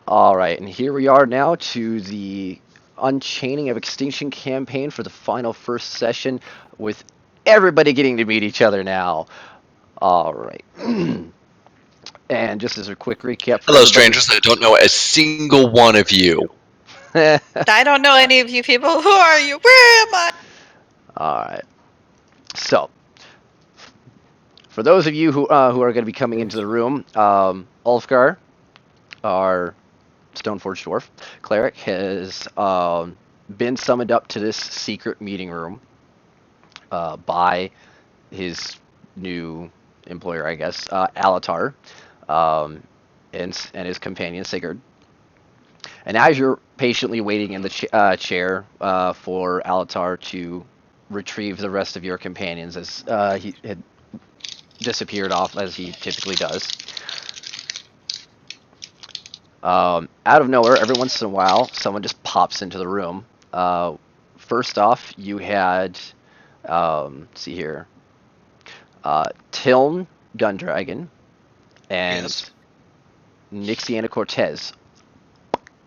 All right, and here we are now to the Unchaining of Extinction campaign for the final first session with everybody getting to meet each other now. All right. And just as a quick recap for Hello, everybody. strangers. I don't know a single one of you. I don't know any of you people. Who are you? Where am I? All right. So, for those of you who are going to be coming into the room, Ulfgar, our Stoneforge dwarf cleric, has been summoned up to this secret meeting room by his new employer, I guess, Alatar, um, and his companion Sigurd. And as you're patiently waiting in the chair for Alatar to retrieve the rest of your companions, as he had disappeared off as he typically does, out of nowhere, every once in a while, someone just pops into the room. First off, you had, let's see here, Tiln Gundragon and Yes. Nixiana Cortez.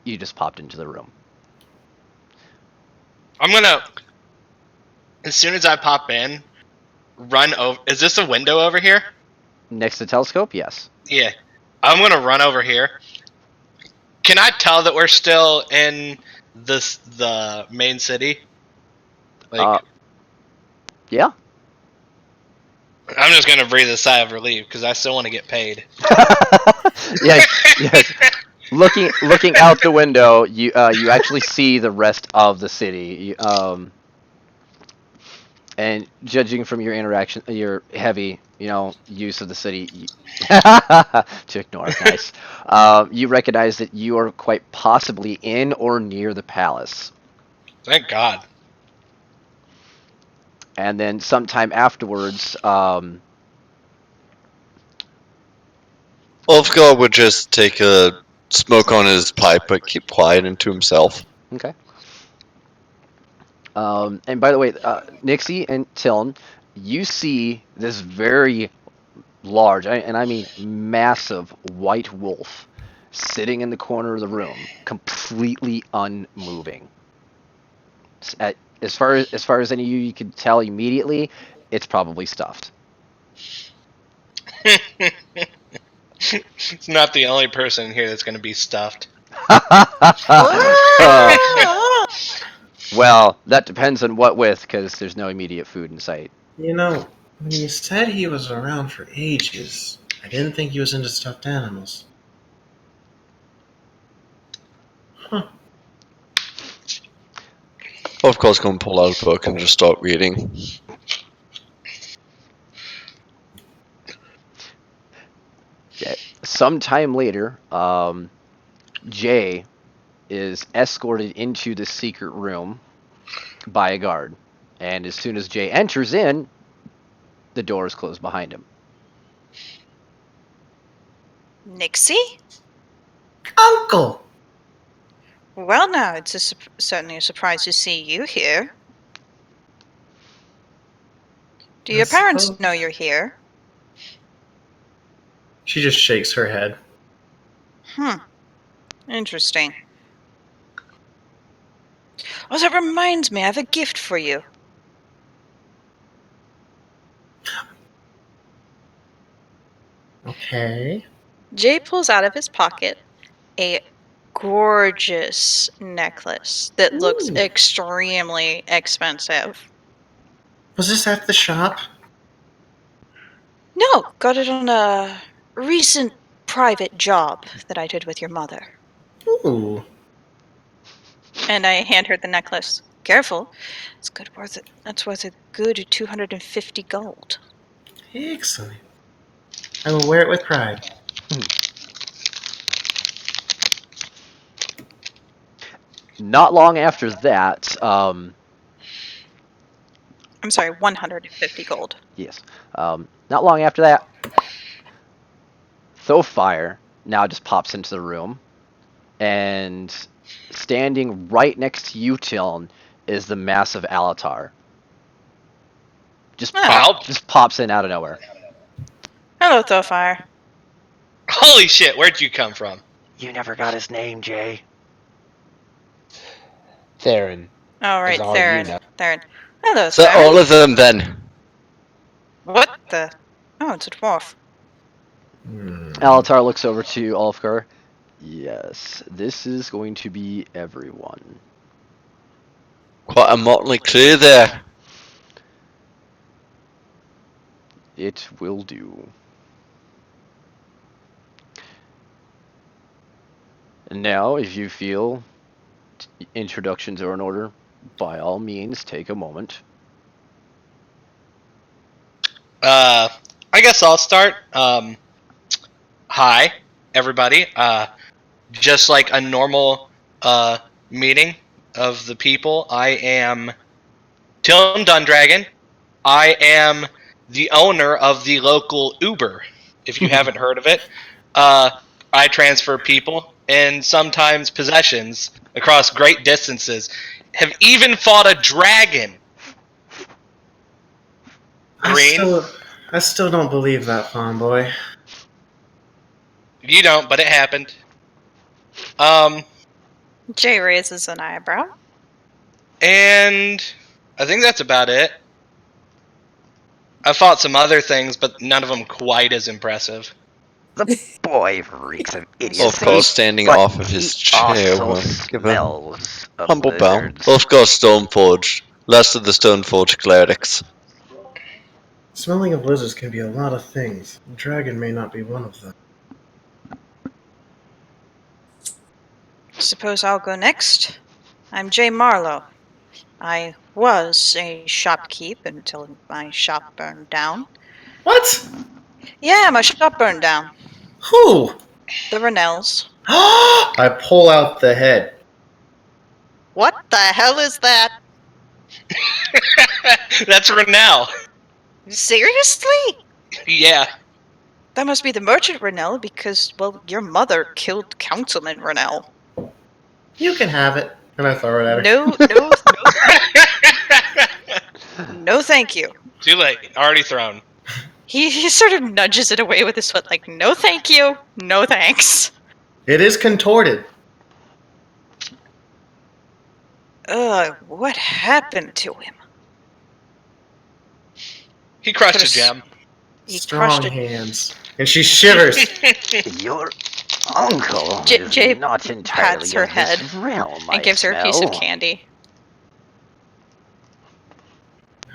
You just popped into the room. I'm gonna, as soon as I pop in, run over. Is this a window over here? Next to telescope, yes. Yeah. I'm gonna run over here. Can I tell that we're still in the main city? Uh, Like, yeah. I'm just gonna breathe a sigh of relief because I still want to get paid. Yeah, yes. Looking out the window, you actually see the rest of the city. And judging from your interaction, your heavy, use of the city, to ignore, nice. You recognize that you are quite possibly in or near the palace. Thank God. And then sometime afterwards, Ulfgar would just take a smoke on his pipe, but keep quiet and to himself. okay. And by the way, Nixie and Tiln, you see this very large, and I mean massive, white wolf sitting in the corner of the room, completely unmoving. As far as any of you can tell immediately, it's probably stuffed. It's not the only person here that's gonna be stuffed. Uh, well, that depends on what with, because there's no immediate food in sight. You know, when you said he was around for ages, I didn't think he was into stuffed animals. Huh. Ulfgar's gonna pull out a book and just start reading. Okay. Sometime later, Jay is escorted into the secret room by a guard. And as soon as Jay enters in, the door is closed behind him. Nixie? Uncle! Well, now, it's certainly a surprise to see you here. Do your parents know you're here? She just shakes her head. Interesting. Oh, that reminds me, I have a gift for you. Okay. Jay pulls out of his pocket a gorgeous necklace that looks Ooh. extremely expensive. Was this at the shop? No, got it on a recent private job that I did with your mother. Ooh. And I hand her the necklace. Careful, that's worth a good 250 gold. Excellent. I will wear it with pride. Not long after that, I'm sorry, 150 gold. yes, not long after that, Thofire now just pops into the room, and standing right next to you, Tiln, is the massive Alatar. Just pops in out of nowhere. Hello, Thofire. Holy shit! Where'd you come from? You never got his name, Jay. Theron. All right, all you Theron. know. Theron. Hello, So Theron. all of them then. What the? Oh, it's a dwarf. Alatar looks over to Ulfgar. Yes, this is going to be everyone. Quite a motley crew there. It will do. And now, if you feel introductions are in order, by all means, take a moment. I guess I'll start. Hi, everybody. Just like a normal meeting of the people, I am Tim Dundragon. I am the owner of the local Uber. If you haven't heard of it, I transfer people and sometimes possessions across great distances. Have even fought a dragon. Green. I still don't believe that, Fawn Boy. You don't, but it happened. Jay raises an eyebrow. And I think that's about it. I fought some other things, but none of them quite as impressive. The boy reeks of idiocy. Of course, standing but off of his he chair also will give a smells of humble bow. lizards. Of course, Stoneforge. Last of the Stoneforge clerics. Smelling of lizards can be a lot of things. A dragon may not be one of them. Suppose I'll go next. I'm Jay Marlowe. I was a shopkeep until my shop burned down. What? Yeah, my shop burned down. Who? The Rennells. I pull out the head. What the hell is that? That's Renell. Seriously? Yeah. That must be the merchant Rennell because, well, your mother killed Councilman Rennell. You can have it. And I throw it at her. No, thank you. Too late. Already thrown. He sort of nudges it away with his foot, like, no thank you, no thanks. It is contorted. What happened to him? He crushed a gem. He Strong crushed it. hands. And she shivers. Your uncle is Jay not entirely pats her of this head realm, and gives her a piece of smell. candy.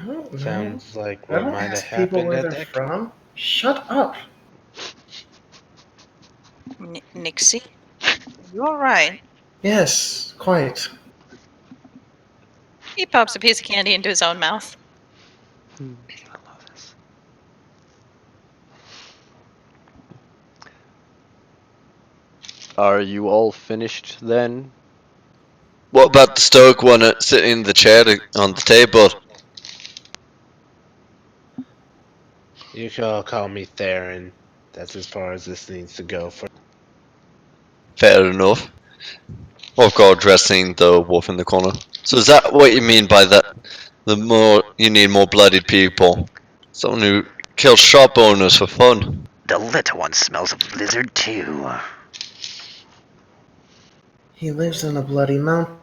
Oh, man. Sounds like I what don't might have ask people happened where at they're that. from. Shut up. Nixie? You alright? Yes, quite. He pops a piece of candy into his own mouth. I love this. Are you all finished then? What about the Stoke one sitting in the chair on the table? You can all call me Theron. That's as far as this needs to go for. Fair enough. Of course, dressing the wolf in the corner. So is that what you mean by that? The more you need more bloodied people. Someone who kills shop owners for fun. The little one smells of lizard too. He lives in a bloody mountain.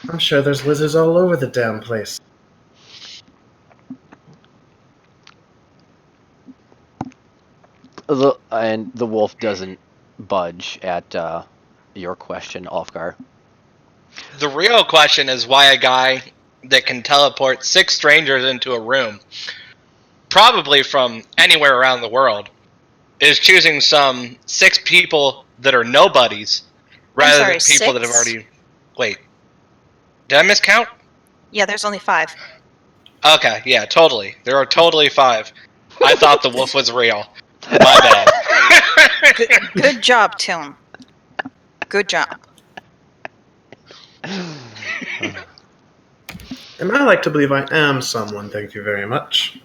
I'm sure there's lizards all over the damn place. And the wolf doesn't budge at your question, Ulfgar. The real question is why a guy that can teleport 6 strangers into a room, probably from anywhere around the world, is choosing some 6 people that are nobodies rather than people that have 6? already. Wait. Did I miscount? Yeah, there's only 5. Okay, yeah, totally. There are totally 5. I thought the wolf was real. My bad. Good job, Tim. Good job. And I like to believe I am someone, thank you very much.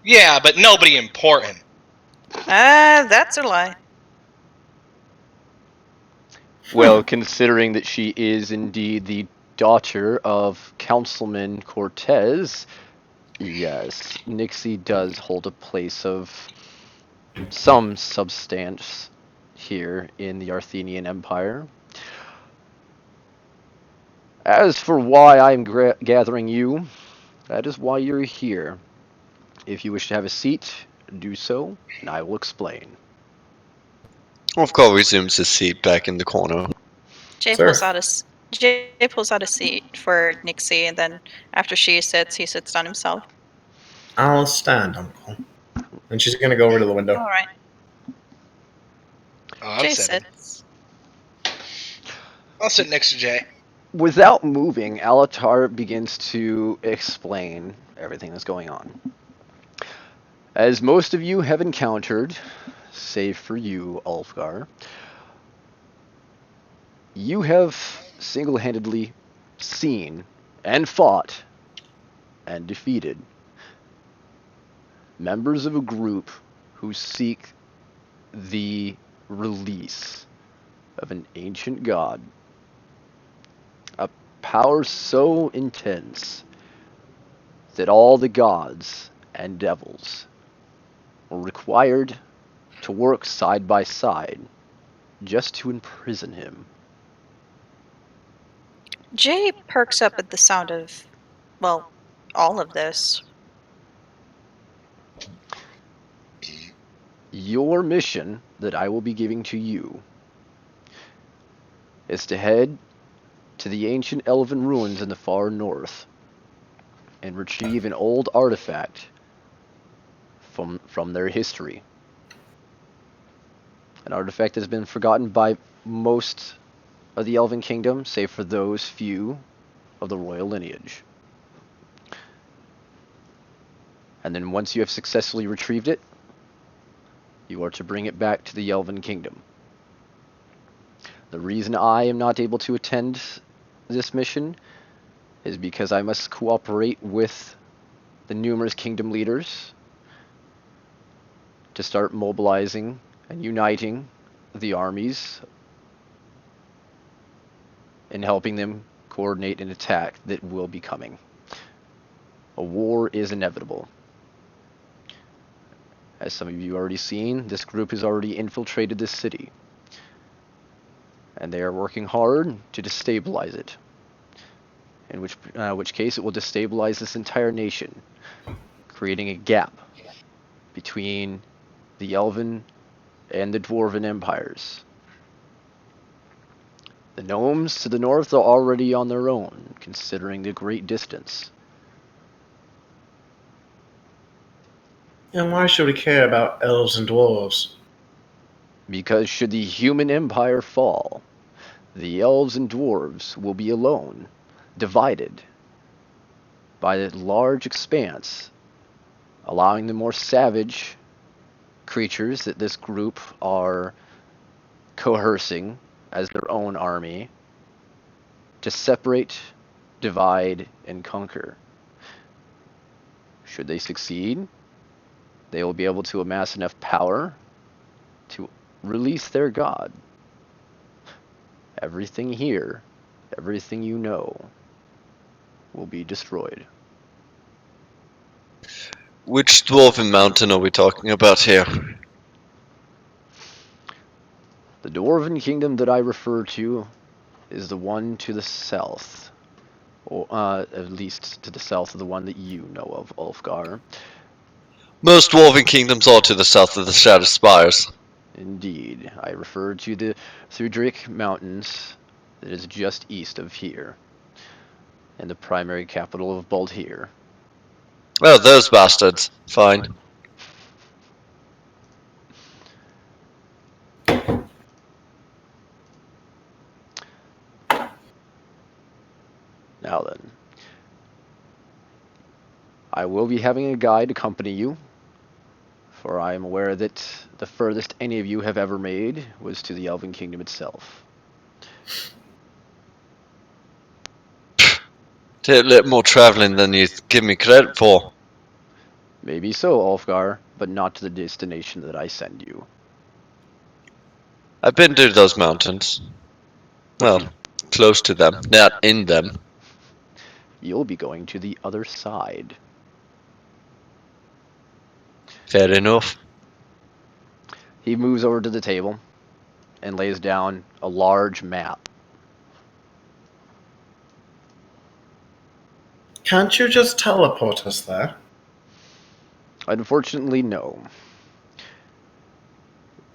Yeah, but nobody important. That's a lie. Well, considering that she is indeed the daughter of Councilman Cortez, yes, Nixie does hold a place of some substance here in the Arthenian Empire. As for why I'm gathering you, that is why you're here. If you wish to have a seat, do so, and I will explain. Ulfgar resumes his seat back in the corner. Jay Sir. pulls out Jay pulls out a seat for Nixie, and then after she sits, he sits down himself. I'll stand, Uncle. And she's gonna go over to the window. All right. Oh, I'm Jay sitting. sits. I'll sit next to Jay. Without moving, Alatar begins to explain everything that's going on. As most of you have encountered, save for you, Ulfgar, you have single-handedly seen and fought and defeated members of a group who seek the release of an ancient god, a power so intense that all the gods and devils were required to work side by side just to imprison him. Jay perks up at the sound of, well, all of this. Your mission that I will be giving to you is to head to the ancient elven ruins in the far north and retrieve an old artifact from their history. An artifact that has been forgotten by most of the Elven Kingdom, save for those few of the royal lineage. And then once you have successfully retrieved it, you are to bring it back to the Elven Kingdom. The reason I am not able to attend this mission is because I must cooperate with the numerous kingdom leaders to start mobilizing and uniting the armies and helping them coordinate an attack that will be coming. A war is inevitable. As some of you already seen, this group has already infiltrated this city, and they are working hard to destabilize it. In which case it will destabilize this entire nation, creating a gap between the Elven and the Dwarven empires. The gnomes to the north are already on their own, considering the great distance. And why should we care about elves and dwarves? Because should the human empire fall, the elves and dwarves will be alone, divided by a large expanse, allowing the more savage creatures that this group are coercing as their own army to separate, divide, and conquer. Should they succeed, they will be able to amass enough power to release their god. Everything here, everything you know, will be destroyed. Which dwarven mountain are we talking about here? The Dwarven Kingdom that I refer to is the one to the south, or at least to the south of the one that you know of, Ulfgar. Most dwarven kingdoms are to the south of the Shattered Spires. Indeed, I refer to the Thudric Mountains that is just east of here, and the primary capital of Baldhir. Oh, those bastards. Fine. Now then, I will be having a guide accompany you, for I am aware that the furthest any of you have ever made was to the Elven Kingdom itself. Did a little more traveling than you give me credit for. Maybe so, Ulfgar, but not to the destination that I send you. I've been to those mountains. Well, close to them, not in them. You'll be going to the other side. Fair enough. He moves over to the table, and lays down a large map. Can't you just teleport us there? Unfortunately, no.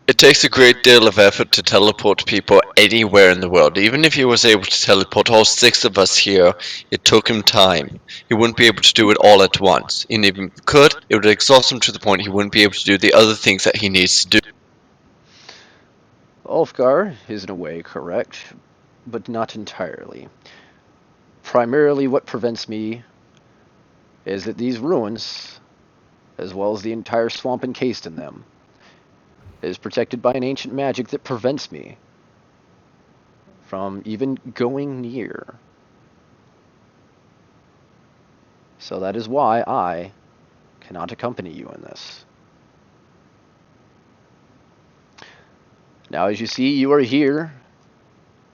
It takes a great deal of effort to teleport people anywhere in the world. Even if he was able to teleport all 6 of us here, it took him time. He wouldn't be able to do it all at once. And even if he could, it would exhaust him to the point he wouldn't be able to do the other things that he needs to do. Ulfgar is in a way correct, but not entirely. Primarily what prevents me is that these ruins, as well as the entire swamp encased in them, is protected by an ancient magic that prevents me from even going near. So that is why I cannot accompany you in this. Now, as you see, you are here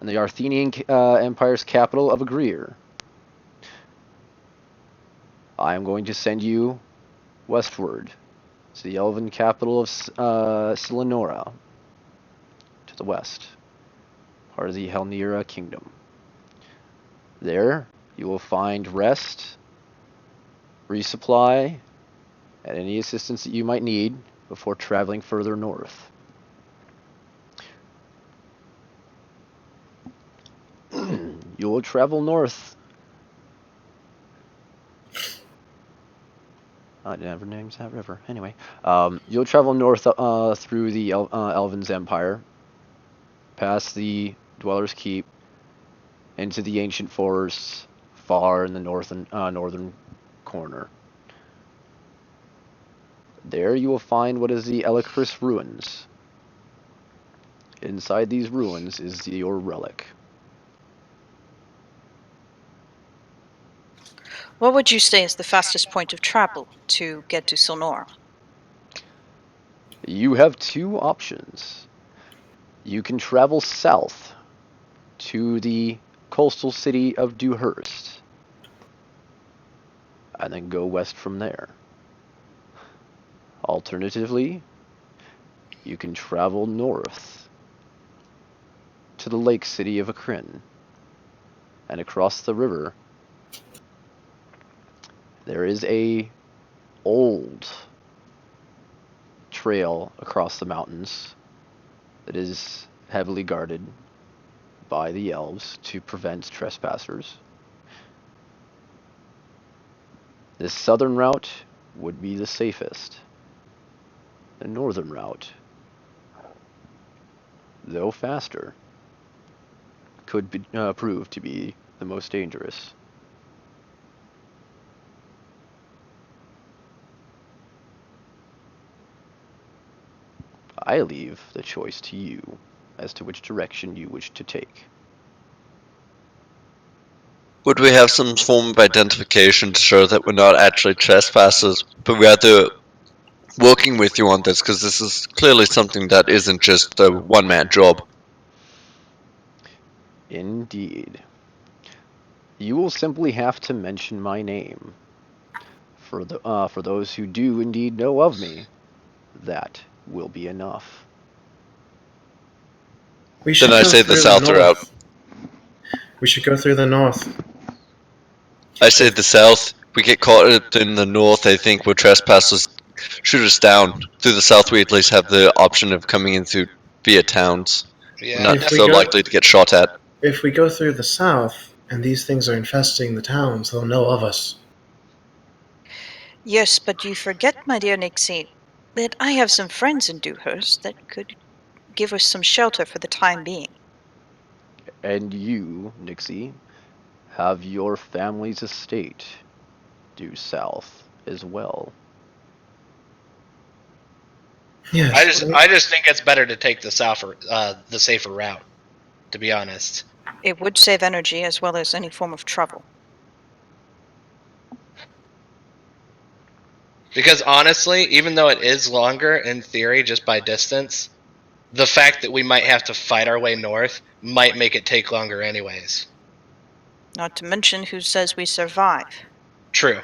in the Arthenian Empire's capital of Agreer. I am going to send you westward to the elven capital of Silenora, to the west, part of the Helnira kingdom. There, you will find rest, resupply, and any assistance that you might need before traveling further north. You will travel north. I never names that river. Anyway, you'll travel north through the Elven's Empire, past the Dweller's Keep, into the ancient forests far in the northern corner. There you will find what is the Elicris ruins. Inside these ruins is your relic. What would you say is the fastest point of travel to get to Sonora? You have 2 options. You can travel south to the coastal city of Dewhurst, and then go west from there. Alternatively, you can travel north to the lake city of Akrin, and across the river there is a old trail across the mountains that is heavily guarded by the elves to prevent trespassers. This southern route would be the safest. The northern route, though faster, could prove to be the most dangerous. I leave the choice to you as to which direction you wish to take. Would we have some form of identification to show that we're not actually trespassers, but rather working with you on this, because this is clearly something that isn't just a one-man job. Indeed. You will simply have to mention my name. For those who do indeed know of me, that will be enough. We should Then I go say through the south are out. We should go through the north. I say the south. We get caught in the north, I think we're trespassers. Shoot us down. Through the south, we at least have the option of coming in through via towns. We're Yeah. not If we so go- likely to get shot at. If we go through the south and these things are infesting the towns, they'll know of us. Yes, but you forget, my dear Nixie, that I have some friends in Dewhurst that could give us some shelter for the time being. And you, Nixie, have your family's estate due south as well. Yes. I just think it's better to take the safer route. To be honest, It would save energy as well as any form of trouble. because honestly, even though it is longer in theory just by distance, the fact that we might have to fight our way north might make it take longer anyways. Not to mention who says we survive. True.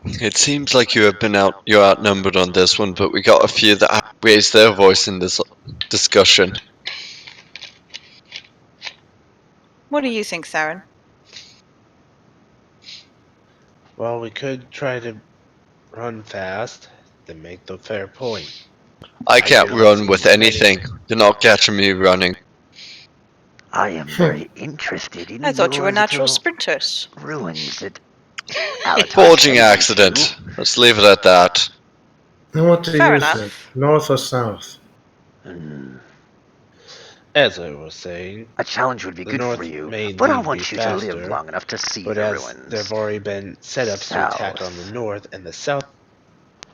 It seems like you're outnumbered on this one, but we got a few that have raised their voice in this discussion. What do you think, Theron? Well, we could try to run fast, then make the fair point. I I can't do not run see with many- anything. You're not catching me running. I am very interested in I thought you were your natural little sprinters. ruins that Alatar Forging sent you accident. to. Let's leave it at that. And what do Fair you enough. think? North or south? As I was saying, A challenge would be the good for north you, may but I indeed be want you to live faster, long enough to see but the as there ruins. have already been setups to attack on the South. north and the south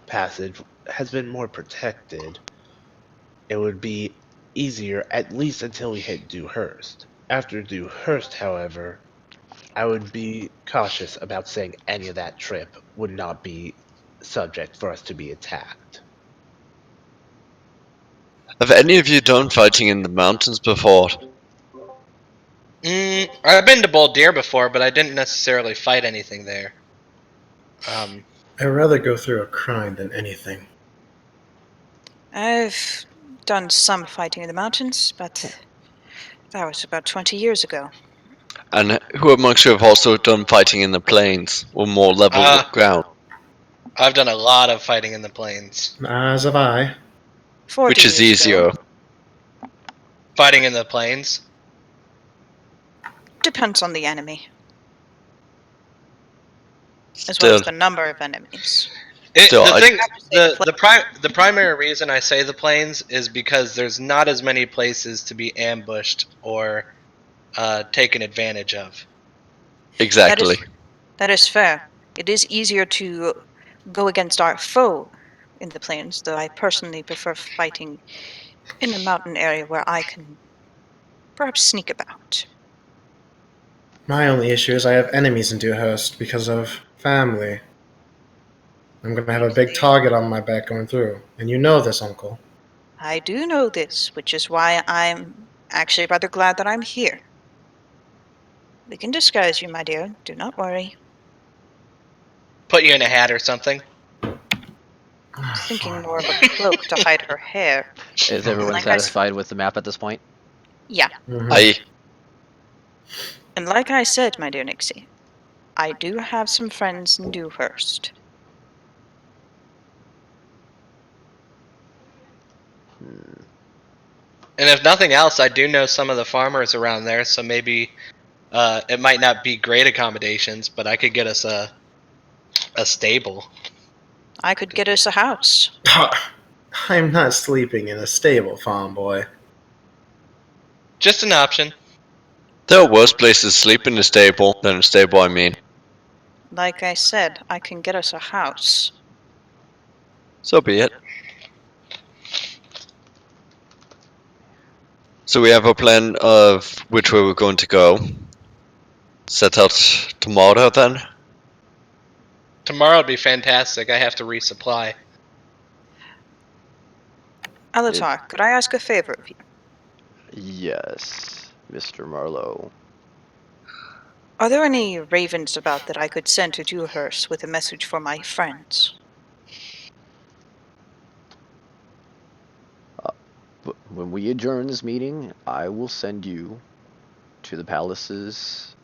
passage has been more protected, it would be easier at least until we hit Dewhurst. After Dewhurst, however, I would be cautious about saying any of that trip would not be subject for us to be attacked. Have any of you done fighting in the mountains before? I've been to Bold Deer before, but I didn't necessarily fight anything there. I'd rather go through a crime than anything. I've done some fighting in the mountains, but that was about 20 years ago. And who amongst you have also done fighting in the plains or more level ground? I've done a lot of fighting in the plains. As have I. 40 Which is years easier? ago. Fighting in the plains? Depends on the enemy, as well Still, as the number of enemies. Still, The I- thing, have to say the primary reason I say the plains is because there's not as many places to be ambushed or taken advantage of. exactly. That is fair. It is easier to go against our foe in the plains, though I personally prefer fighting in a mountain area where I can perhaps sneak about. My only issue is I have enemies in Dewhurst because of family. I'm gonna have a big target on my back going through. And you know this, Uncle. I do know this, which is why I'm actually rather glad that I'm here. We can disguise you, my dear. Do not worry. Put you in a hat or something. I was thinking more of a cloak to hide her hair. Is everyone Like I s- satisfied with the map at this point? Yeah, I and like I said, my dear Nixie, I do have some friends in Dewhurst. And if nothing else, I do know some of the farmers around there, so maybe it might not be great accommodations, but I could get us a stable. I could get us a house. I'm not sleeping in a stable, farm boy. Just an option. there are worse places to sleep in a stable than a stable. I mean, Like I said, I can get us a house. so be it. So we have a plan of which way we're going to go. Set out tomorrow then. Tomorrow would be fantastic. I have to resupply. Alatar, could I ask a favor of you? Yes, Mr. Marlowe. Are there any ravens about that I could send to Dewhurst with a message for my friends? When we adjourn this meeting, I will send you to the palace's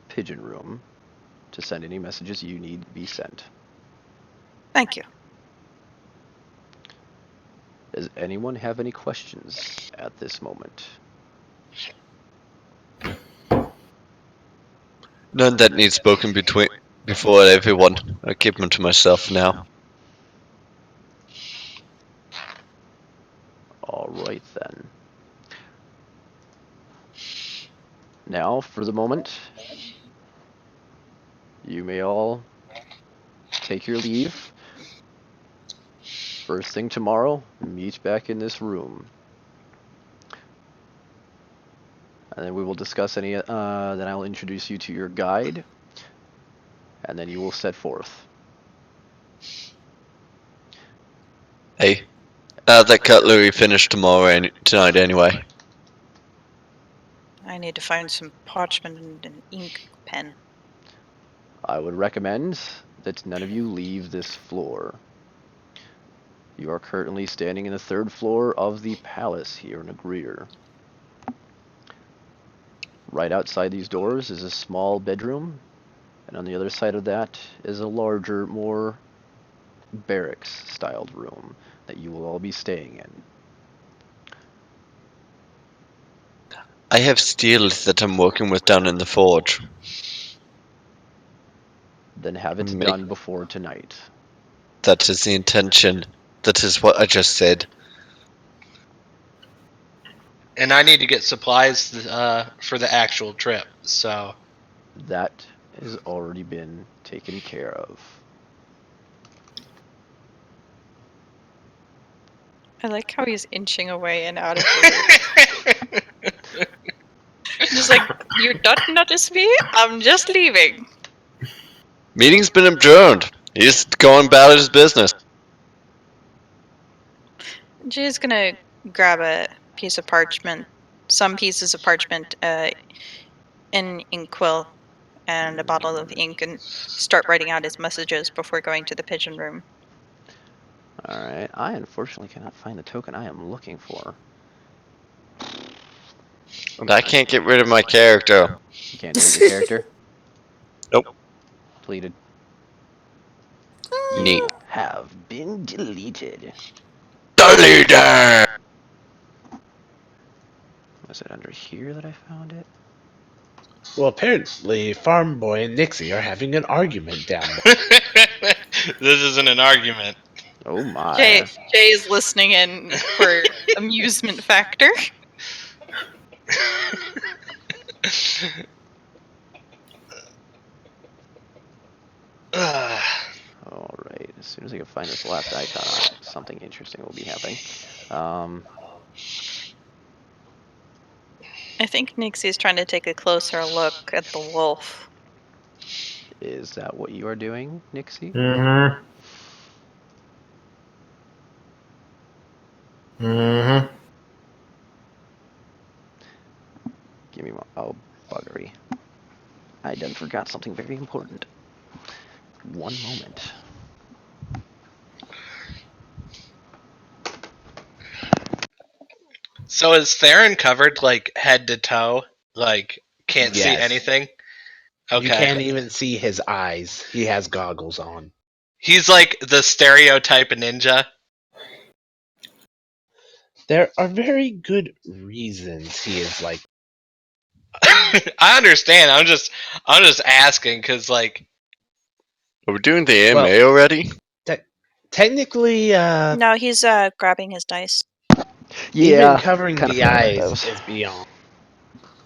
pigeon room to send any messages you need to be sent. Thank you. Does anyone have any questions at this moment? None that needs spoken before everyone. I keep them to myself now. All right then. Now, for the moment, you may all take your leave. First thing tomorrow, meet back in this room. And then we will discuss any, then I'll introduce you to your guide. And then you will set forth. Hey, that cutlery finished tonight anyway. I need to find some parchment and an ink pen. I would recommend that none of you leave this floor. You are currently standing in the 3rd floor of the palace here in Agreer. Right outside these doors is a small bedroom, and on the other side of that is a larger, more barracks-styled room that you will all be staying in. I have steel that I'm working with down in the forge. Then have it Make- done before tonight. That is the intention. That is what I just said. And I need to get supplies for the actual trip. So That has already been taken care of. I like how he's inching away and out of the room. Just like, you don't notice me? I'm just leaving. Meeting's been adjourned. He's going about his business. Jay's gonna grab a piece of parchment, some pieces of parchment, an inkwell, and a bottle of ink, and start writing out his messages before going to the pigeon room. Alright, I unfortunately cannot find the token I am looking for. And I can't get rid of my character. You can't delete your character? Nope. Deleted. Neat. You have been deleted. Deleted! Was it under here that I found it? Well, apparently, Farm Boy and Nixie are having an argument down there. this isn't an argument. Oh my. Jay is listening in for amusement factor. Alright, as soon as I can find this last icon, something interesting will be happening. I think Nixie's trying to take a closer look at the wolf. Is that what you are doing, Nixie? Mm-hmm. Mm-hmm. Give me one. Oh, buggery. I done forgot something very important. One moment. So is Theron covered like head to toe? Like can't see Yes. anything? You Okay. can't even see his eyes. He has goggles on. He's like the stereotype ninja. There are very good reasons he is like. I understand. I'm just asking because like Are we doing the AMA Well- already? Technically, No, he's grabbing his dice. Yeah, even covering kinda the forgot about eyes those. is beyond.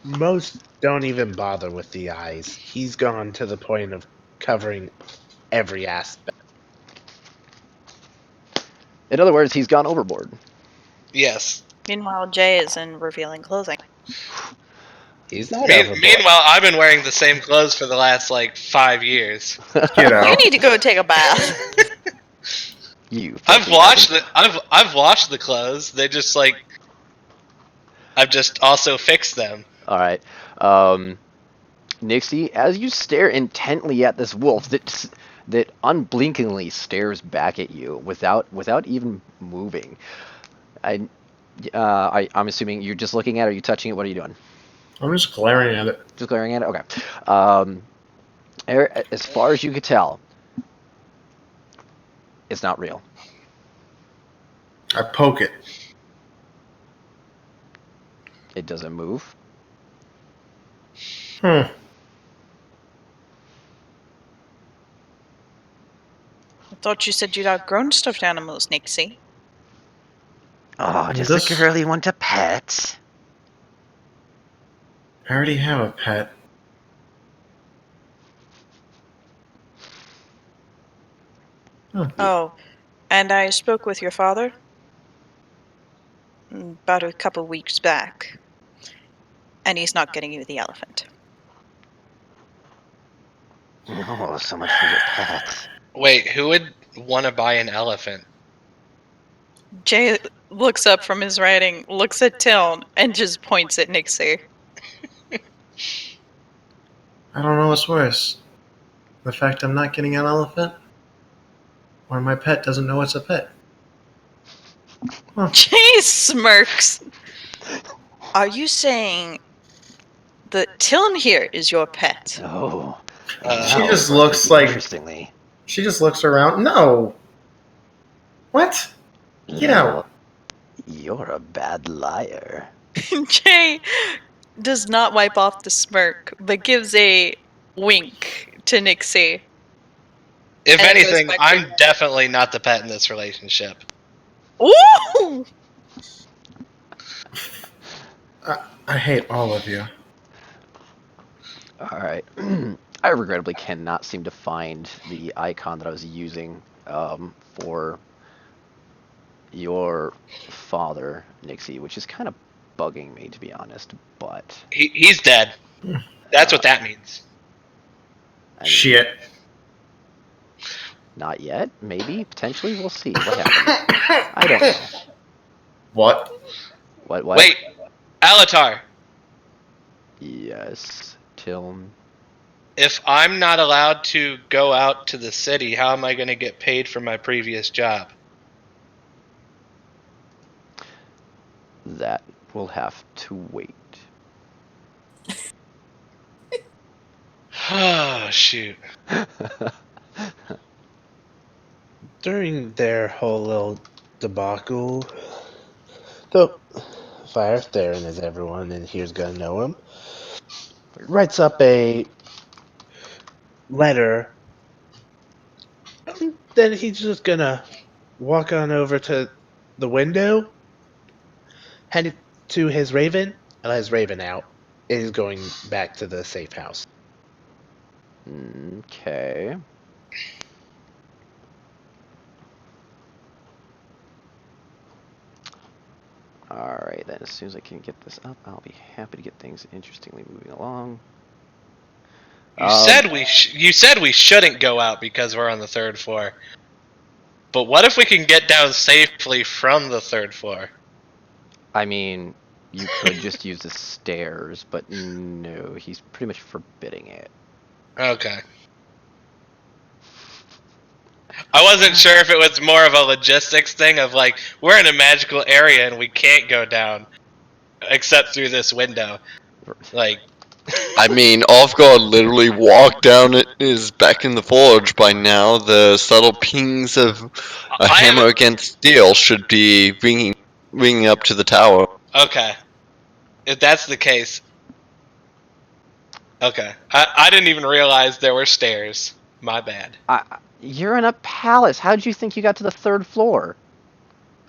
Most don't even bother with the eyes. He's gone to the point of covering every aspect. In other words, he's gone overboard. yes. Meanwhile, Jay is in revealing clothing. He's not overboard. Meanwhile, I've been wearing the same clothes for the last like 5 years. Get out. You need to go take a bath. You. I've filthy washed peasant. I've washed the clothes. They just like I've just also fixed them. All right, Nixie, as you stare intently at this wolf that unblinkingly stares back at you without even moving, I'm assuming you're just looking at it. Are you touching it? What are you doing? I'm just glaring at it. Just glaring at it. Okay. As far as you could tell, it's not real. I poke it. It doesn't move. Hmm. I thought you said you'd outgrown stuffed animals, Nixie. Oh, does the girly want a pet? I already have a pet. Oh, and I spoke with your father about a couple weeks back, and he's not getting you the elephant. Oh, so much for your pet. Wait, who would want to buy an elephant? Jay looks up from his writing, looks at Tiln, and just points at Nixie. I don't know what's worse. The fact I'm not getting an elephant? Or my pet doesn't know it's a pet? Jay smirks. Are you saying that Tiln here is your pet? Oh. She now just we're looks speaking like- interestingly. She just looks around. No! What? Get out. You're a bad liar. Jay does not wipe off the smirk, but gives a wink to Nixie. If And it goes anything, back to- I'm definitely not the pet in this relationship. Ooh! I hate all of you. Alright. I regrettably cannot seem to find the icon that I was using for your father, Nixie, which is kind of bugging me, to be honest, but... He's dead. That's what that means. I mean, Shit. not yet. Maybe. Potentially. We'll see what happens. I don't know. What? What? Wait, Alatar. Yes, Tilm. If I'm not allowed to go out to the city, how am I going to get paid for my previous job? That will have to wait. Oh, shoot. During their whole little debacle, though Fire Theron, as everyone in here's gonna know him, writes up a letter. Then he's just gonna walk on over to the window, hand it to his raven, and let his raven out. And he's going back to the safe house. Okay. Alright, then as soon as I can get this up, I'll be happy to get things interestingly moving along. You said we shouldn't go out because we're on the third floor. But what if we can get down safely from the third floor? I mean, you could just use the stairs, but no, he's pretty much forbidding it. Okay. I wasn't sure if it was more of a logistics thing of like, we're in a magical area and we can't go down except through this window. Like, I mean, Offguard literally walked down it is back in the forge by now. The subtle pings of a I hammer haven't- against steel should be ringing up to the tower. okay. If that's the case. Okay. I didn't even realize there were stairs. My bad. You're in a palace. How did you think you got to the third floor?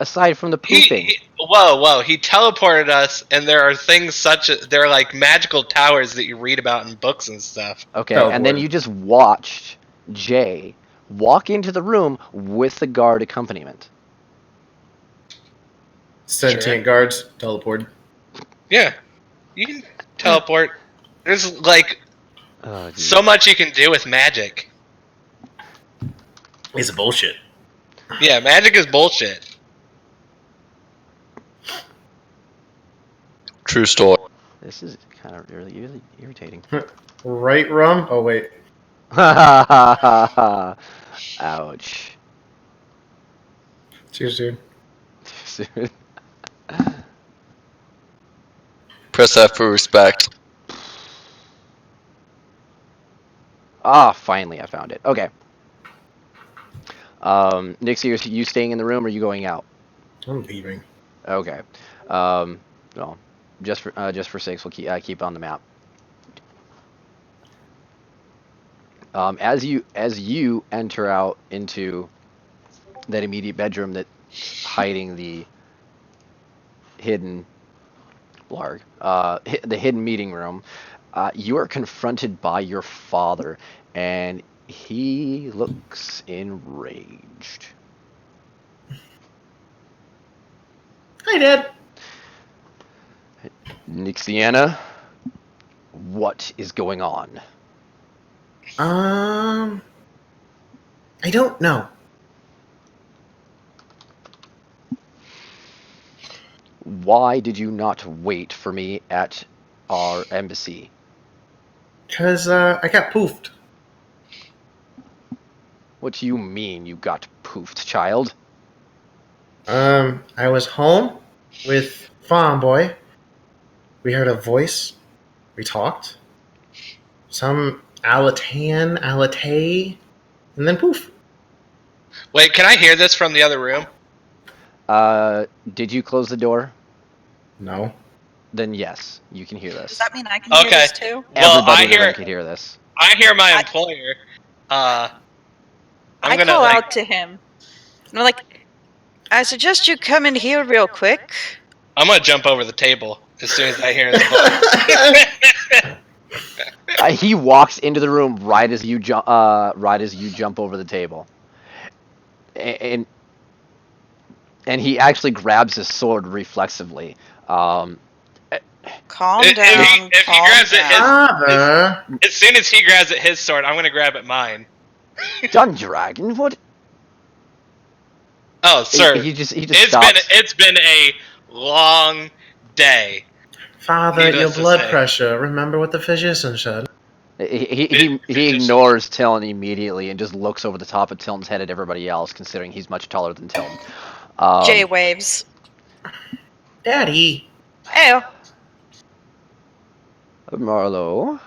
Aside from the pooping. Whoa. He teleported us, and there are things there are like magical towers that you read about in books and stuff. Okay, Teleport. and then you just watched Jay walk into the room with the guard accompaniment. Sentient guards teleported. Yeah. You can teleport. There's like Oh, geez. so much you can do with magic. It's bullshit. Yeah, magic is bullshit. True story. This is kind of really irritating. Right, Rum? Oh, wait. Ouch. Cheers, dude. Press F for respect. Finally I found it. Okay. Nixie, are you staying in the room or are you going out? I'm leaving. Okay. Well, just for sakes, we'll keep on the map. As you enter out into that immediate bedroom that's hiding the hidden the hidden meeting room, you are confronted by your father, and he looks enraged. Hi, Dad. Nixiana, what is going on? I don't know. Why did you not wait for me at our embassy? Because I got poofed. What do you mean you got poofed, child? I was home with Farm Boy. We heard a voice. We talked. Some Alatay, and then poof. Wait, can I hear this from the other room? Did you close the door? No. Then yes, you can hear Does this. that mean I can hear Okay. this too? Well, Everybody in the room can hear this. I hear my I- employer. I'm I gonna call like. out to him. And I'm like, I suggest you come in here real quick. I'm gonna jump over the table as soon as I hear his voice. He walks into the room right as you jump. Right as you jump over the table, and he actually grabs his sword reflexively. Calm If down. if he calm grabs it, down. Father. as soon as he grabs it, his sword, I'm gonna grab it mine. Dundragon, what? Oh, sir, He just stops. it's been a long day. Father, your Needless to blood say. pressure. Remember what the physician said. He ignores Tiln immediately and just looks over the top of Tiln's head at everybody else, considering he's much taller than Tiln. J waves. Daddy. Ew. Marlowe,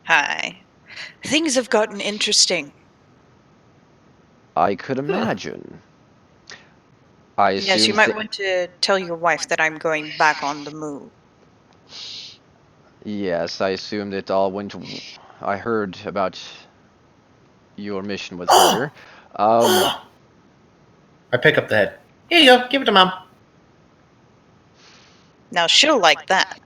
Hi. Things have gotten interesting. I could imagine. I assume Yes, you might want to tell your wife that I'm going back on the move. Yes, I assumed it all went. I heard about your mission with her. I pick up the head. Here you go. Give it to Mom. Now she'll like that.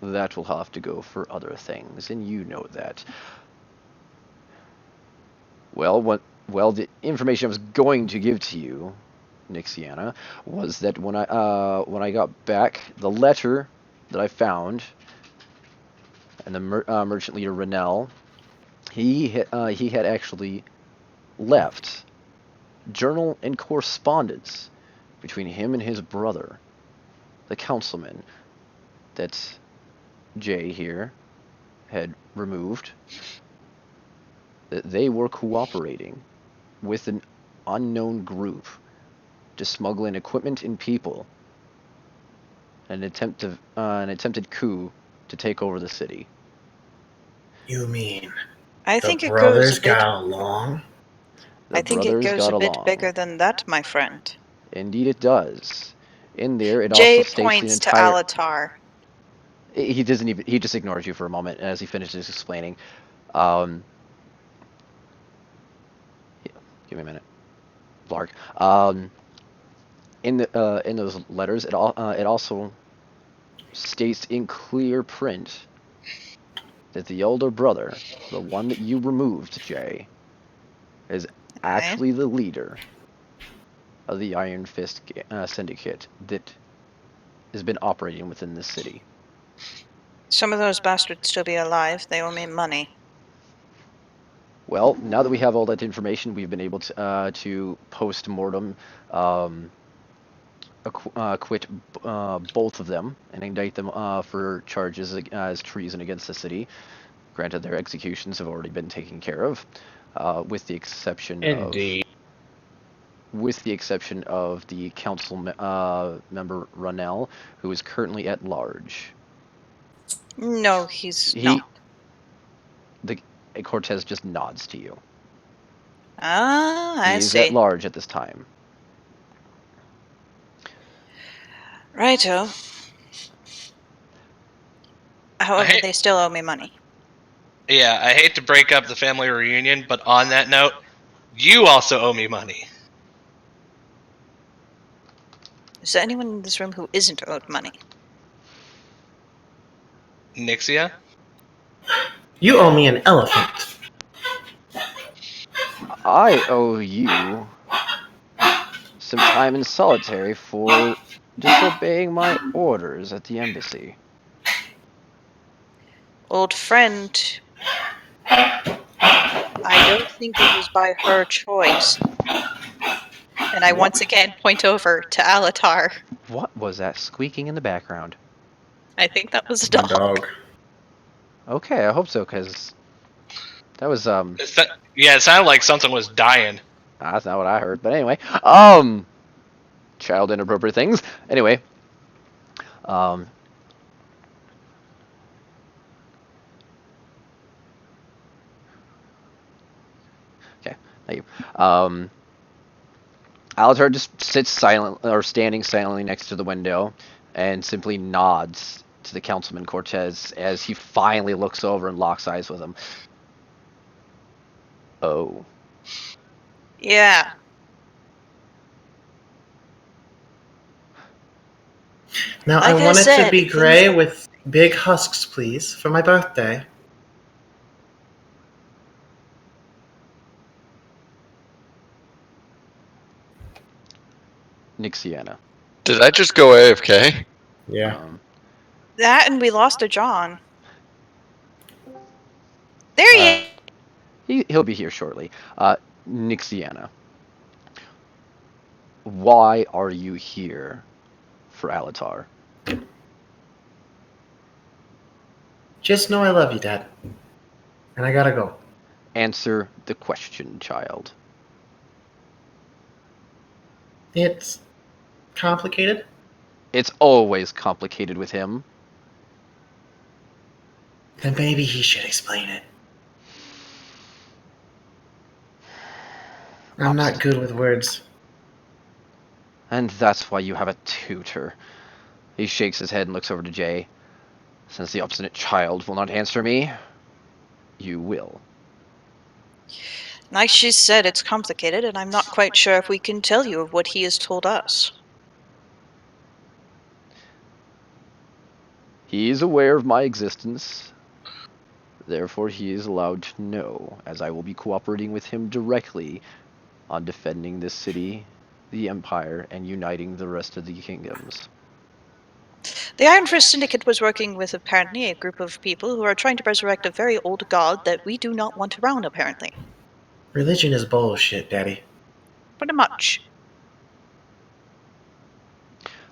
That will have to go for other things, and you know that. Well, the information I was going to give to you, Nixiana, was that when I got back, the letter that I found, and the merchant leader Renell, he had actually left journal and correspondence between him and his brother, the councilman, that Jay here had removed. That they were cooperating with an unknown group to smuggle in equipment and people. An attempted coup to take over the city. You mean I the think it goes brothers a bit. got along? The I think it brothers goes got a bit along. bigger than that, my friend. Indeed, it does. In there, it also Jay states the points to entire. Alatar. He doesn't even. He just ignores you for a moment as he finishes explaining. Yeah, give me a minute, Lark. In those letters, it also states in clear print that the older brother, the one that you removed, Jay, is actually the leader of the Iron Fist syndicate that has been operating within this city. Some of those bastards still be alive. They owe me money. Well, now that we have all that information, we've been able to post-mortem acquit both of them and indict them for charges as treason against the city. Granted, their executions have already been taken care of, with the exception Indeed. of the council member Ronell, who is currently at large. No, he's He, not. the Cortez just nods to you. Ah, I He's see. at large at this time. Righto. However, hate- they still owe me money. Yeah, I hate to break up the family reunion, but on that note, you also owe me money. Is there anyone in this room who isn't owed money? Nixia? You owe me an elephant. I owe you some time in solitary for disobeying my orders at the embassy. Old friend, I don't think it was by her choice. And I once again point over to Alatar. What was that squeaking in the background? I think that was a My dog. dog. Okay, I hope so, because That was Yeah, it sounded like something was dying. that's not what I heard. But anyway, child inappropriate things. Anyway, um, okay, thank you. Alatar just sits silent or standing silently next to the window and simply nods to the councilman Cortez as he finally looks over and locks eyes with him. Oh, Yeah. Now, I Like I want it to said, be things gray with big husks, please, for my birthday. Nixiana. Did I just go AFK? Yeah. Um, that, and we lost a John. There he is. he'll be here shortly. Nixiana. Why are you here for Alatar? Just know I love you, Dad. And I gotta go. Answer the question, child. It's complicated. It's always complicated with him. Then maybe he should explain it. I'm not good with words. And that's why you have a tutor. He shakes his head and looks over to Jay. Since the obstinate child will not answer me, you will. Like she said, it's complicated, and I'm not quite sure if we can tell you of what he has told us. He is aware of my existence. Therefore, he is allowed to know, as I will be cooperating with him directly on defending this city, the Empire, and uniting the rest of the kingdoms. The Iron Fist Syndicate was working with apparently a group of people who are trying to resurrect a very old god that we do not want around, apparently. Religion is bullshit, Daddy. Pretty much.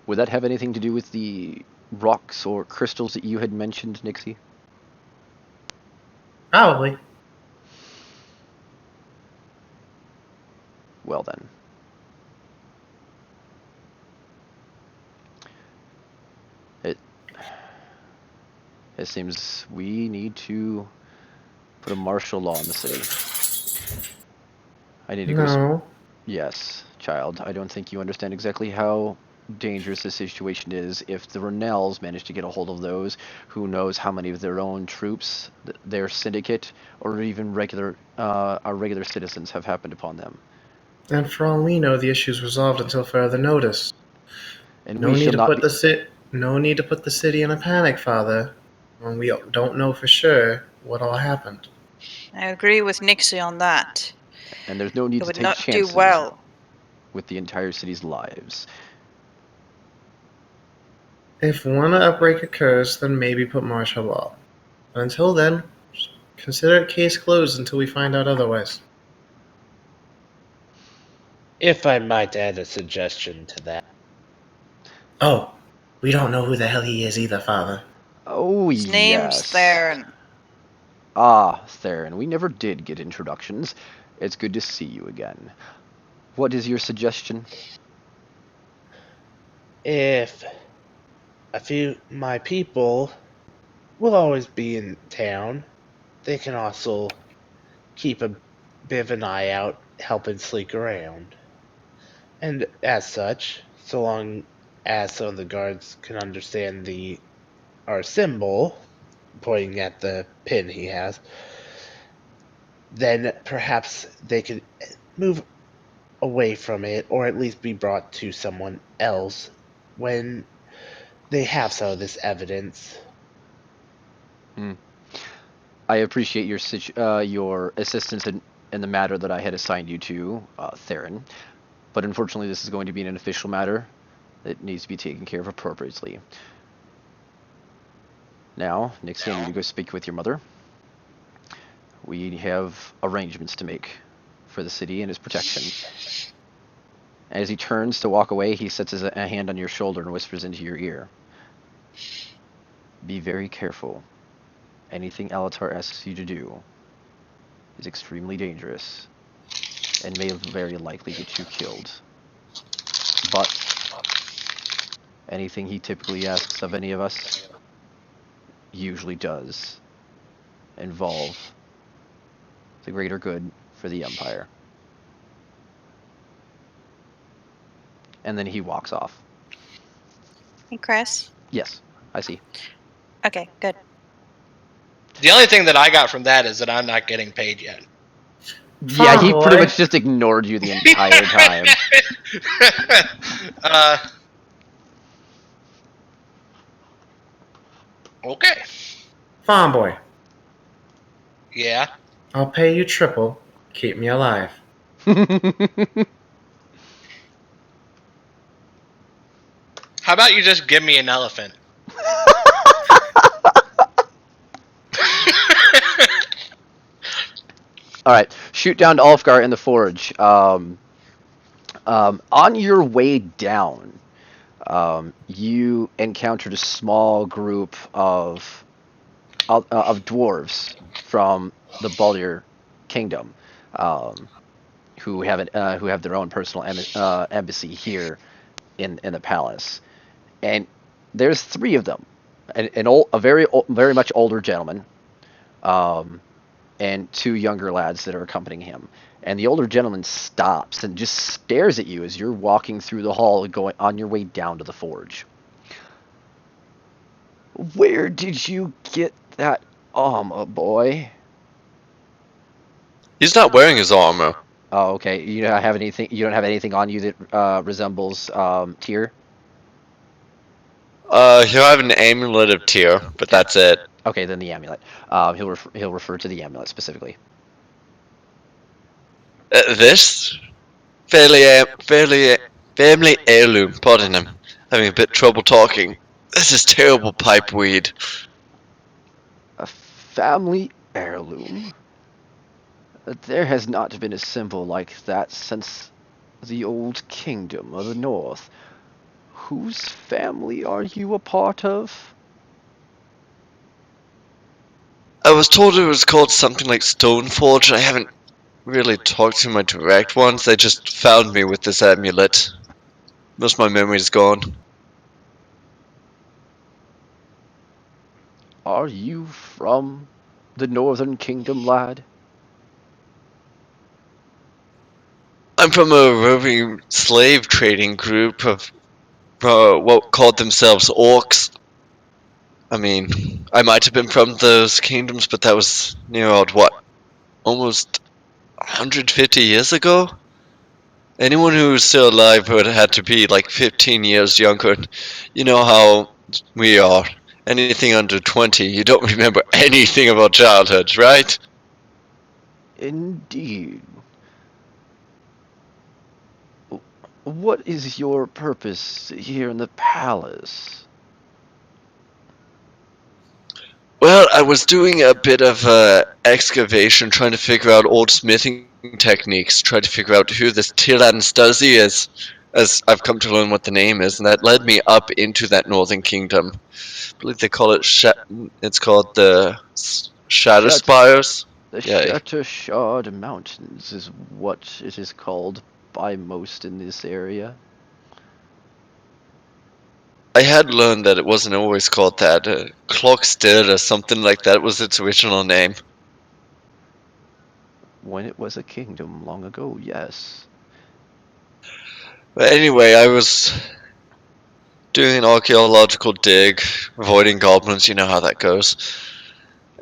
Would that have anything to do with the rocks or crystals that you had mentioned, Nixie? Probably. Well then. It seems we need to put a martial law in the city. I need to go. No. Yes, child. I don't think you understand exactly how dangerous this situation is. If the Ronells manage to get a hold of those, who knows how many of their own troops, their syndicate, or even our regular citizens have happened upon them. And for all we know, the issue's resolved until further notice. And No we need shall to not put be. the city in a panic, Father. When we don't know for sure what all happened. I agree with Nixie on that. And there's no need It to would take not do chances well. with the entire city's lives. If one outbreak occurs, then maybe put martial law. But until then, consider it case closed until we find out otherwise. If I might add a suggestion to that. Oh, we don't know who the hell he is either, Father. Oh, His name's yes. Theron. Ah, Theron, we never did get introductions. It's good to see you again. What is your suggestion? If my people will always be in town, they can also keep a bit of an eye out, helping sneak around. And as such, so long as some of the guards can understand our symbol, pointing at the pin he has, then perhaps they could move away from it, or at least be brought to someone else when they have some of this evidence. Hmm. I appreciate your assistance in the matter that I had assigned you to, Theron. But unfortunately, this is going to be an official matter that needs to be taken care of appropriately. Now, Nixie, I need to go speak with your mother. We have arrangements to make for the city and its protection. As he turns to walk away, he sets a hand on your shoulder and whispers into your ear. Be very careful. Anything Alatar asks you to do, is extremely dangerous and may very likely get you killed. But anything he typically asks of any of us usually does involve the greater good for the Empire. And then he walks off. Hey, Chris. Yes, I see. Okay, good. The only thing that I got from that is that I'm not getting paid yet. Yeah, Farm he pretty boy. much just ignored you the entire time. uh, okay. Farm boy. Yeah. I'll pay you triple. Keep me alive. How about you just give me an elephant? All right, shoot down to Ulfgar in the forge. On your way down, you encountered a small group of dwarves from the Baldur kingdom, um, who have their own personal embassy here in the palace, and there's three of them, very much older gentleman, um, and two younger lads that are accompanying him. And the older gentleman stops and just stares at you as you're walking through the hall, going on your way down to the forge. Where did you get that armor, boy? He's not wearing his armor. Oh, okay. You don't have anything. You don't have anything on you that resembles Tyr. He'll have an amulet of Tyr, but Okay. that's it. Okay, then the amulet. He'll refer to the amulet specifically. This family heirloom. Pardon him, having a bit trouble talking. This is terrible pipe weed. A family heirloom. There has not been a symbol like that since the old kingdom of the north. Whose family are you a part of? I was told it was called something like Stoneforge. I haven't really talked to my direct ones. They just found me with this amulet. Most of my memory's gone. Are you from the northern kingdom, lad? I'm from a roving slave trading group of what called themselves orcs. I mean, I might have been from those kingdoms, but that was near odd, what, almost 150 years ago? Anyone who was still alive would have had to be like 15 years younger. You know how we are. Anything under 20, you don't remember anything about childhood, right? Indeed. What is your purpose here in the palace? Well, I was doing a bit of excavation, trying to figure out old smithing techniques, trying to figure out who this Tiran Stuzzy is, as I've come to learn what the name is, and that led me up into that northern kingdom. I believe they call it it's called the Shadow Shat Spires. the Yay. Shattershard Mountains is what it is called by most in this area. I had learned that it wasn't always called that. Clockstead or something like that was its original name. When it was a kingdom long ago, yes. But anyway, I was doing an archaeological dig, avoiding goblins, you know how that goes.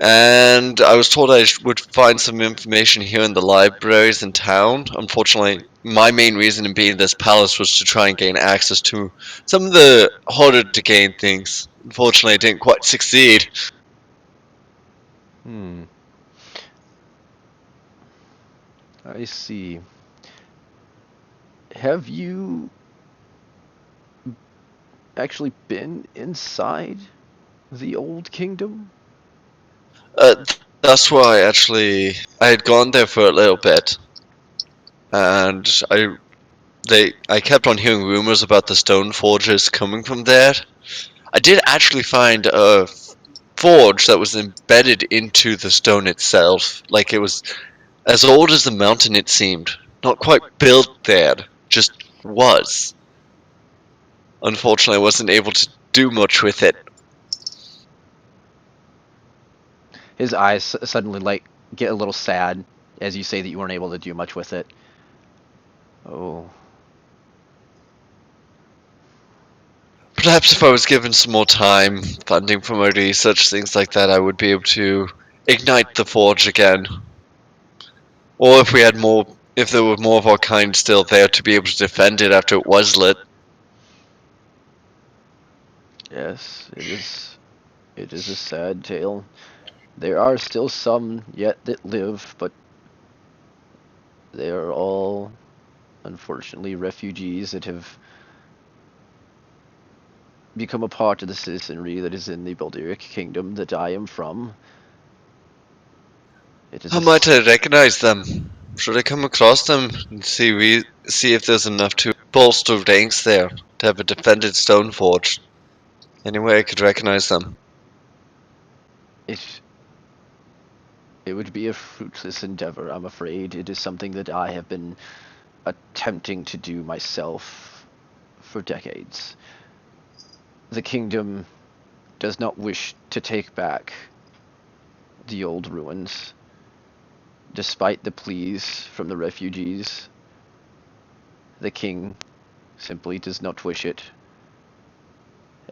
And I was told I would find some information here in the libraries in town. Unfortunately, my main reason in being in this palace was to try and gain access to some of the harder to gain things. Unfortunately, I didn't quite succeed. Hmm. I see. Have you actually been inside the old kingdom? That's why I had gone there for a little bit, and I kept on hearing rumors about the stone forges coming from there. I did actually find a forge that was embedded into the stone itself, like it was As old as the mountain it seemed. Not quite built there, just was. Unfortunately, I wasn't able to do much with it. His eyes suddenly get a little sad as you say that you weren't able to do much with it. Oh, Perhaps if I was given some more time, funding for my research, things like that, I would be able to ignite the forge again. Or if we had more, if there were more of our kind still there to be able to defend it after it was lit. yes, it is. It is a sad tale. There are still some yet that live, but they are all, unfortunately, refugees that have become a part of the citizenry that is in the Balduric kingdom that I am from. It is How a might I recognize them? Should I come across them and see if there's enough to bolster ranks there to have a defended stone forge? Any way I could recognize them? it, it would be a fruitless endeavor, I'm afraid. It is something that I have been attempting to do myself for decades. The kingdom does not wish to take back the old ruins, despite the pleas from the refugees. The king simply does not wish it.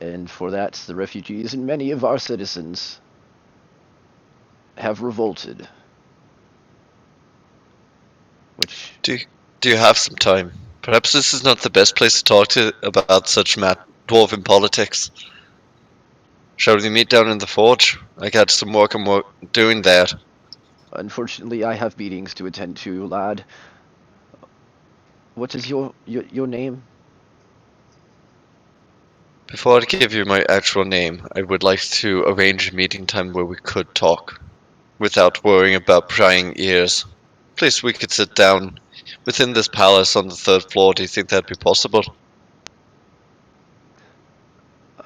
And for that, the refugees and many of our citizens have revolted. Which, Do you have some time? Perhaps this is not the best place to talk to about such dwarven politics. Shall we meet down in the forge? I got some work doing there. unfortunately, I have meetings to attend to, lad. What is your name? Before I give you my actual name, I would like to arrange a meeting time where we could talk, without worrying about prying ears. Place we could sit down within this palace on the third floor. Do you think that'd be possible?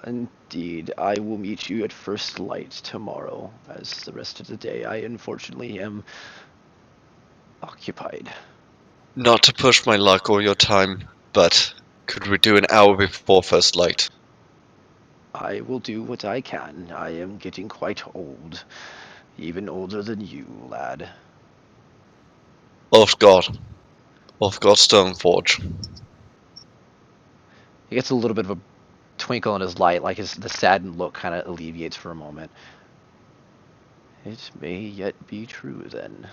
Indeed, I will meet you at first light tomorrow, as the rest of the day I unfortunately am occupied. Not to push my luck or your time, but could we do an hour before first light? I will do what I can. I am getting quite old. Even older than you, lad. Ulfgard. Ulfgard Stoneforge. He gets a little bit of a twinkle in his light, like the saddened look kind of alleviates for a moment. It may yet be true, then.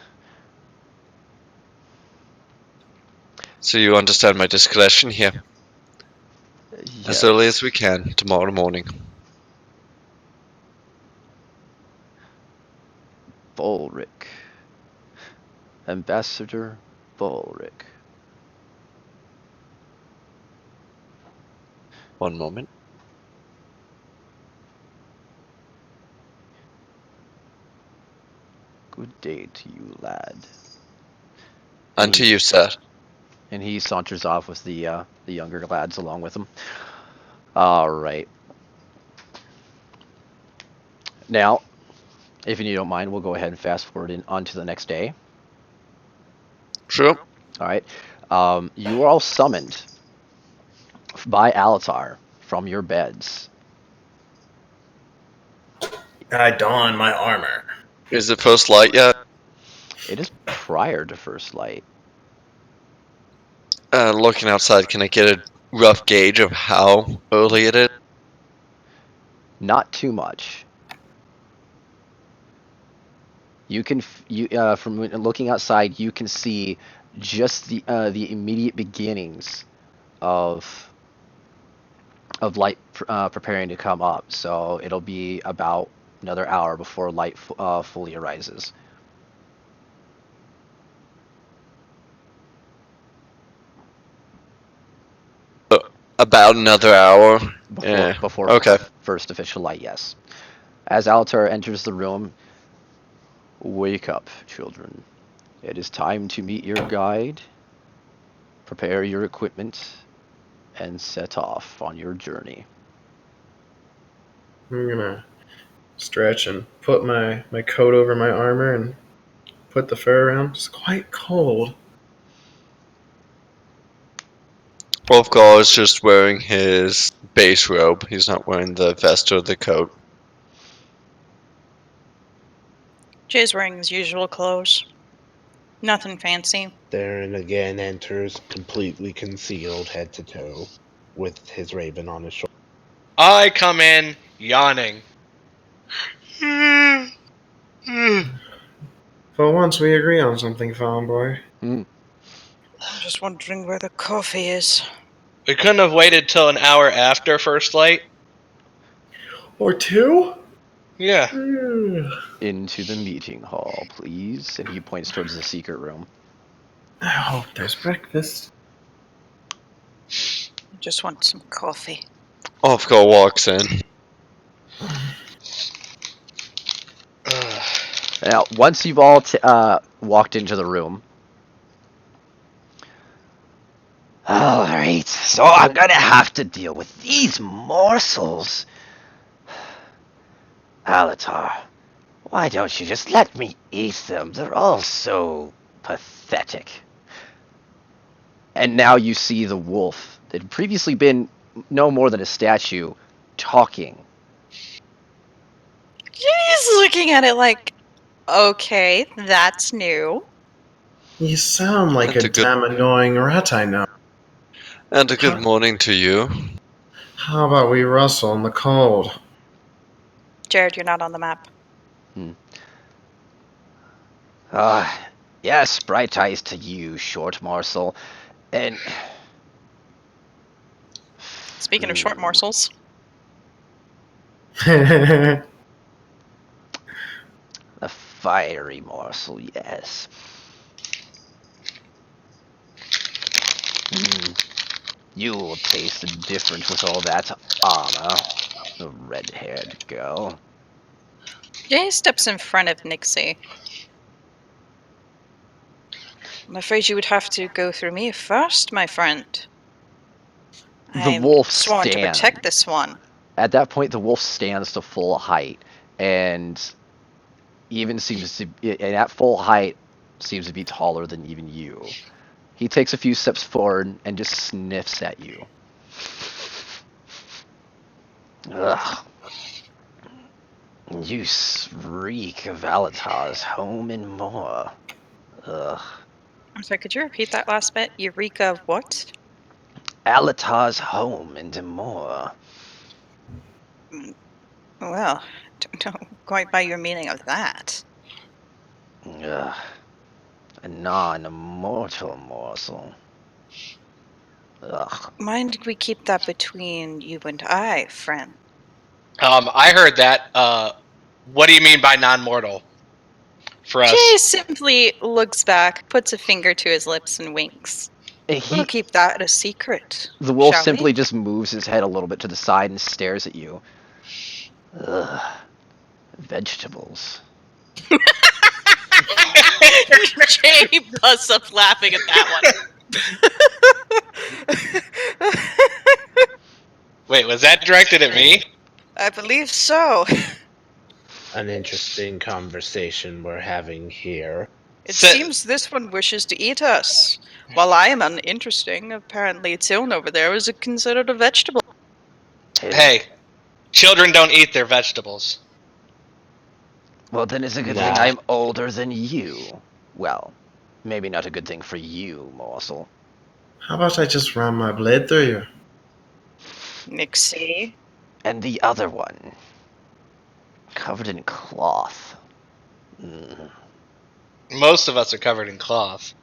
So you understand my discretion here. As early as we Yes. can, tomorrow morning. Bulric. Ambassador Bulric. One moment. Good day to you, lad. And to you, sir. And he saunters off with the younger lads along with him. All right. Now, if you don't mind, we'll go ahead and fast forward on to the next day. Sure. All right. You are all summoned by Alatar from your beds. I don my armor. Is it first light yet? It is prior to first light. Looking outside, can I get a rough gauge of how early it is? Not too much. You can from looking outside, you can see just the immediate beginnings of light preparing to come up. So it'll be about another hour before light fully arises. About another hour. Before Okay. first official light, yes. As Alatar enters the room, wake up, children. It is time to meet your guide. Prepare your equipment and set off on your journey. I'm gonna stretch and put my coat over my armor and put the fur around. It's quite cold. Wolfgar is just wearing his base robe. He's not wearing the vest or the coat. Jay's wearing his usual clothes. Nothing fancy. Theron again enters, completely concealed head to toe, with his raven on his shoulder. I come in yawning. For once, we agree on something, farm boy. I'm just wondering where the coffee is. We couldn't have waited till an hour after first light. Or two? Yeah. Into the meeting hall, please. And he points towards the secret room. I hope there's breakfast. I just want some coffee. Wolfgar walks in. Now, once you've all walked into the room. Alright, so I'm gonna have to deal with these morsels. Alatar, why don't you just let me eat them? They're all so pathetic. And now you see the wolf that had previously been no more than a statue talking. Jay's looking at it like, okay, that's new. You sound like That's a a good- damn annoying rat I know. And a good morning to you. How about we rustle in the cold? Jared, you're not on the map. Yes, bright eyes to you, short morsel. And Speaking of short morsels, a fiery morsel, yes. You'll taste the difference with all that armor, the red-haired girl. Jay steps in front of Nixie. I'm afraid you would have to go through me first, my friend. The I'm wolf sworn to stands. protect this one. At that point, the wolf stands to full height, and even seems to, and at full height, seems to be taller than even you. He takes a few steps forward and just sniffs at you. Ugh. You reek of Alatar's home and more. Ugh. I'm sorry, could you repeat that last bit? Eureka of what? Alatar's home and more. Well, don't quite buy your meaning of that. Ugh. A non-immortal morsel. Ugh. Mind we keep that between you and I, friend. I heard that. What do you mean by non-mortal? For us. Jay simply looks back, puts a finger to his lips, and winks. We'll keep that a secret. The wolf shall simply we? just moves his head a little bit to the side and stares at you. Ugh. Vegetables. Jay busts up laughing at that one. Wait, was that directed at me? I believe so. An interesting conversation we're having here. It So- seems this one wishes to eat us. While I am uninteresting, apparently Tiln over there is considered a vegetable. Hey, children don't eat their vegetables. Well, then it's a good Nah. thing I'm older than you. Well, maybe not a good thing for you, morsel. How about I just ram my blade through you? Nixie. And the other one, covered in cloth. Most of us are covered in cloth.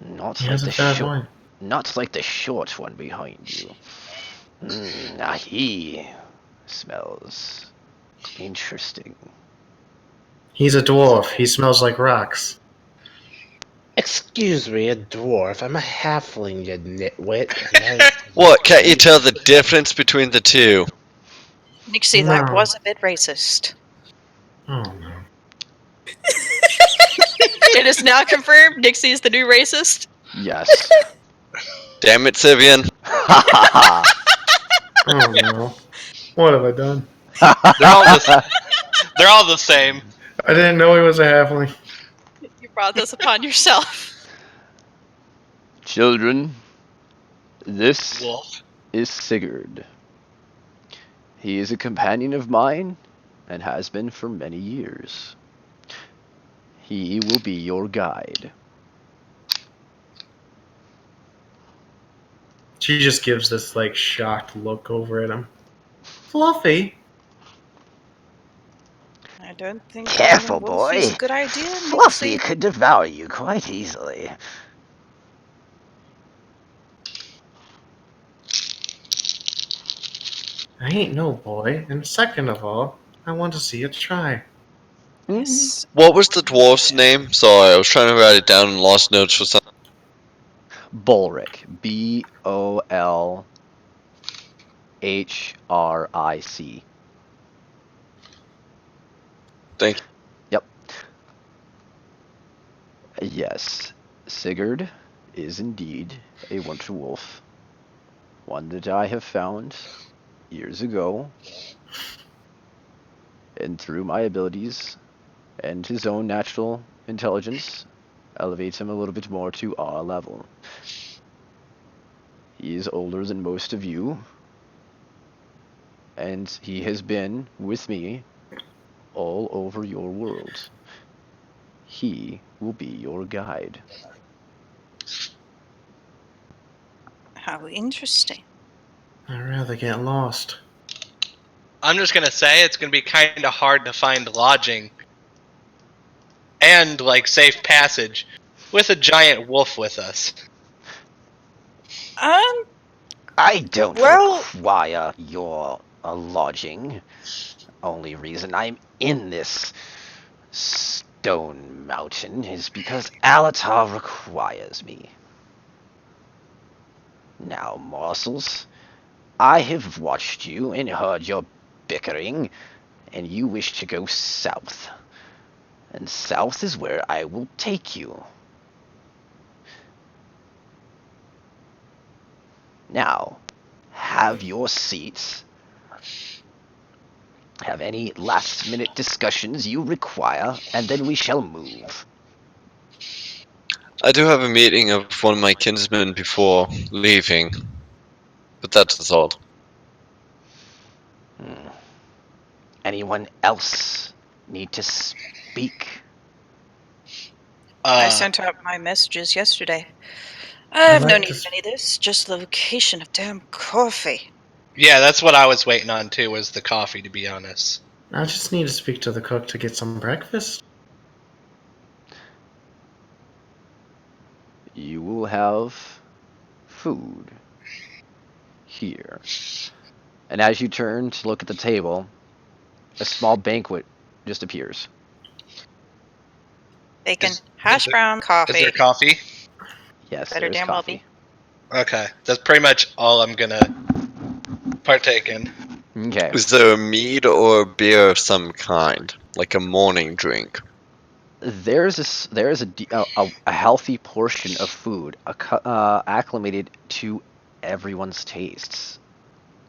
Not He like has the a fair short, point. not like the short one behind you. He smells interesting. He's a dwarf. He smells like rocks. Excuse me, a dwarf. I'm a halfling, you nitwit. What? Can't you tell the difference between the two? Nixie, that No. was a bit racist. Oh no. It is now confirmed Nixie is the new racist. Yes. Damn it, Sivian. Oh no. What have I done? They're all the same. I didn't know he was a halfling. You're brought this upon yourself. Children, this Wolf. is Sigurd. He is a companion of mine and has been for many years. He will be your guide. She just gives this like shocked look over at him. Fluffy. I don't think Careful, calling Wolfie is boy. a good idea. Fluffy Mixie. could devour you quite easily. I ain't no boy, and second of all, I want to see it try. Yes. What was the dwarf's name? Sorry, I was trying to write it down and lost notes for something. Bolric. Bolhric. Thank you. Yep. Yes, Sigurd is indeed a winter wolf. One that I have found years ago. And through my abilities and his own natural intelligence, elevates him a little bit more to our level. He is older than most of you, and he has been with me all over your world. He will be your guide. How interesting. I'd rather get lost. I'm just gonna say it's gonna be kind of hard to find lodging and like safe passage with a giant wolf with us. I don't Well- require your lodging. Only reason I'm in this stone mountain is because Alatar requires me. Now, morsels, I have watched you and heard your bickering, and you wish to go south. And south is where I will take you. Now, have your seats. Have any last-minute discussions you require, and then we shall move. I do have a meeting of one of my kinsmen before leaving, but that's all. Anyone else need to speak? I sent out my messages yesterday. I I'd have no like need to of any of this, just the location of damn coffee. Yeah, that's what I was waiting on too, was the coffee, to be honest. I just need to speak to the cook to get some breakfast. You will have food here. And as you turn to look at the table, a small banquet just appears. Bacon, Is hash brown, coffee. Is there coffee? Yes, Better there's damn well coffee. Okay, that's pretty much all I'm gonna partake in. Okay. Is there a mead or a beer of some kind, like a morning drink? There's a healthy portion of food acclimated to everyone's tastes.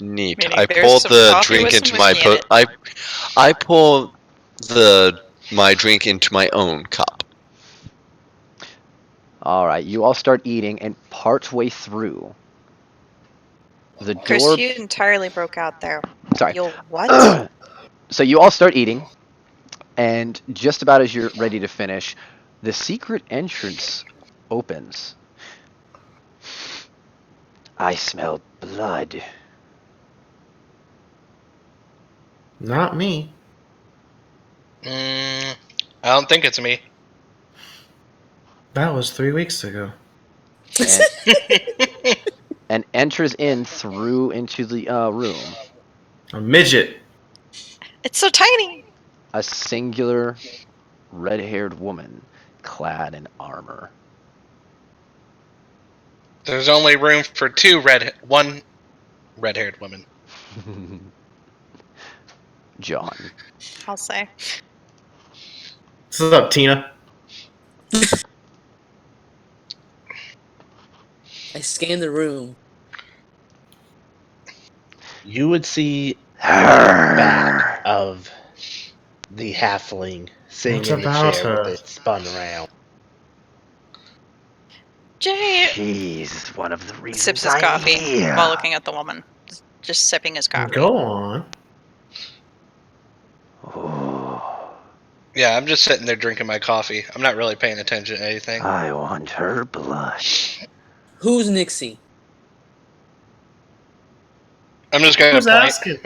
Neat. Meaning I there's pour some the coffee drink with into some my whiskey in it. I pour my drink into my own cup. All right, you all start eating, and partway through, the Chris, door. you entirely broke out there. Sorry. You'll what? So you all start eating, and just about as you're ready to finish, the secret entrance opens. I smell blood. Not me. I don't think it's me. That was 3 weeks ago. And enters in through into the room. A midget. It's so tiny. A singular red-haired woman clad in armor. There's only room for one red-haired woman. John. I'll say. What's up, Tina? I scan the room. You would see the back of the halfling sitting What in the about chair her? with it spun around. Jay She's one of the reasons sips his I'm coffee here. while looking at the woman. Just sipping his coffee. Go on. Oh, Yeah, I'm just sitting there drinking my coffee. I'm not really paying attention to anything. I want her blood. Who's Nixie? I'm just gonna Who's point. asking?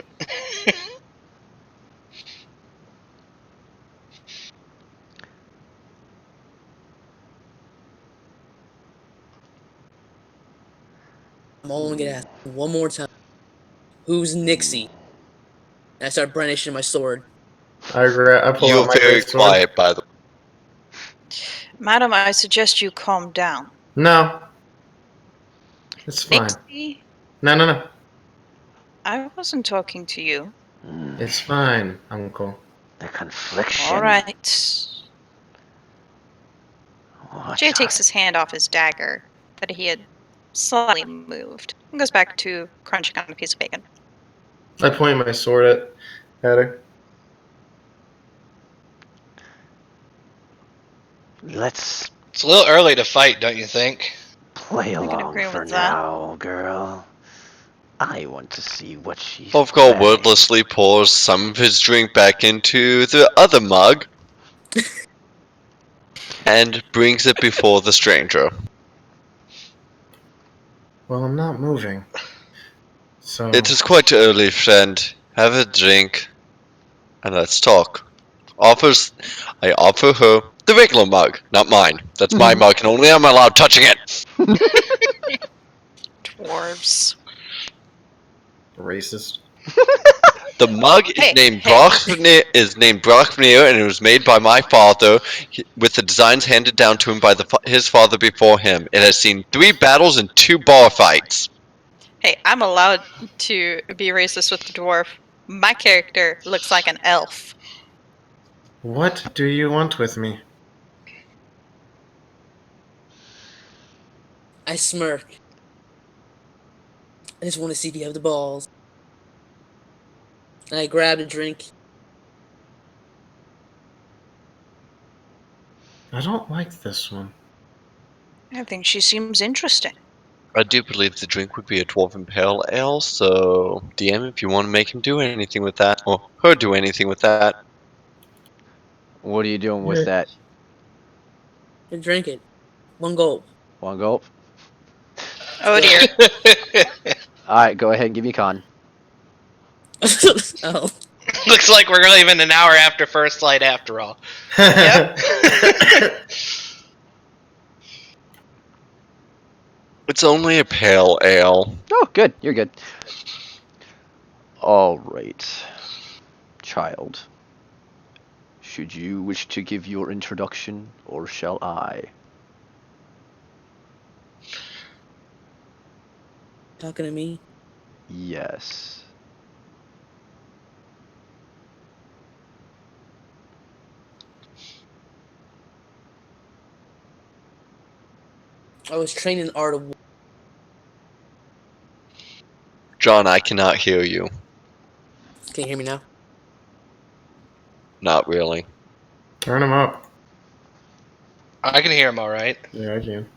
I'm only gonna ask one more time. Who's Nixie? And I start brandishing my sword. I pull out You're my very great sword. quiet, by the way. Madam, I suggest you calm down. No. It's fine. Nixie, No. I wasn't talking to you. It's fine, Uncle. The confliction. All right. What Jay takes are- his hand off his dagger that he had slightly moved and goes back to crunching on a piece of bacon. I point my sword at her. Let's It's a little early to fight, don't you think? play can along agree for with that. now, girl. I want to see what she's Ulfgar planning. wordlessly pours some of his drink back into the other mug and brings it before the stranger. Well, I'm not moving. So It is quite early, friend. Have a drink and let's talk. I offer her the regular mug, not mine. That's my mug, and only I'm allowed touching it. Dwarves. racist. The mug is Hey, named hey. Brachmir, and it was made by my father, with the designs handed down to him by his father before him. It has seen 3 battles and 2 bar fights. Hey, I'm allowed to be racist with the dwarf. My character looks like an elf. What do you want with me? I smirk. I just want to see if you have the balls. And I grab a drink. I don't like this one. I think she seems interesting. I do believe the drink would be a dwarven pale ale, so DM if you want to make him do anything with that, or her do anything with that. What are you doing with Yeah. that? I drink it. One gulp. One gulp? Oh dear. Alright, go ahead and give me con. Oh. Looks like we're leaving an hour after first light after all. Yep. It's only a pale ale. Oh, good. You're good. Alright. Child. Should you wish to give your introduction, or shall I? Talking to me? Yes. I was trained in the art of war. John, I cannot hear you. Can you hear me now? Not really. Turn him up. I can hear him all right. Yeah, I can.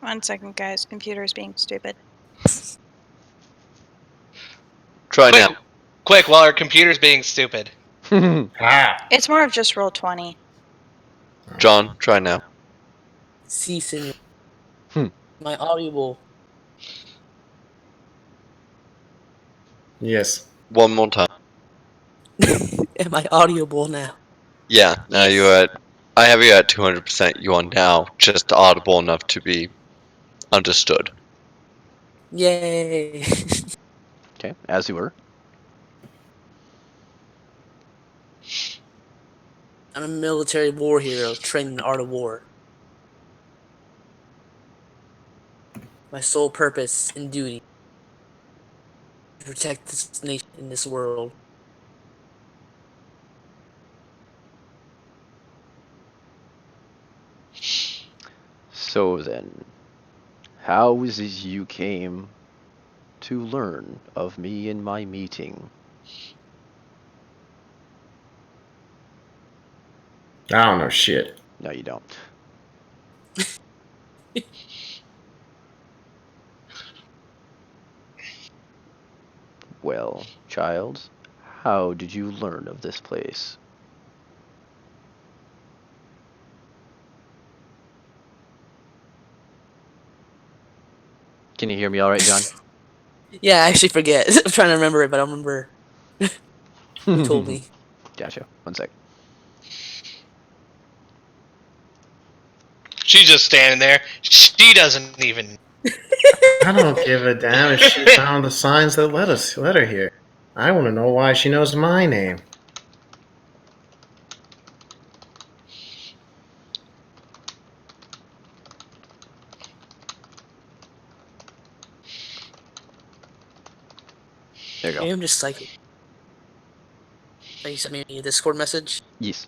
1 second, guys. Computer is being stupid. Try Quick, now. quick! While our computer's being stupid. Ah. It's more of just roll 20. John, try now. Si, senor. Hmm. My audible. Yes. One more time. Am I audible now? Yeah, now Yes. you're at. I have you at 200%. You are now just audible enough to be understood. Yay. Okay, as you were. I'm a military war hero trained in the art of war. My sole purpose and duty to protect this nation in this world. So then, how is it you came to learn of me in my meeting? I don't know shit. No, you don't. Well, child, how did you learn of this place? Can you hear me all right, John? Yeah, I actually forget. I'm trying to remember it, but I don't remember who told me. Gotcha. One sec. She's just standing there. She doesn't even. I don't give a damn if she found the signs that led her here. I want to know why she knows my name. There you go. Maybe I'm just psychic. You sent me a Discord message. Yes.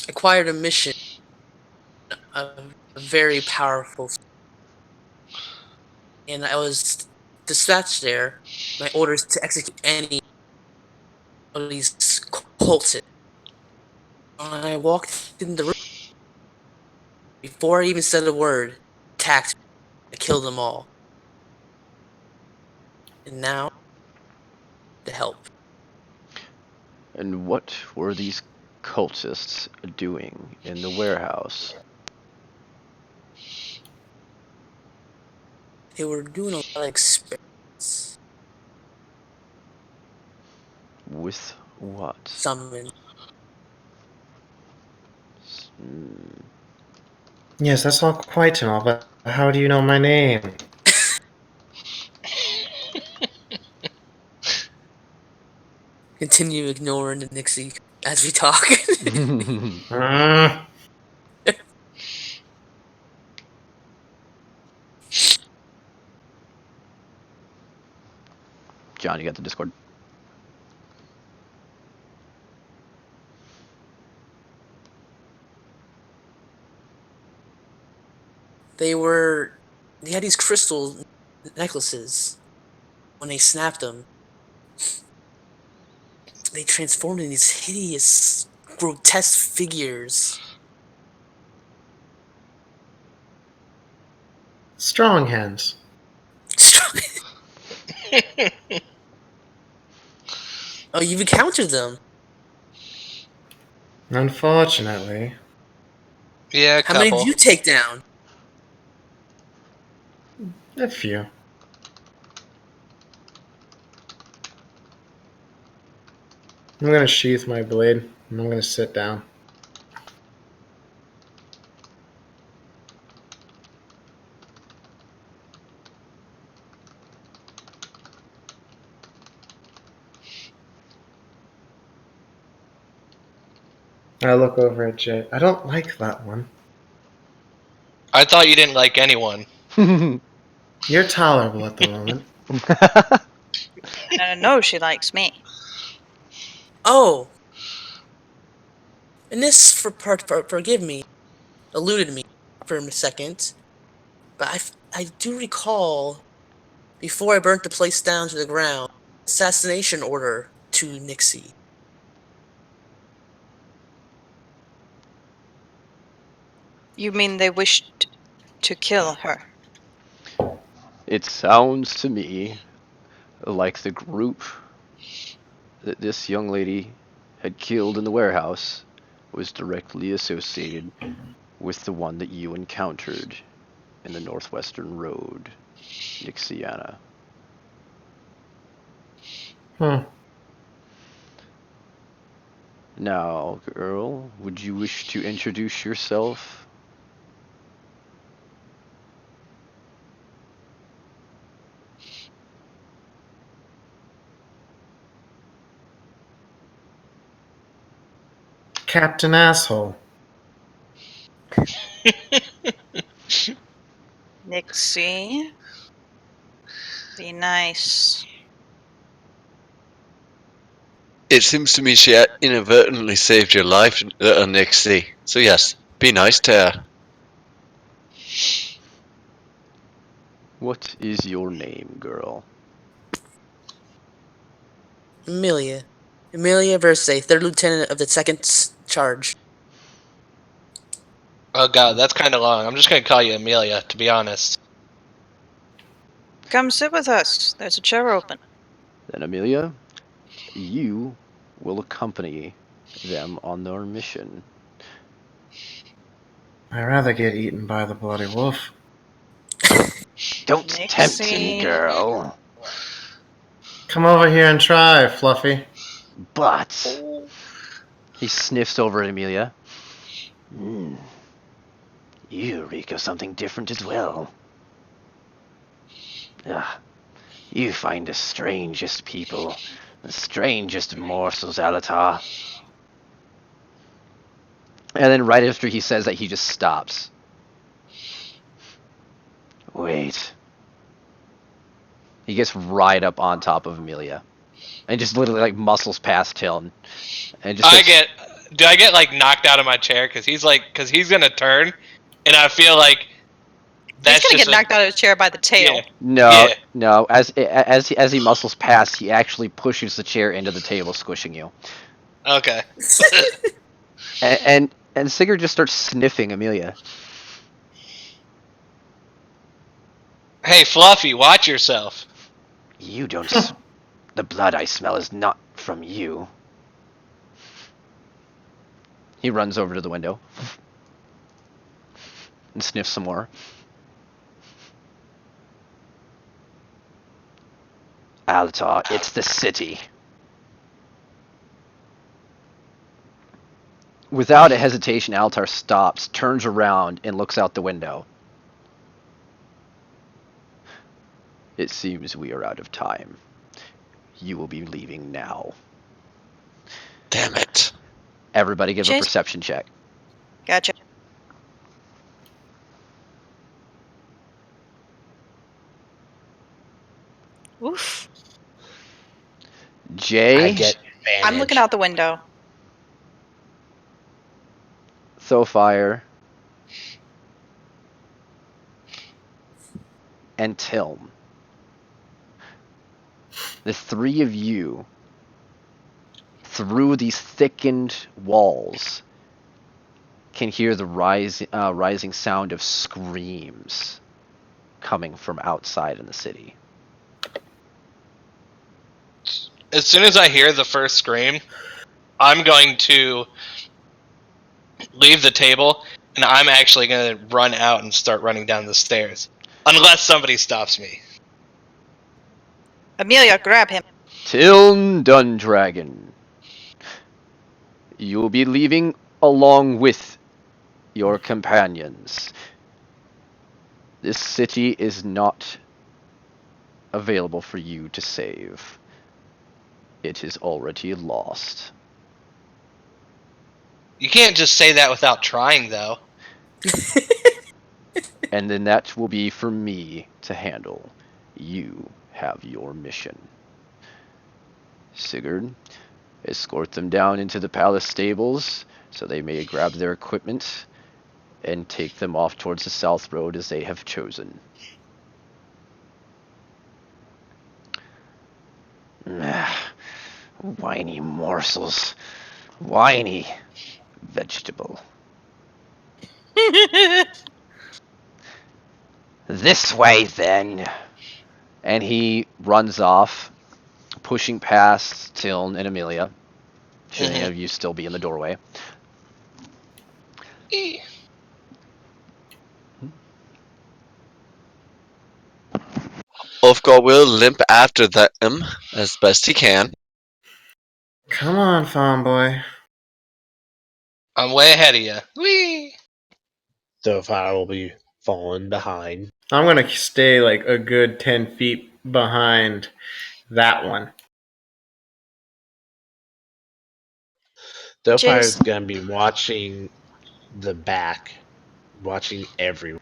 Acquired a mission of a very powerful, and I was dispatched there. My orders to execute any of these cultists. When I walked in the room, before I even said a word, attacked me. I killed them all. And now, to help. And what were these cultists doing in the warehouse? They were doing a lot of experiments. With what? Summon. Hmm. Yes, that's all quite and all, but how do you know my name? Continue ignoring the Nixie as we talk. Uh, John, you got the Discord? They had these crystal necklaces. When they snapped them, they transformed in these hideous, grotesque figures. strong hands. Oh, you've encountered them. Unfortunately. Yeah, a How many did couple. you take down? A few. I'm gonna sheath my blade, and I'm gonna sit down. I look over at Jay. I don't like that one. I thought you didn't like anyone. You're tolerable at the moment. No, she likes me. Oh, and this, forgive me, eluded me for a second. But I do recall, before I burnt the place down to the ground, assassination order to Nixie. You mean they wished to kill her? It sounds to me like the group that this young lady had killed in the warehouse was directly associated with the one that you encountered in the Northwestern Road, Nixiana. Hmm. Now, girl, would you wish to introduce yourself? Captain Asshole. Nixie, be nice. It seems to me she inadvertently saved your life, little Nixie. So yes, be nice to her. What is your name, girl? Amelia. Amelia Versace, third lieutenant of the second charge. Oh god, that's kind of long. I'm just gonna call you Amelia, to be honest. Come sit with us. There's a chair open. Then, Amelia, you will accompany them on their mission. I'd rather get eaten by the bloody wolf. Don't tempt me, Nixie. girl. Come over here and try, Fluffy. But he sniffs over at Amelia. You reek of something different as well. You find the strangest people, the strangest morsels, Alatar. And then right after he says that, he just stops. Wait. He gets right up on top of Amelia. And just literally like muscles past him. And just Do I get like knocked out of my chair because he's gonna turn, and I feel like that's He's gonna just get knocked out of his chair by the tail. Yeah. No, Yeah. no. As he muscles past, he actually pushes the chair into the table, squishing you. Okay. And Sigurd just starts sniffing Amelia. Hey, Fluffy, watch yourself. You don't. The blood I smell is not from you. He runs over to the window and sniffs some more. Alatar, it's the city. Without a hesitation, Alatar stops, turns around, and looks out the window. It seems we are out of time. You will be leaving now. Damn it. Everybody give a Chase- perception check. Gotcha. Oof. Jay, I get advantage. I'm looking out the window. Thofire, and Tilm. The three of you, through these thickened walls, can hear the rising sound of screams coming from outside in the city. As soon as I hear the first scream, I'm going to leave the table, and I'm actually going to run out and start running down the stairs. Unless somebody stops me. Amelia, grab him. Tilm Dundragon, you will be leaving along with your companions. This city is not available for you to save. It is already lost. You can't just say that without trying, though. And then that will be for me to handle. You have your mission. Sigurd, escort them down into the palace stables so they may grab their equipment and take them off towards the south road as they have chosen. Whiny morsels. Whiny vegetable. This way, then. And he runs off, pushing past Tiln and Amelia. Should any of you still be in the doorway? Ulfgar will limp after them as best he can. Come on, farm boy. I'm way ahead of you. Whee! So far, will be falling behind. I'm gonna stay like a good 10 feet behind that one. Delphi Jace. is gonna be watching the back, watching everyone.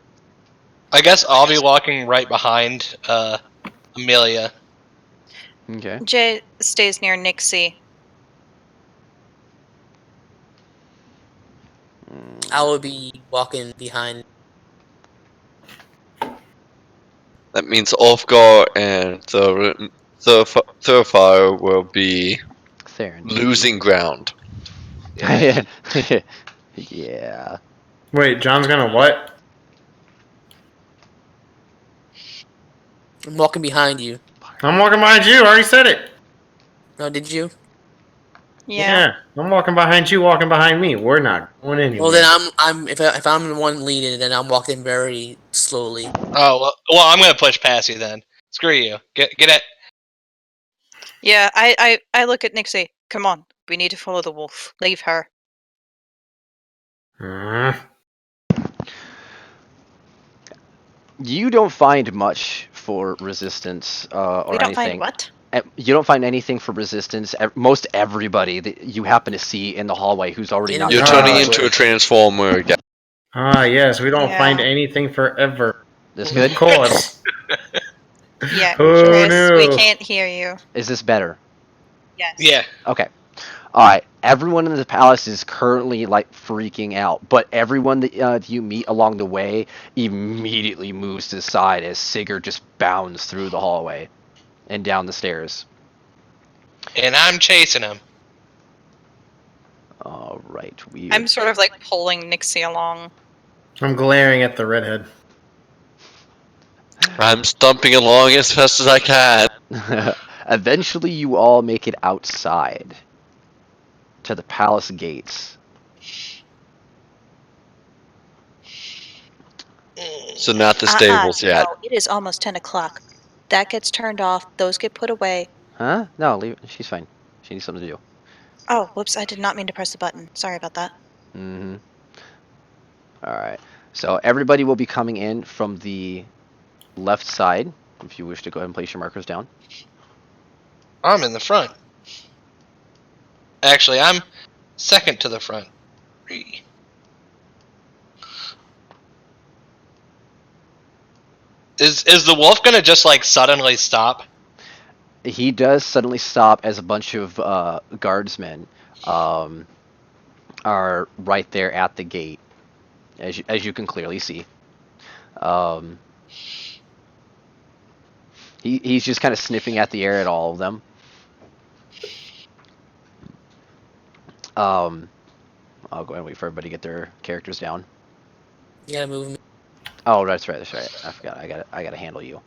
I guess I'll be walking right behind Amelia. Okay. Jay stays near Nixie. I will be walking behind. That means Ulfgar and the Thoroughfire will be Theron. losing ground. Yeah. Yeah. Wait, John's gonna what? I'm walking behind you. I'm walking behind you. I already said it. No, did you? Yeah. I'm walking behind you, walking behind me. We're not going anywhere. Well, then if I'm the one leading, then I'm walking very slowly. Oh well, I'm gonna push past you then. Screw you. Get it. Yeah, I look at Nixie. Come on, we need to follow the wolf. Leave her. Uh, You don't find much for resistance or We don't anything. find what? You don't find anything for resistance. Most everybody that you happen to see in the hallway who's already In not. the You're hallway. turning into a transformer again. yes, we don't Yeah. find anything forever. This Of good? course. Yeah, Who Chris, we knew? can't hear you. Is this better? Yes. Yeah. Okay. All right. Everyone in the palace is currently like freaking out, but everyone that you meet along the way immediately moves to the side as Sigurd just bounds through the hallway and down the stairs. And I'm chasing him. All right. I'm sort of like pulling Nixie along. I'm glaring at the redhead. I'm stomping along as fast as I can. Eventually, you all make it outside to the palace gates. So not the stables yet. No, it is almost 10 o'clock. That gets turned off. Those get put away. Huh? No, leave. She's fine. She needs something to do. Oh, whoops! I did not mean to press the button. Sorry about that. Mm-hmm. All right. So everybody will be coming in from the left side. If you wish to go ahead and place your markers down. I'm in the front. Actually, I'm second to the front. Is the wolf gonna just like suddenly stop? He does suddenly stop as a bunch of guardsmen are right there at the gate, as you can clearly see. Um, he's just kind of sniffing at the air at all of them. I'll go ahead and wait for everybody to get their characters down. You gotta move me. Oh, that's right. That's right. I forgot. I gotta handle you.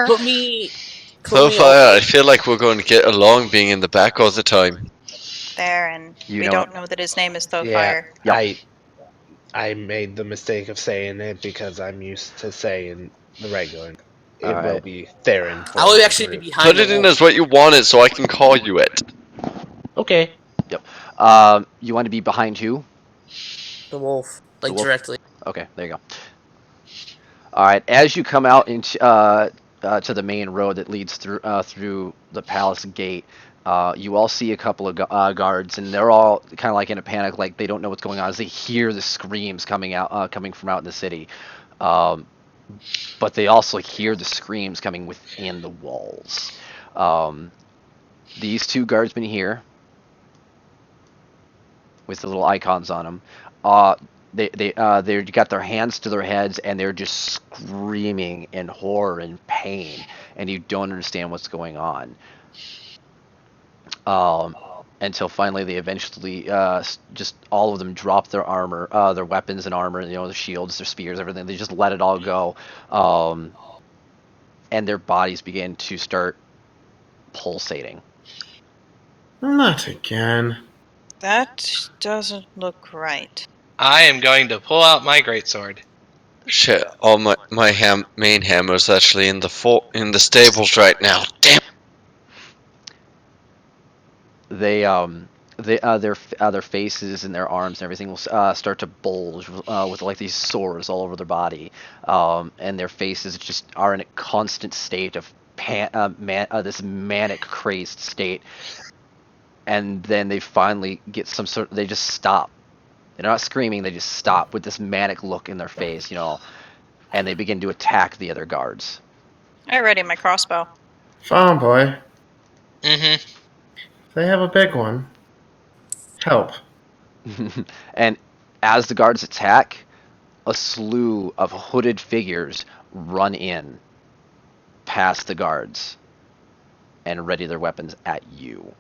Put me. Thoroughfire, I feel like we're going to get along being in the back all the time. There, and You we know don't know that his name is Yeah, Thofire. Yep. I made the mistake of saying it because I'm used to saying the regular. It will Alright. be Theron. For I would the actually be group. behind Put the it in wolf. as what you wanted so I can call you it. Okay. Yep. You want to be behind who? The wolf, The like wolf? directly. Okay, there you go. All right, as you come out into to the main road that leads through the palace gate, you all see a couple of guards, and they're all kind of like in a panic, like they don't know what's going on as they hear the screams coming from out in the city, but they also hear the screams coming within the walls. These two guardsmen here, with the little icons on them, they got their hands to their heads and they're just screaming in horror and pain, and you don't understand what's going on. Until finally they eventually just all of them drop their armor, their weapons and armor, their shields, their spears, everything. They just let it all go, and their bodies begin to start pulsating. Not again. That doesn't look right. I am going to pull out my greatsword. Shit, all my main hammer's actually in the stables right now. Damn. Their faces and their arms and everything will start to bulge with like these sores all over their body, and their faces just are in a constant state of this manic crazed state, and then they finally get some sort. They just stop. They're not screaming. They just stop with this manic look in their face, and they begin to attack the other guards. I ready my crossbow. Farm boy, Mm-hmm. they have a big one. Help. And as the guards attack, a slew of hooded figures run in, past the guards and ready their weapons at you.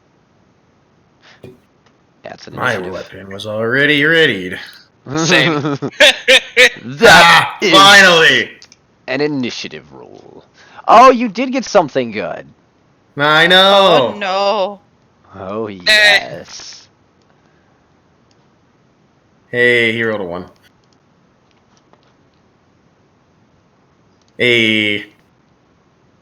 That's an My initiative. weapon was already readied. Same. That is finally! an initiative roll. Oh, you did get something good. I know. Oh no. Oh, yes. Hey, he rolled a 1. Hey,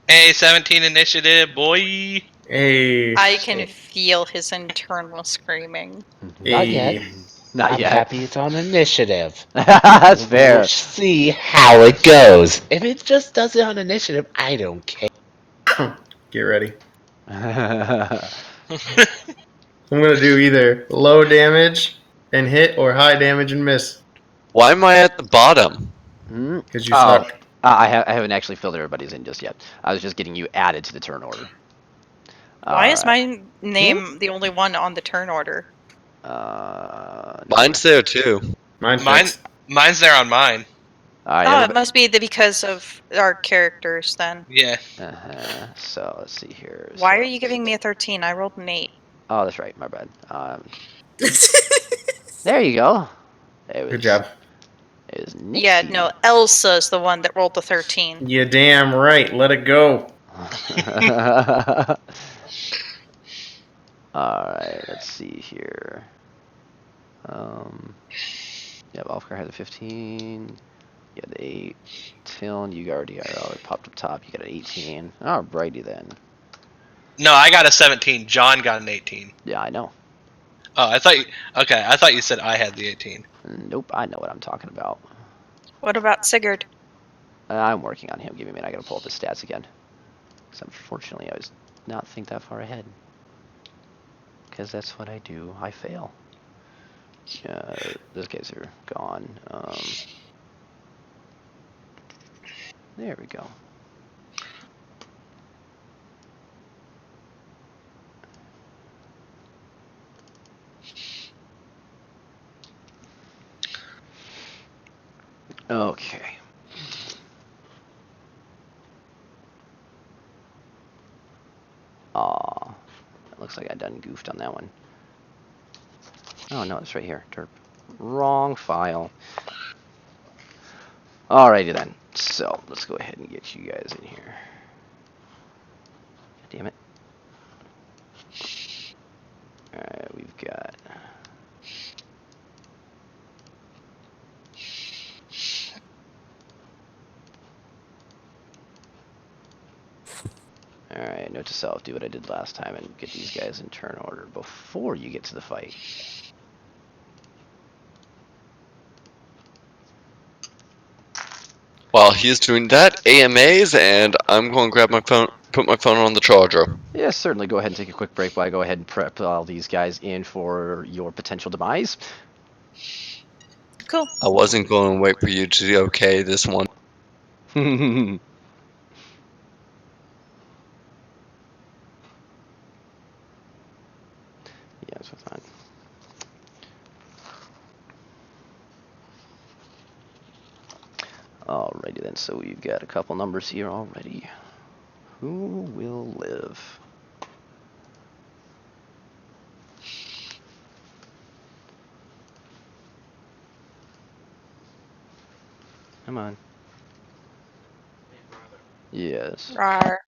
Hey, 17 initiative, boy. hey, I can feel his internal screaming. Not yet. hey. Not I'm yet. happy it's on initiative. That's We'll fair. see how it goes. If it just does it on initiative, I don't care. Get ready. I'm gonna do either low damage and hit or high damage and miss. Why am I at the bottom? Hmm? Because you Oh, suck. I haven't actually filled everybody's in just yet. I was just getting you added to the turn order. Why is Alright. my name the only one on the turn order? Mine's there too. Mine Mine, fixed. mine's there on mine. Alright, Oh, it everybody. must be because of our characters then. Yeah. So let's see here. Why So, are you giving me a 13? I rolled an 8. oh, that's right. My bad. There you go. It Good was. job. It was Yeah, Nixie. no, Elsa's the one that rolled the 13. You damn right. Let it go. Alright, let's see here. Yep, Alfgar has a 15. You got the 8. Tiln, you already popped up top. You got an 18. Alrighty then. No, I got a 17. John got an 18. Yeah, I know. Oh, I thought you. Okay, I thought you said I had the 18. Nope, I know what I'm talking about. What about Sigurd? I'm working on him. Give me a minute. I gotta pull up his stats again. Because unfortunately, I was not think that far ahead. Because that's what I do. I fail. Those guys are gone. There we go. Okay. Aw. It looks like I done goofed on that one. Oh no, it's right here. Derp. Wrong file. Alrighty then. So, let's go ahead and get you guys in here. Damn it. Alright, we've got... Alright, note to self, do what I did last time and get these guys in turn order before you get to the fight. While he's doing that, AMAs, and I'm going to grab my phone, put my phone on the charger. Yes, certainly. Go ahead and take a quick break while I go ahead and prep all these guys in for your potential demise. Cool. I wasn't going to wait for you to do okay this one. Yes, what's fine. Alrighty then, so we've got a couple numbers here already. Who will live? Come on. Yes. Rar.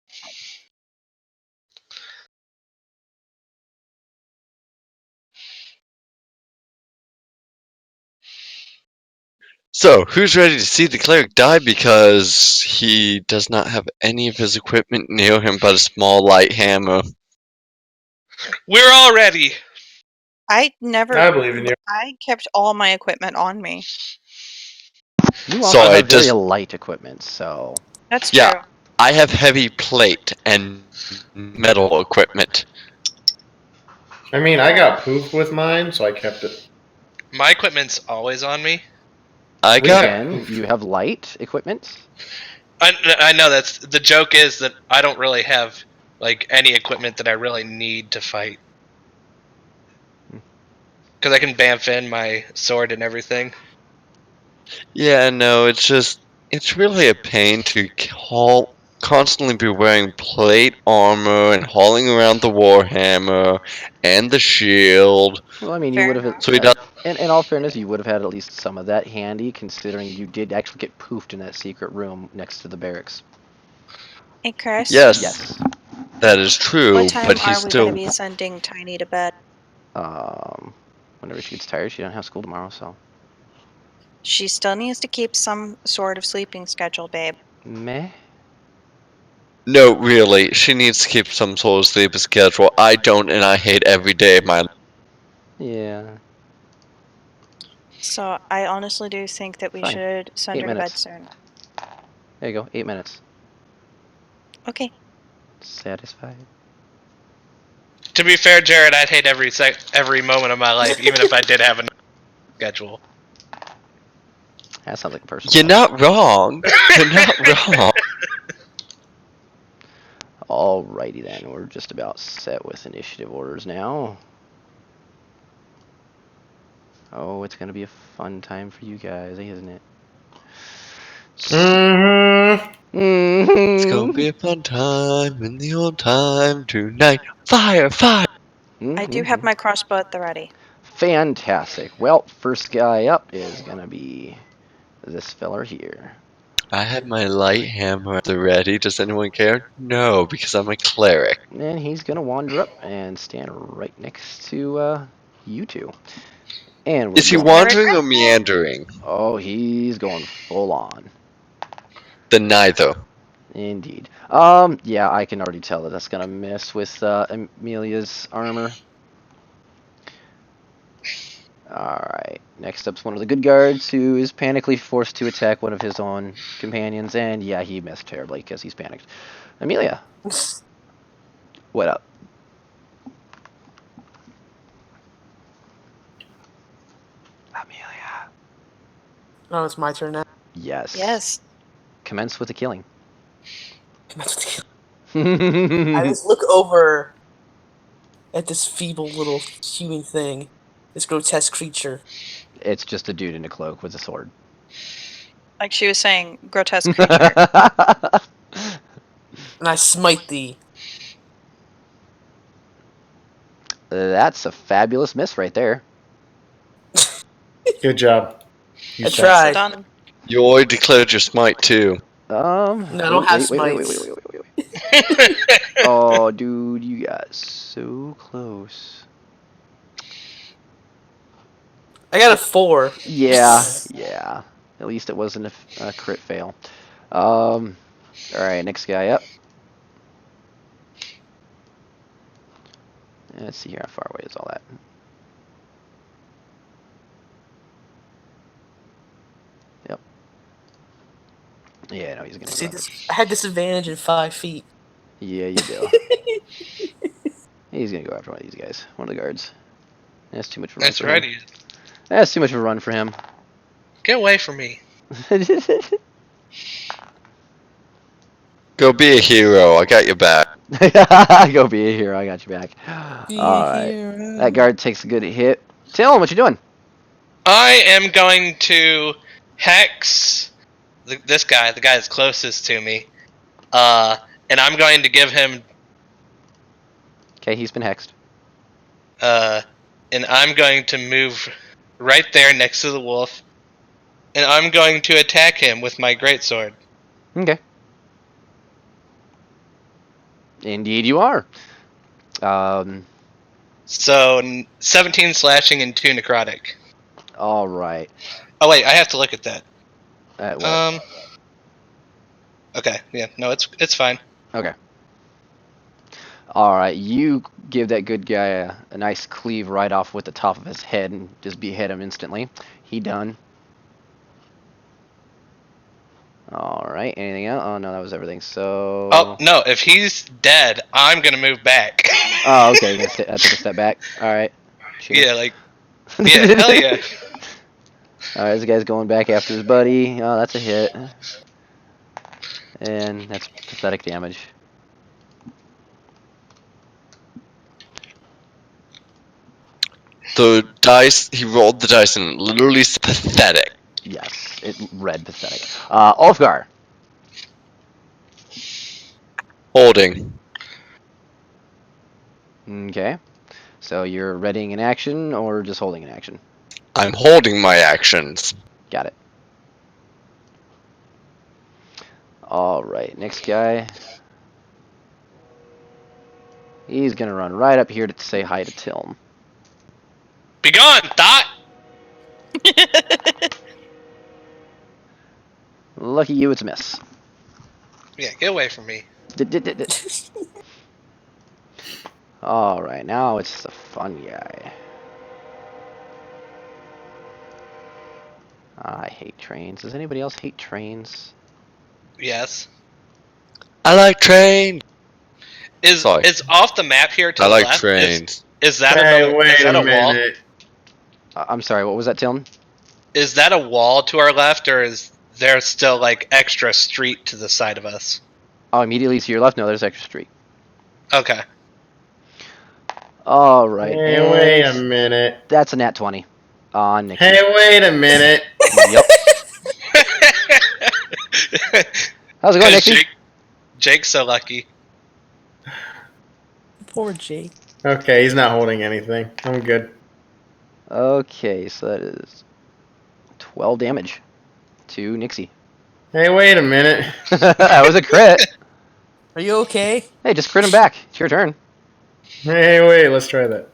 So, who's ready to see the cleric die because he does not have any of his equipment near him but a small light hammer? We're all ready. I never. I believe in you. I kept all my equipment on me. You So also I have very just, light equipment, so... That's yeah, true. I have heavy plate and metal equipment. I mean, I got poofed with mine, so I kept it. My equipment's always on me. I We got, got Again, poofed. you have light equipment? I know that's the joke is that I don't really have like any equipment that I really need to fight because I can bamf in my sword and everything. yeah, no, it's just, it's really a pain to haul constantly be wearing plate armor and hauling around the warhammer and the shield. Well, I mean, you Fair would have. enough. So he does. In all fairness, you would have had at least some of that handy, considering you did actually get poofed in that secret room next to the barracks. Hey, Chris. Yes, Yes. that is true, What but time he's are we going to still. be sending Tiny to bed? Whenever she gets tired, she doesn't have school tomorrow, so. She still needs to keep some sort of sleeping schedule, babe. Meh. No, really, she needs to keep some sort of sleep schedule. I don't, and I hate every day of my. Yeah. So I honestly do think that we Fine. should send 8 her to bed minutes. soon. There you go. 8 minutes. Okay. Satisfied. To be fair, Jared, I'd hate every moment of my life, even if I did have a schedule. That sounds like a personal You're problem. not wrong. You're not wrong. Alrighty then, we're just about set with initiative orders now. Oh, it's gonna be a fun time for you guys, isn't it? Mm-hmm. It's gonna be a fun time in the old time tonight. Fire, fire! I do have my crossbow at the ready. Fantastic. Well, first guy up is gonna be this feller here. I have my light hammer at the ready. Does anyone care? No, because I'm a cleric. And he's gonna wander up and stand right next to you two. And we're Is he going. wandering or meandering? Oh, he's going full on. Then neither. Indeed. Yeah, I can already tell that that's gonna mess with Amelia's armor. Alright, next up's one of the good guards who is panically forced to attack one of his own companions, and yeah, he missed terribly because he's panicked. Amelia, what up? Amelia. Oh, it's my turn now. Yes. Yes. Commence with the killing. I I just look over at this feeble little human thing, this grotesque creature. It's just a dude in a cloak with a sword. Like she was saying, grotesque creature. And I smite thee. That's a fabulous miss right there. Good job. You I suck. tried. So done. You already declared your smite too. No, I don't have smites. Wait. Oh, dude, you got so close. I got a 4. Yeah. At least it wasn't a crit fail. Alright, next guy up. Let's see here, how far away is all that? Yep. Yeah, no, he's gonna See, go. I had disadvantage in 5 feet. Yeah, you do. He's gonna go after one of these guys. One of the guards. That's too much of a run That's for right. him. That's too much of a run for him. Get away from me. Go be a hero. I got your back. Go be a hero. I got you back. Be Alright. here. That guard takes a good hit. Tell him what you doing. I am going to hex this guy, the guy that's closest to me, and I'm going to give him, Okay, he's been hexed. and I'm going to move right there next to the wolf, and I'm going to attack him with my greatsword. Okay. Indeed you are. So 17 slashing and 2 necrotic. Alright. Oh wait, I have to look at that. At what? Okay, yeah, no, it's fine. Okay. Alright, you give that good guy a nice cleave right off with the top of his head and just behead him instantly. He done. Alright, anything else? Oh no, that was everything. So... Oh no, if he's dead, I'm gonna move back. Oh, okay, you're gonna I took a step back. Alright. Yeah, like, yeah, hell yeah. Alright, this guy's going back after his buddy. Oh, that's a hit. And that's pathetic damage. The dice, he rolled the dice and it literally said pathetic. Yes, it read pathetic. Ulfgar. Holding. Okay. So you're readying an action or just holding an action? I'm holding my actions. Got it. All right, next guy. He's gonna run right up here to say hi to Tilm. Be gone, Thought! Lucky you, it's a miss. Yeah, get away from me. All right, now it's the fun guy. I hate trains. Does anybody else hate trains? Yes. I like trains. Is Sorry. off the map here to I the like left? trains. Is that Hey, another? wait Is that a a wall? minute. I'm sorry, what was that, Tilm? Is that a wall to our left, or is there still like extra street to the side of us? Oh, immediately to your left? No, there's extra street. Okay. All right, Hey, wait a and minute. that's a nat 20 on Nixie. Hey, wait a minute. Yep. How's it going, 'Cause Nixie? Jake's so lucky. Poor Jake. Okay, he's not holding anything. I'm good. Okay, so that is 12 damage to Nixie. Hey, wait a minute. That was a crit. Are you okay? Hey, just crit him back. It's your turn. Hey, wait, let's try that.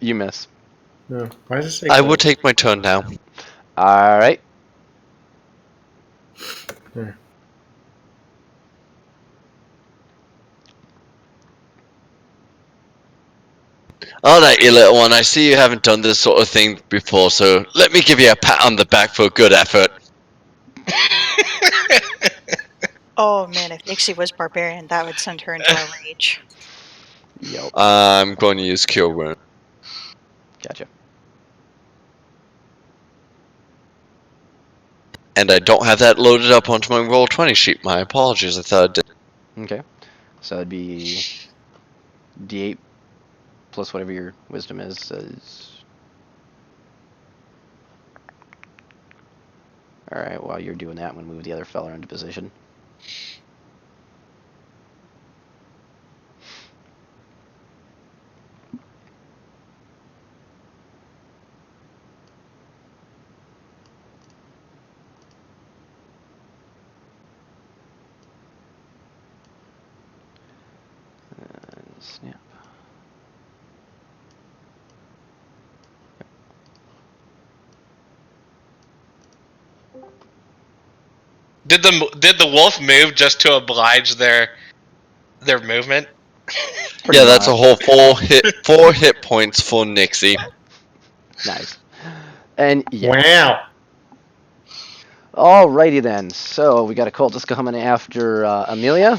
you miss. No, why does it say I close? will take my turn now. All right. Hmm. Alright, you little one, I see you haven't done this sort of thing before, so let me give you a pat on the back for a good effort. Oh man, if Nixie was barbarian, that would send her into a rage. Yep. I'm going to use Cure Wound. Gotcha. And I don't have that loaded up onto my Roll20 sheet. My apologies, I thought I did. Okay. So it'd be D8 plus whatever your wisdom is. All right. While you're doing that, I'm gonna move the other fella into position. Snap. Did the wolf move just to oblige their movement? Pretty Yeah, that's a much. whole 4 hit points for Nixie. Nice. And yeah. Wow. Alrighty then. So we got a cultist coming after Amelia.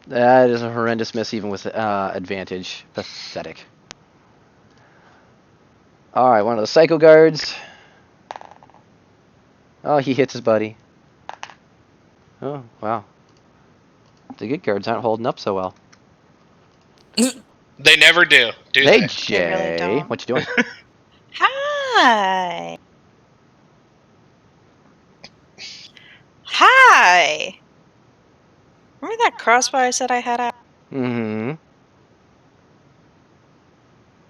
That is a horrendous miss, even with advantage. Pathetic. All right, one of the psycho guards. Oh, he hits his buddy. Oh, wow. The good guards aren't holding up so well. They never do. Do Hey, they? Jay. don't. What you doing? Hi. Hi. Remember that crossbow I said I had out? Mm-hmm.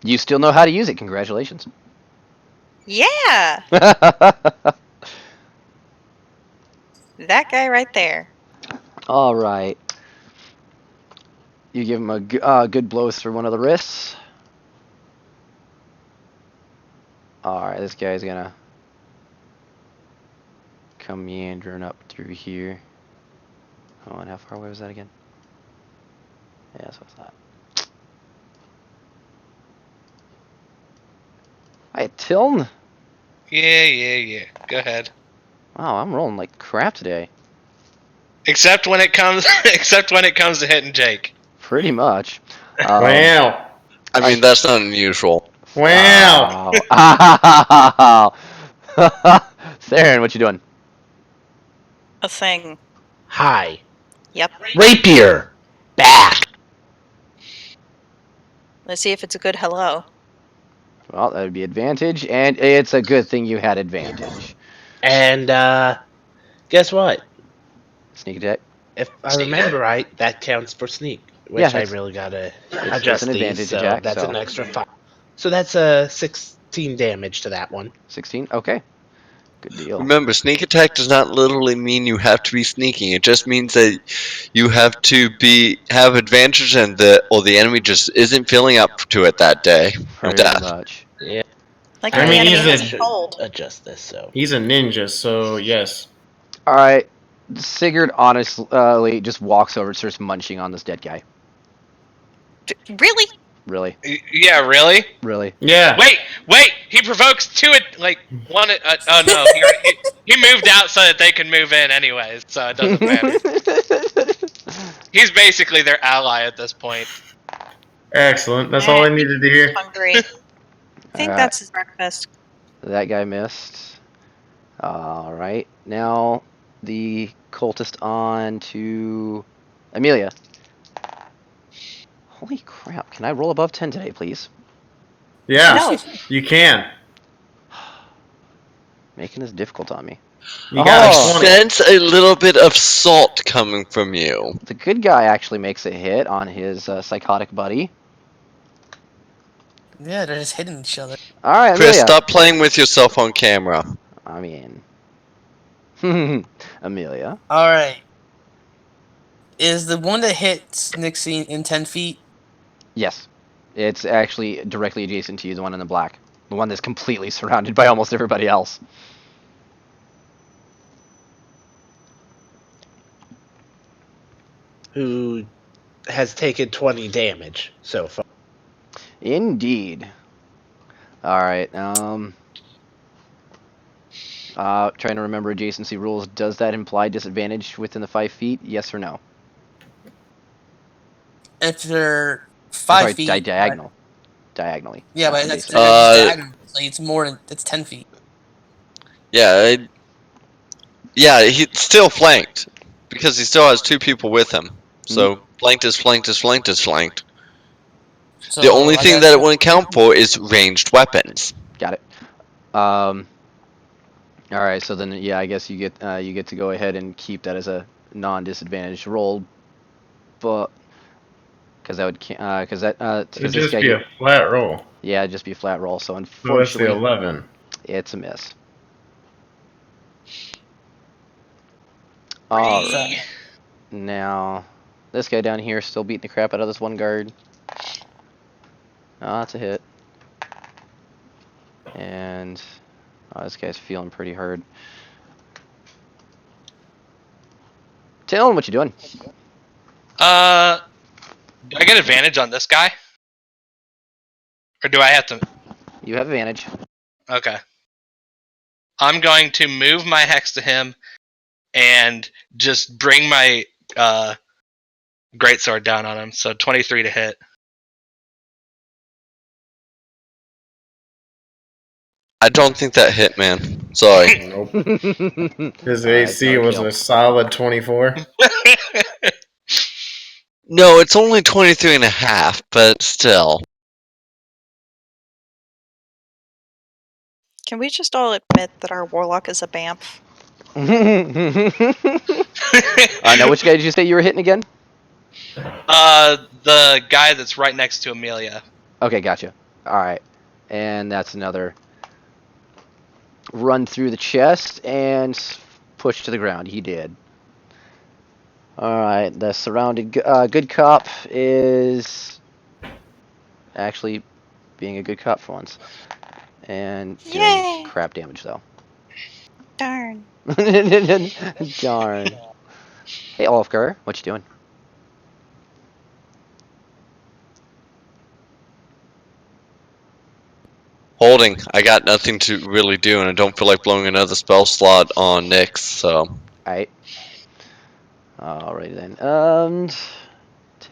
You still know how to use it. Congratulations. Yeah, that guy right there. All right. You give him a good blow through one of the wrists. All right, this guy's gonna come meandering up through here. Oh, and how far away was that again? Yeah, that's what I thought. Hi, Tiln. Yeah. Go ahead. Wow, I'm rolling like crap today. Except when it comes to hitting Jake. Pretty much. Wow. I mean, that's not unusual. Wow. Wow. Theron, what you doing? A thing. Hi. Yep. Rapier. Back. Let's see if it's a good hello. Well, that would be advantage, and it's a good thing you had advantage. And guess what? Sneak attack. If I remember right, that counts for sneak, Yeah, which I it's really gotta it's an adjust these. advantage So attack. that's So an extra 5. So that's a 16 damage to that one. 16. Okay, good deal. Remember, sneak attack does not literally mean you have to be sneaking. It just means that you have to have advantage, and the enemy just isn't feeling up to it that day. With Pretty that, much. Yeah. Like I if the mean, enemy he's has a- a cold. Adjust this. So He's a ninja, so yes. All right. Sigurd honestly just walks over and starts munching on this dead guy. Really? Really, Yeah, really? really. Yeah. Wait! He provokes two. Like one. Oh no! He moved out so that they can move in anyways, so it doesn't matter. He's basically their ally at this point. Excellent. That's all I needed to hear. Hungry. I think Alright. that's his breakfast. That guy missed. All right. Now the cultist on to Amelia. Holy crap! Can I roll above 10 today, please? Yeah, No. you can. Making this difficult on me. You got I a Oh. 20. sense a little bit of salt coming from you. The good guy actually makes a hit on his psychotic buddy. Yeah, they're just hitting each other. All right, Chris, Amelia. stop playing with yourself on camera. I mean, Amelia. All right. Is the one that hits Nixie in 10 feet? Yes, it's actually directly adjacent to you, the one in the black, the one that's completely surrounded by almost everybody else. who has taken 20 damage so far? Indeed. All right. Trying to remember adjacency rules. Does that imply disadvantage within the 5 feet? Yes or no? If they're Or 5 sorry, feet. diagonal. Diagonally. Yeah, not but that's adjacent. diagonal. So it's more than it's 10 feet. Yeah, he's still flanked because he still has two people with him. So flanked is flanked is flanked is flanked. So The only I thing got that it two- wouldn't count for is ranged weapons. Got it. All right. So then, yeah, I guess you get to go ahead and keep that as a non-disadvantaged roll, but because that would because that It'd because this just guy be a flat roll. yeah, it'd just be a flat roll. So So that's the unfortunately, 11. it's a miss. Free. All right. Now, this guy down here still beating the crap out of this one guard. That's a hit. And this guy's feeling pretty hurt. Talon, what you doing? Do I get advantage on this guy, or do I have to? You have advantage. Okay. I'm going to move my hex to him, and just bring my greatsword down on him. So 23 to hit. I don't think that hit, man. Sorry. Nope. His Alright, AC so was kill. a solid 24. No, it's only 23 and a half, but still. Can we just all admit that our warlock is a bamf? Now, which guy did you say you were hitting again? The guy that's right next to Amelia. Okay, gotcha. All right, and that's another run through the chest and push to the ground. He did. All right, the surrounded good cop is actually being a good cop for once, and doing Yay! crap damage though. Darn. Darn. Hey, Olafgar, what you doing? Holding. I got nothing to really do, and I don't feel like blowing another spell slot on Nyx, so. Alright. Alright then.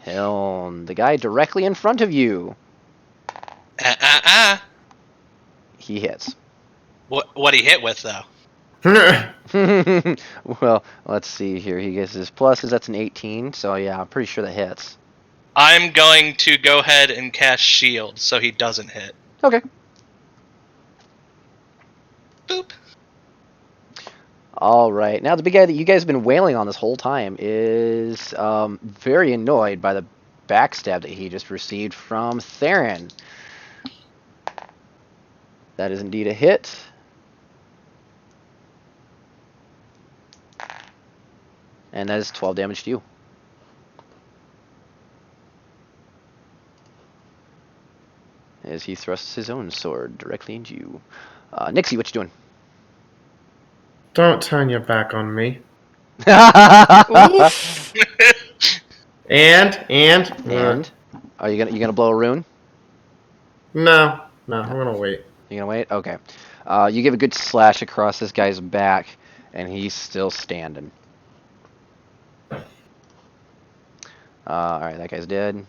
Tiln, the guy directly in front of you. He hits. What he hit with though? Well, let's see here. He gets his pluses. That's an 18. So yeah, I'm pretty sure that hits. I'm going to go ahead and cast shield so he doesn't hit. Okay. All right. Now the big guy that you guys have been wailing on this whole time is very annoyed by the backstab that he just received from Theron. That is indeed a hit. And that is 12 damage to you. As he thrusts his own sword directly into you. Nixie, what you doing? Don't turn your back on me. Oof. And And are you gonna blow a rune? no, I'm gonna wait. You gonna wait? Okay. You give a good slash across this guy's back, and he's still standing. Alright, that guy's dead.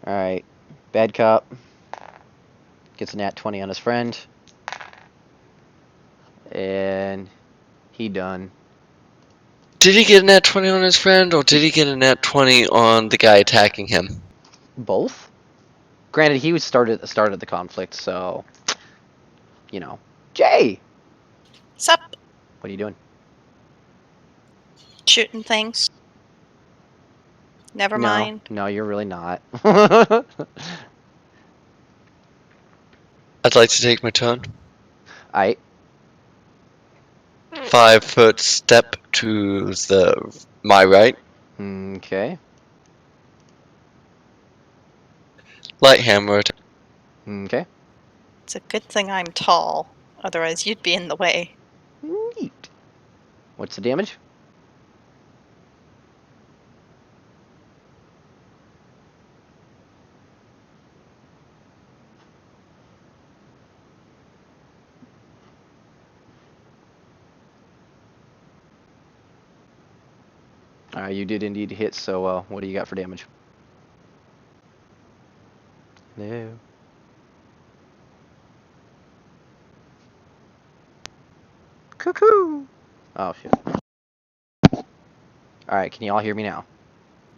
Alright. Bad cop. Gets a nat 20 on his friend. And he done. Did he get a nat 20 on his friend, or did he get a nat 20 on the guy attacking him? Both? Granted, he was started the conflict, so you know. Jay! Sup? What are you doing? Shooting things. Never mind. No, you're really not. I'd like to take my turn. I 5-foot step to my right. okay. Light hammer attack. Okay. It's a good thing I'm tall. Otherwise, you'd be in the way. Neat. What's the damage? You did indeed hit, so what do you got for damage? No. Cuckoo! Oh, shit. Alright, can you all hear me now?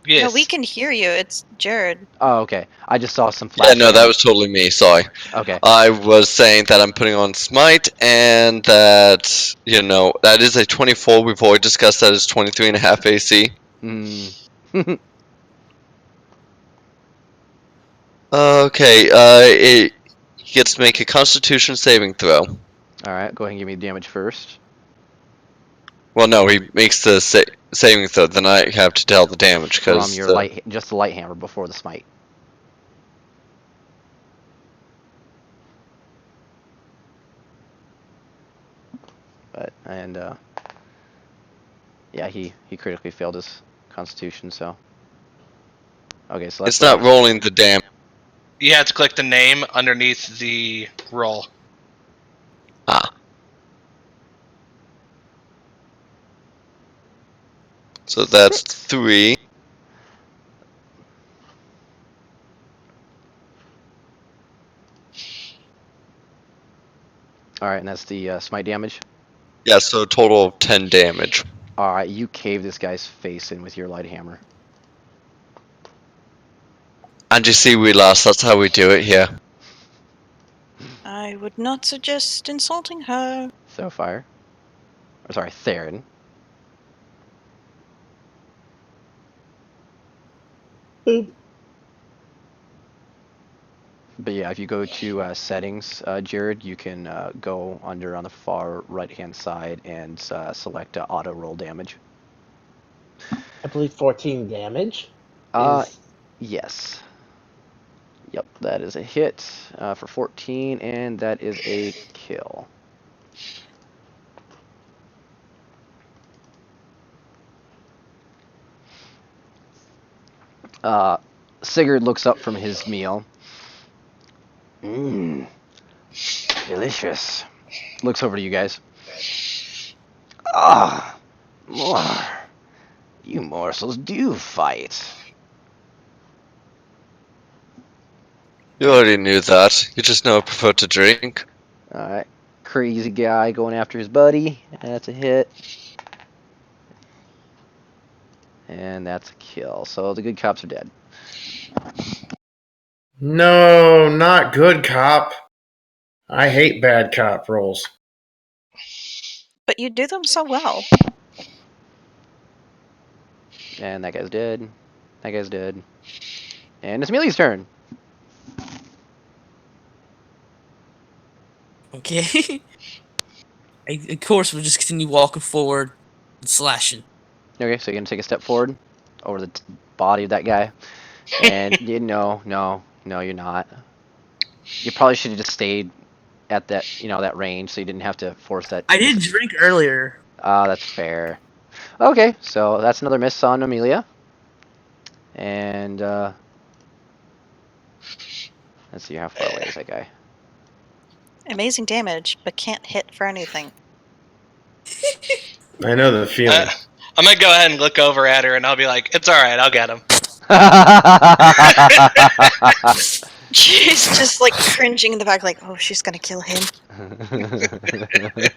Yes. No, we can hear you. It's Jared. Oh, okay. I just saw some Yeah, flash. no, that was totally me. Sorry. Okay. I was saying that I'm putting on smite, and that that is a 24. We've already discussed that as 23.5 AC. Hmm. Okay. He gets to make a Constitution saving throw. Alright, go ahead and give me the damage first. Well, no, he makes the saving throw. Then I have to tell the damage From because your just the light hammer before the smite. Yeah, he critically failed his Constitution, so. Okay, so let's it's not rolling the damage. You have to click the name underneath the roll. Ah. So that's 3. Alright, and that's the smite damage. Yeah, so a total of 10 damage. Alright, you cave this guy's face in with your light hammer. And you see, we lost. That's how we do it here. I would not suggest insulting her. So fire. Or sorry, Theron. Boop. But yeah, if you go to settings, Jared, you can go under on the far right-hand side and select auto roll damage. I believe 14 damage Uh, is. yes. Yep, that is a hit for 14, and that is a kill. Sigurd looks up from his meal. Mmm, delicious. Looks over to you guys. Ah, more. You morsels do fight. You already knew that. You just know I prefer to drink. Alright, crazy guy going after his buddy. That's a hit. And that's a kill. So the good cops are dead. No, not good cop. I hate bad cop rolls. But you do them so well. And that guy's dead. That guy's dead. And it's Amelia's turn. Okay. Of course, we'll just continue walking forward and slashing. Okay, so you're gonna take a step forward over the body of that guy, and no, you're not. You probably should have just stayed at that, that range, so you didn't have to force that. I did drink earlier. That's fair. Okay, so that's another miss on Amelia, and let's see how far away is that guy. Amazing damage, but can't hit for anything. I know the feeling. I'm gonna go ahead and look over at her, and I'll be like, "It's all right, I'll get him." She's just like cringing in the back, like, oh, she's gonna kill him.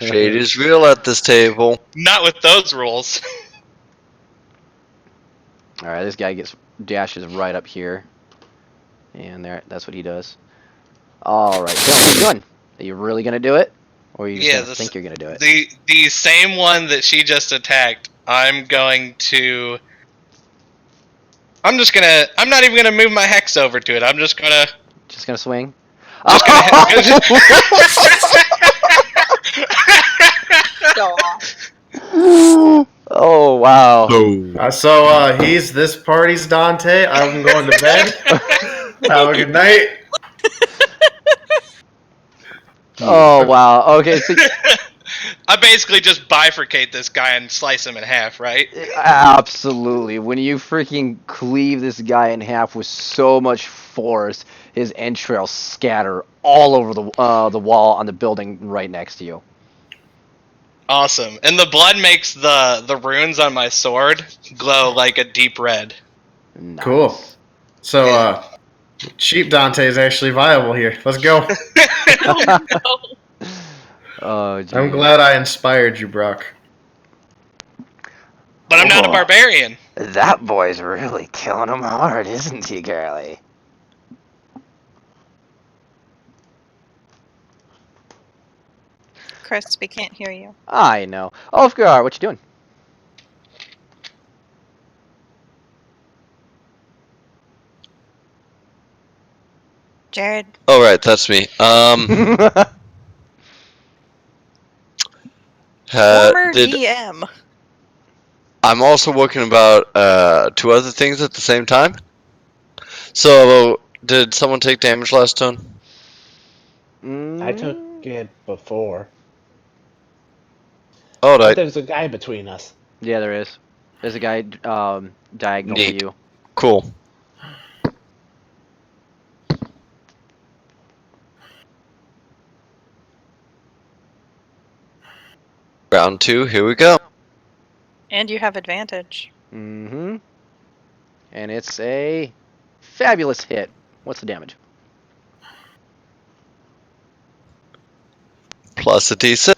Fate is real at this table. Not with those rules. All right, this guy dashes right up here, and that's what he does. All right, Phil, what are you doing? Are you really gonna do it, or are you just gonna think you're gonna do it? The same one that she just attacked. I'm not even gonna move my hex over to it. I'm just gonna swing. Just gonna Oh wow. So he's this party's Dante. I'm going to bed. Have a good night. Oh wow. Okay, so I basically just bifurcate this guy and slice him in half, right? absolutely. When you freaking cleave this guy in half with so much force, his entrails scatter all over the wall on the building right next to you. Awesome. And the blood makes the runes on my sword glow like a deep red. Nice. Cool. So cheap Dante is actually viable here. Let's go. Oh, geez. I'm glad I inspired you, Brock. But I'm not a barbarian. That boy's really killing him hard, isn't he, girly? Chris, we can't hear you. I know. Ulfgar, what you doing? Jared. Oh, right, that's me. Former DM. I'm also working about 2 other things at the same time. So, did someone take damage last turn? I took it before. Oh, But right. there's a guy between us. Yeah, there is. There's a guy diagonal to Neat. you. Cool. Round 2, here we go. And you have advantage. Mm-hmm. And it's a fabulous hit. What's the damage? Plus a D6.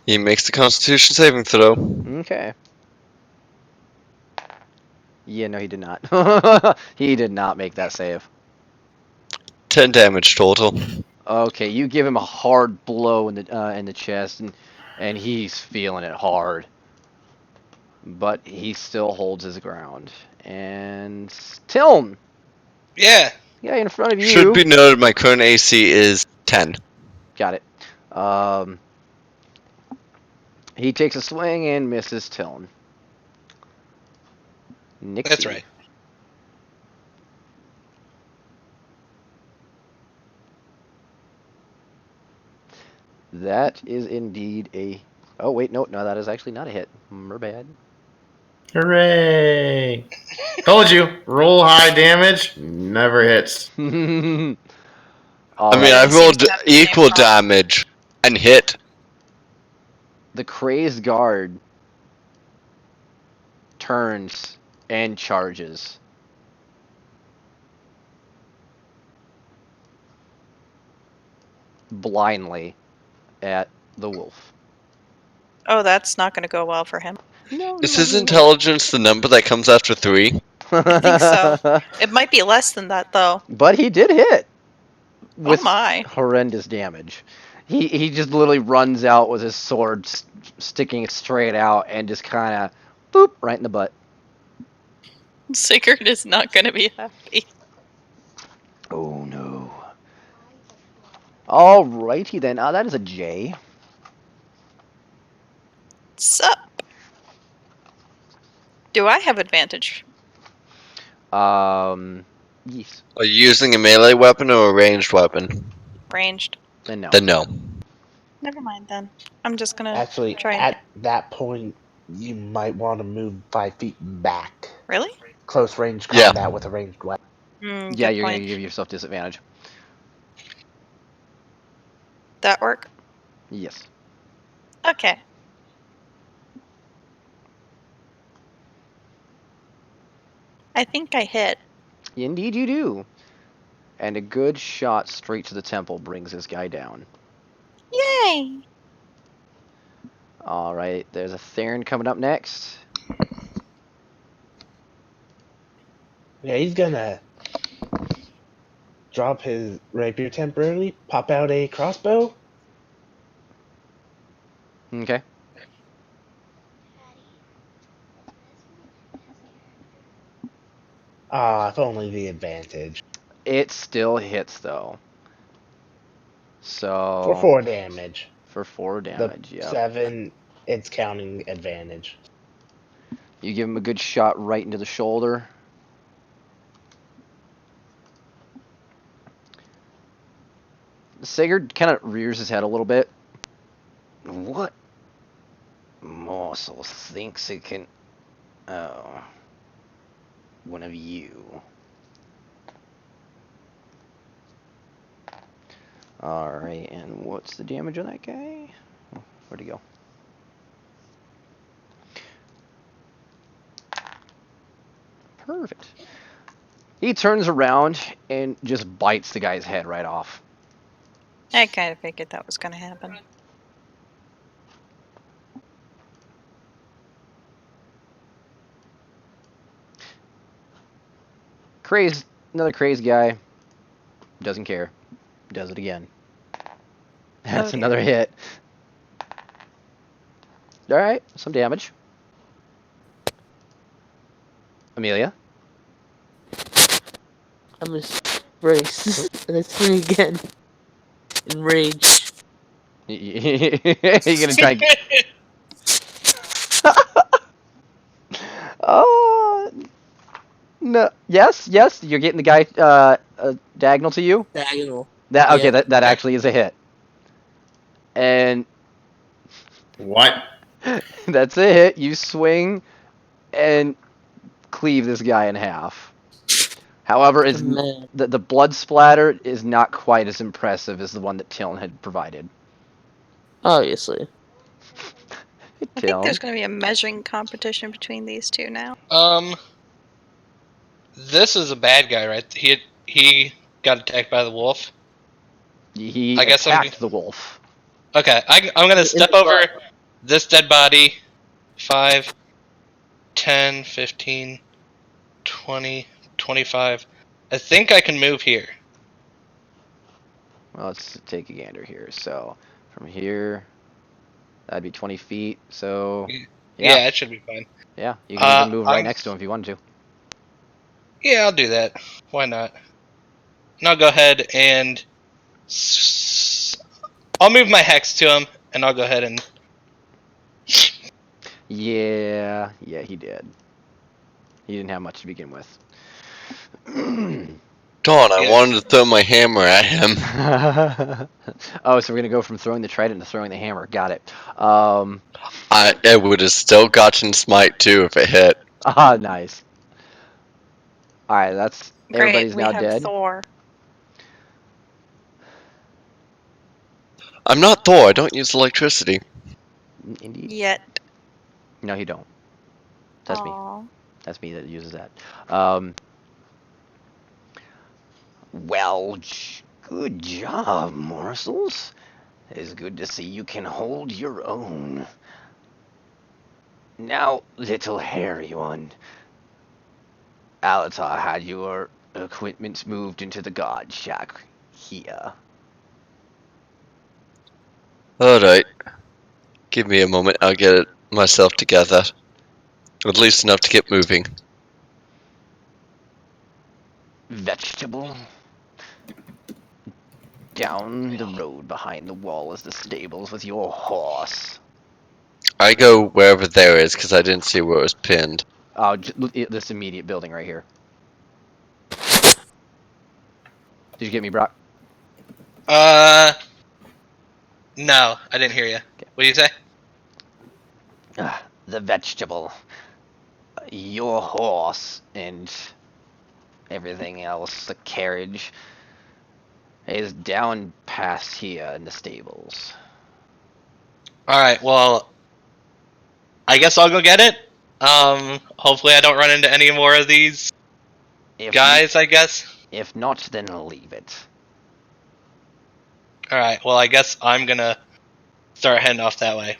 He makes the Constitution saving throw. Okay. Yeah, no, he did not. He did not make that save. 10 damage total. Okay, you give him a hard blow in the chest, and he's feeling it hard. But he still holds his ground. And Tilm. Yeah. Yeah, in front of you. Should be noted my current AC is 10. Got it. He takes a swing and misses Tilm. Nixie. That's right. That is indeed a... Oh, wait, no, that is actually not a hit. My bad. Hooray! Told you. Roll high damage. Never hits. All I mean, right. I've rolled Seems to have the same equal problem. damage and hit. The crazed guard turns and charges. Blindly at the wolf. Oh, that's not going to go well for him. No, Is his intelligence the number that comes after 3? I think so. It might be less than that, though. But he did hit with my. horrendous damage. He just literally runs out with his sword sticking straight out and just kind of boop right in the butt. Sigurd is not going to be happy. Oh no. Alrighty then. That is a J. Sup? Do I have advantage? Yes. Are you using a melee weapon or a ranged weapon? Ranged. Then no. Then no. Never mind then. I'm just gonna Actually, try and at that point, you might want to move 5 feet back. Really? Close range Yeah. combat with a ranged weapon. Yeah, Good you're point. gonna give yourself disadvantage. That work? Yes. Okay. I think I hit. Indeed you do. And a good shot straight to the temple brings this guy down. Yay! Alright, there's a Theron coming up next. Yeah, he's gonna drop his rapier temporarily, pop out a crossbow. Okay. Ah, if only the advantage. It still hits though. For So 4 damage. for 4 The damage, yep. 7, it's counting advantage. You give him a good shot right into the shoulder. Sigurd kind of rears his head a little bit. What morsel thinks it can... Oh. One of you. Alright, and what's the damage on that guy? Oh, where'd he go? Perfect. He turns around and just bites the guy's head right off. I kind of figured that was gonna happen. Another crazed guy. Doesn't care. Does it again. That's dear. another hit. Alright, some damage. Amelia? I'm just brace. That's me again. Enraged. You're gonna try and... Oh... No. Yes, you're getting the guy diagonal to you. Diagonal. That okay? Yep. That actually is a hit, and What? that's a hit. You swing and cleave this guy in half. However, Man. the blood splatter is not quite as impressive as the one that Tiln had provided. Obviously. I think there's Tiln, gonna be a measuring competition between these two now. This is a bad guy, right? He got attacked by the wolf. he I guess attacked the wolf. Okay. I'm gonna In step the over butt. this dead body. 5, 10, 15, 20, 25. I think I can move here. Well, let's take a gander here. So from here, that'd be 20 feet. So yeah, Yeah, it should be fine. yeah, you can even move right I'm next to him if you wanted to. Yeah, I'll do that. Why not? And I'll go ahead and I'll move my hex to him, and I'll go ahead and Yeah, he did. He didn't have much to begin with. God, I Yeah. wanted to throw my hammer at him. Oh, so we're gonna go from throwing the trident to throwing the hammer. Got it. It would have still gotten smite too if it hit. Nice. All right, that's Great, everybody's we now have dead. Thor. I'm not Thor. I don't use electricity. Indeed. Yet. No, you don't. That's me. Aw. That's me that uses that. Well, good job, morsels. It's good to see you can hold your own. Now, little hairy one. Alatar had your equipment moved into the guard shack here. Alright. Give me a moment, I'll get it myself together. At least enough to get moving. Vegetable. Down the road behind the wall is the stables with your horse. I go wherever there is, because I didn't see where it was pinned. This immediate building right here. Did you get me, Brock? No, I didn't hear you. What do you say? The vegetable. Your horse and everything else, the carriage, is down past here in the stables. All right. Well, I guess I'll go get it. Hopefully I don't run into any more of these guys. I guess. If not, then leave it. All right. Well, I guess I'm gonna start heading off that way.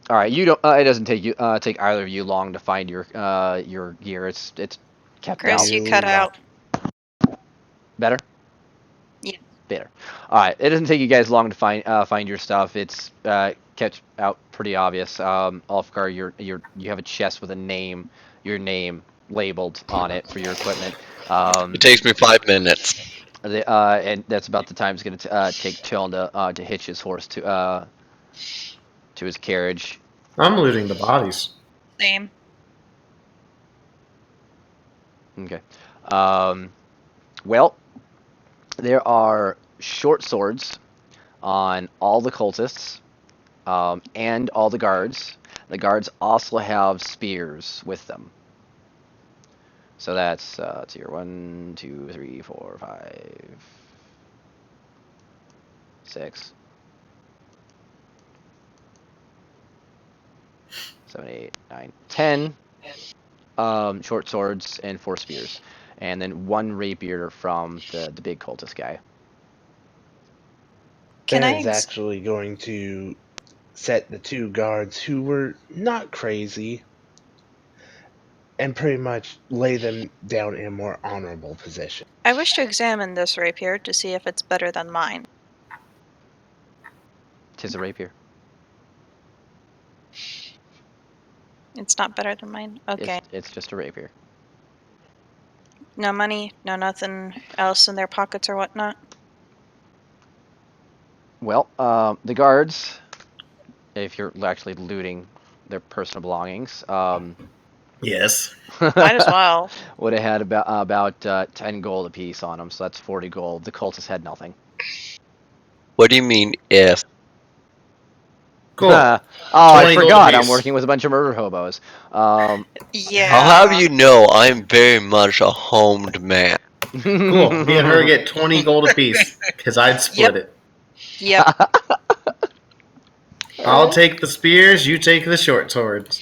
All right, you don't. It doesn't take either of you long to find your gear. It's kept Chris, out. you cut out. Better. Yeah. Better. All right, it doesn't take you guys long to find your stuff. It's kept out pretty obvious. Ulfgar, you have a chest with your name labeled on it for your equipment. It takes me 5 minutes. And that's about the time it's going to take Chillin to hitch his horse to his carriage. I'm looting the bodies. Same. Okay. Well, there are short swords on all the cultists and all the guards. The guards also have spears with them. So that's tier 1, 2, 3, 4, 5, 6, 7, 8, 9, 10 short swords and 4 spears. And then 1 rapier from the big cultist guy. That is actually going to set the 2 guards who were not crazy and pretty much lay them down in a more honorable position. I wish to examine this rapier to see if it's better than mine. 'Tis a rapier. It's not better than mine? Okay. It's just a rapier. No money, no nothing else in their pockets or whatnot? Well, the guards, if you're actually looting their personal belongings, Yes. Might as well. would have had about 10 gold apiece on them, so that's 40 gold. The cultists had nothing. What do you mean, if? Cool. Oh, I 20 gold forgot. I'm apiece. working with a bunch of murder hobos. Yeah. I'll have you know, I'm very much a homed man. Cool. Me and her get 20 gold apiece, because I'd split it. Yep. I'll take the spears, you take the short swords.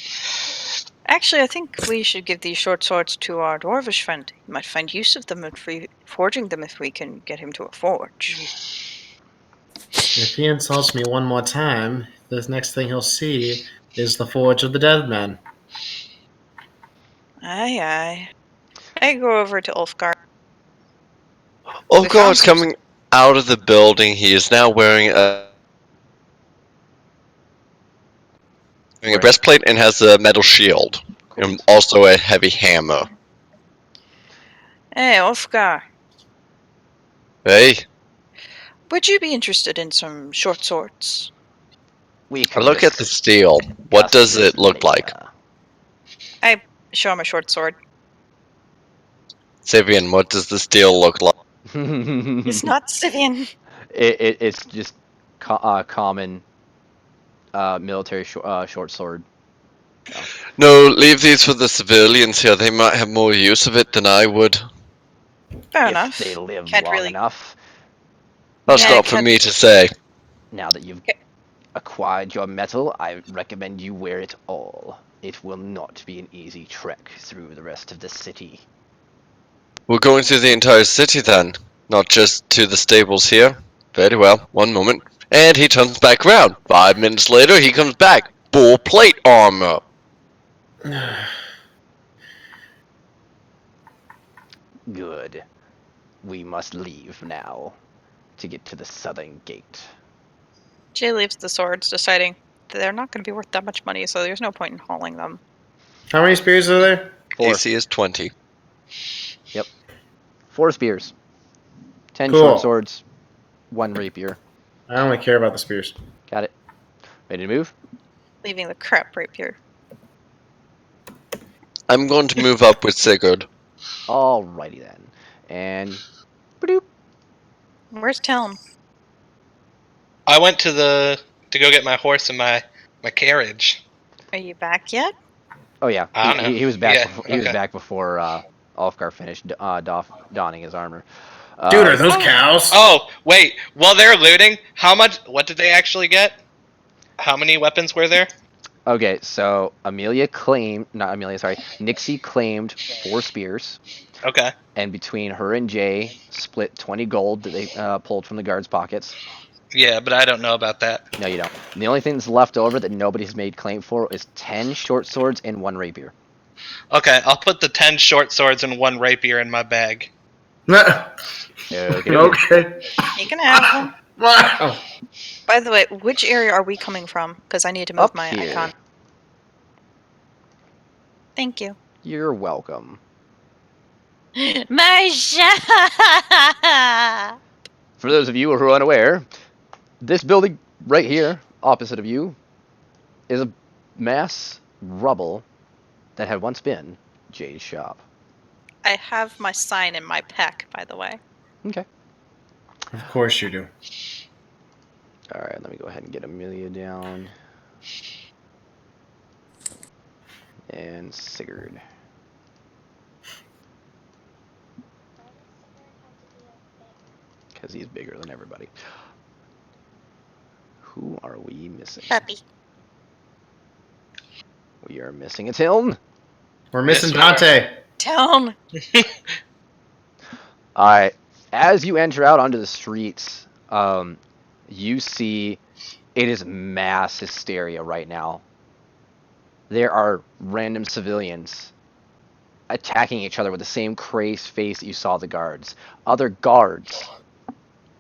Actually, I think we should give these short swords to our dwarvish friend. He might find use of them forging them if we can get him to a forge. If he insults me one more time, the next thing he'll see is the Forge of the Dead Man. Aye, aye. I go over to Ulfgar. Oh God, it's coming out of the building. He is now wearing a breastplate and has a metal shield. Cool. And also a heavy hammer. Hey, Ulfgar. Hey, Would you be interested in some short swords? We I can look at the steel. What does it look like? I show him a short sword. Sivian, what does the steel look like? It's not Sivian. It's just common military short sword. No, leave these for the civilians here. They might have more use of it than I would. Fair If enough. they live Can't long really- enough. That's Yeah, not for can't- me to say. Now that you've Okay. acquired your metal, I recommend you wear it all. It will not be an easy trek through the rest of the city. We're going through the entire city then, not just to the stables here. Very well, one moment. And he turns back around. 5 minutes later, he comes back. Full plate armor. Good. We must leave now to get to the southern gate. Jay leaves the swords, deciding they're not going to be worth that much money, so there's no point in hauling them. How many spears are there? 4. AC is 20. Yep. 4 spears. 10 Cool. short swords. 1 rapier. I only care about the spears. Got it. Ready to move? Leaving the crap rapier. I'm going to move up with Sigurd. Alrighty then. And ba-doop. Where's Telm? I went to go get my horse and my carriage. Are you back yet? Oh yeah, I don't know. he was back. Yeah, Before, he was okay. back before Ulfgar finished donning his armor. Dude, are those cows? Oh, wait. While they're looting, what did they actually get? How many weapons were there? Okay, so Nixie claimed 4 spears, Okay. and between her and Jay, split 20 gold that they pulled from the guards' pockets. Yeah, but I don't know about that. No, you don't. And the only thing that's left over that nobody's made claim for is 10 short swords and 1 rapier. Okay, I'll put the 10 short swords and 1 rapier in my bag. Okay. Okay. You can have them. Wow. By the way, which area are we coming from? Because I need to move Up my here. icon. Thank you. You're welcome. Marsha! For those of you who are unaware, this building right here, opposite of you, is a mass rubble that had once been Jay's shop. I have my sign in my pack, by the way. Okay. Of course you do. Alright, let me go ahead and get Amelia down. And Sigurd. Because he's bigger than everybody. Who are we missing? Puppy. We are missing a Tiln. We're missing Yes, we are. Dante. Telm! Alright, as you enter out onto the streets, you see it is mass hysteria right now. There are random civilians attacking each other with the same crazed face that you saw the guards. Other guards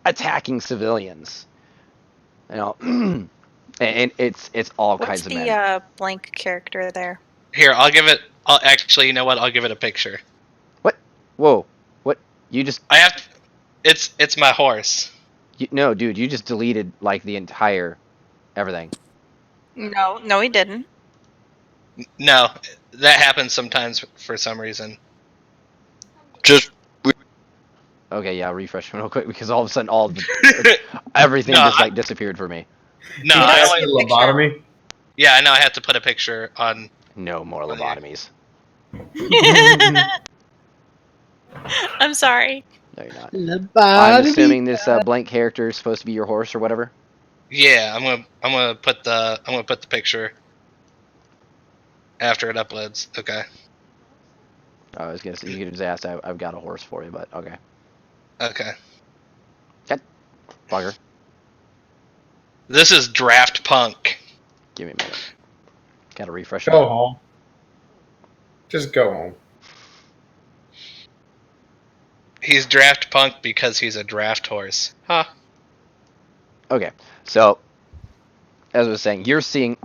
attacking civilians. You know, and it's all What's kinds of men. the blank character there? Here, actually, you know what? I'll give it a picture. What? Whoa! What? You just I have to, it's my horse. no, dude. You just deleted like the entire everything. No, he didn't. No, that happens sometimes for some reason. Just Okay, yeah, refresh real quick because all of a sudden everything No, just like disappeared for me. No, You I don't only, see a picture? Lobotomy? yeah, I know I have to put a picture on. No more Oh, yeah. lobotomies. I'm sorry. No, you're not. Lobotomy. I'm assuming this blank character is supposed to be your horse or whatever. Yeah, I'm gonna put the picture after it uploads. Okay. I was gonna say you could just ask. I've got a horse for you, but okay. Okay. Bugger. This is Draft Punk. Give me a minute. Gotta refresh. Go home. Just go home. He's Draft Punk because he's a draft horse. Huh. Okay, so as I was saying, you're seeing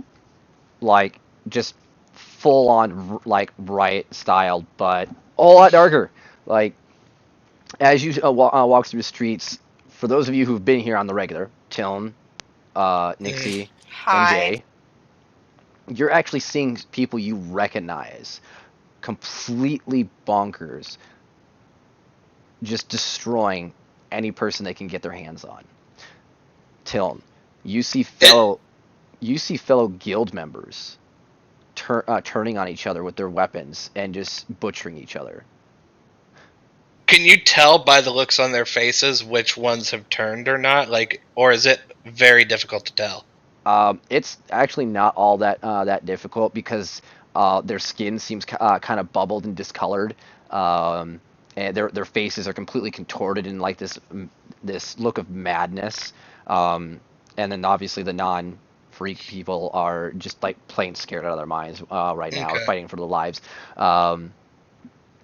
like just full on like riot style, but a whole lot darker. Like as you walk through the streets, for those of you who've been here on the regular, Tiln, Nixie, and Hi. Jay, you're actually seeing people you recognize, completely bonkers, just destroying any person they can get their hands on. Tiln, you see fellow guild members turning on each other with their weapons and just butchering each other. Can you tell by the looks on their faces which ones have turned or not? Like, or is it very difficult to tell? It's actually not all that difficult because their skin seems kind of bubbled and discolored, and their faces are completely contorted in like this look of madness. And then obviously the non-freak people are just like plain scared out of their minds right now, Okay. fighting for their lives.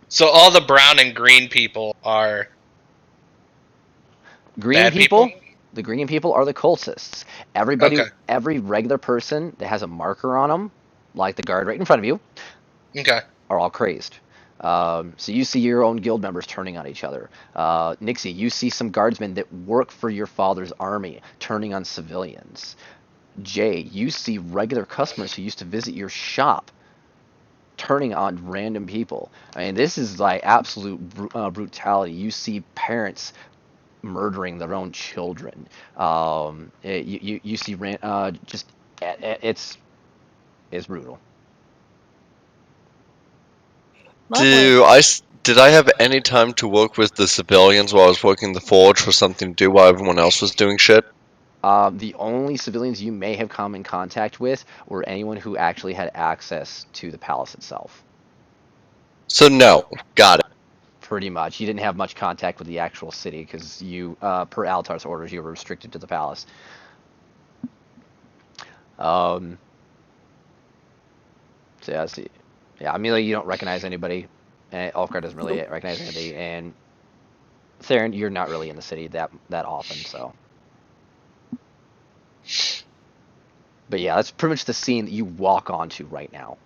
So all the brown and green people are Green bad people, people? the green people are the cultists. Everybody, Okay. every regular person that has a marker on them, like the guard right in front of you, Okay. are all crazed. So you see your own guild members turning on each other. Nixie, you see some guardsmen that work for your father's army turning on civilians. Jay, you see regular customers who used to visit your shop turning on random people. I mean, this is like absolute brutality. You see parents murdering their own children. You see just it's brutal. Lovely. Did I have any time to work with the civilians while I was working the forge for something to do while everyone else was doing shit? The only civilians you may have come in contact with were anyone who actually had access to the palace itself. So no, got it. Pretty much, you didn't have much contact with the actual city because per Alatar's orders, you were restricted to the palace. Um, so yeah, see, yeah, Amelia, you don't recognize anybody, and Ulfgar doesn't really recognize anybody, and Theron, you're not really in the city that often, so. But yeah, that's pretty much the scene that you walk onto right now.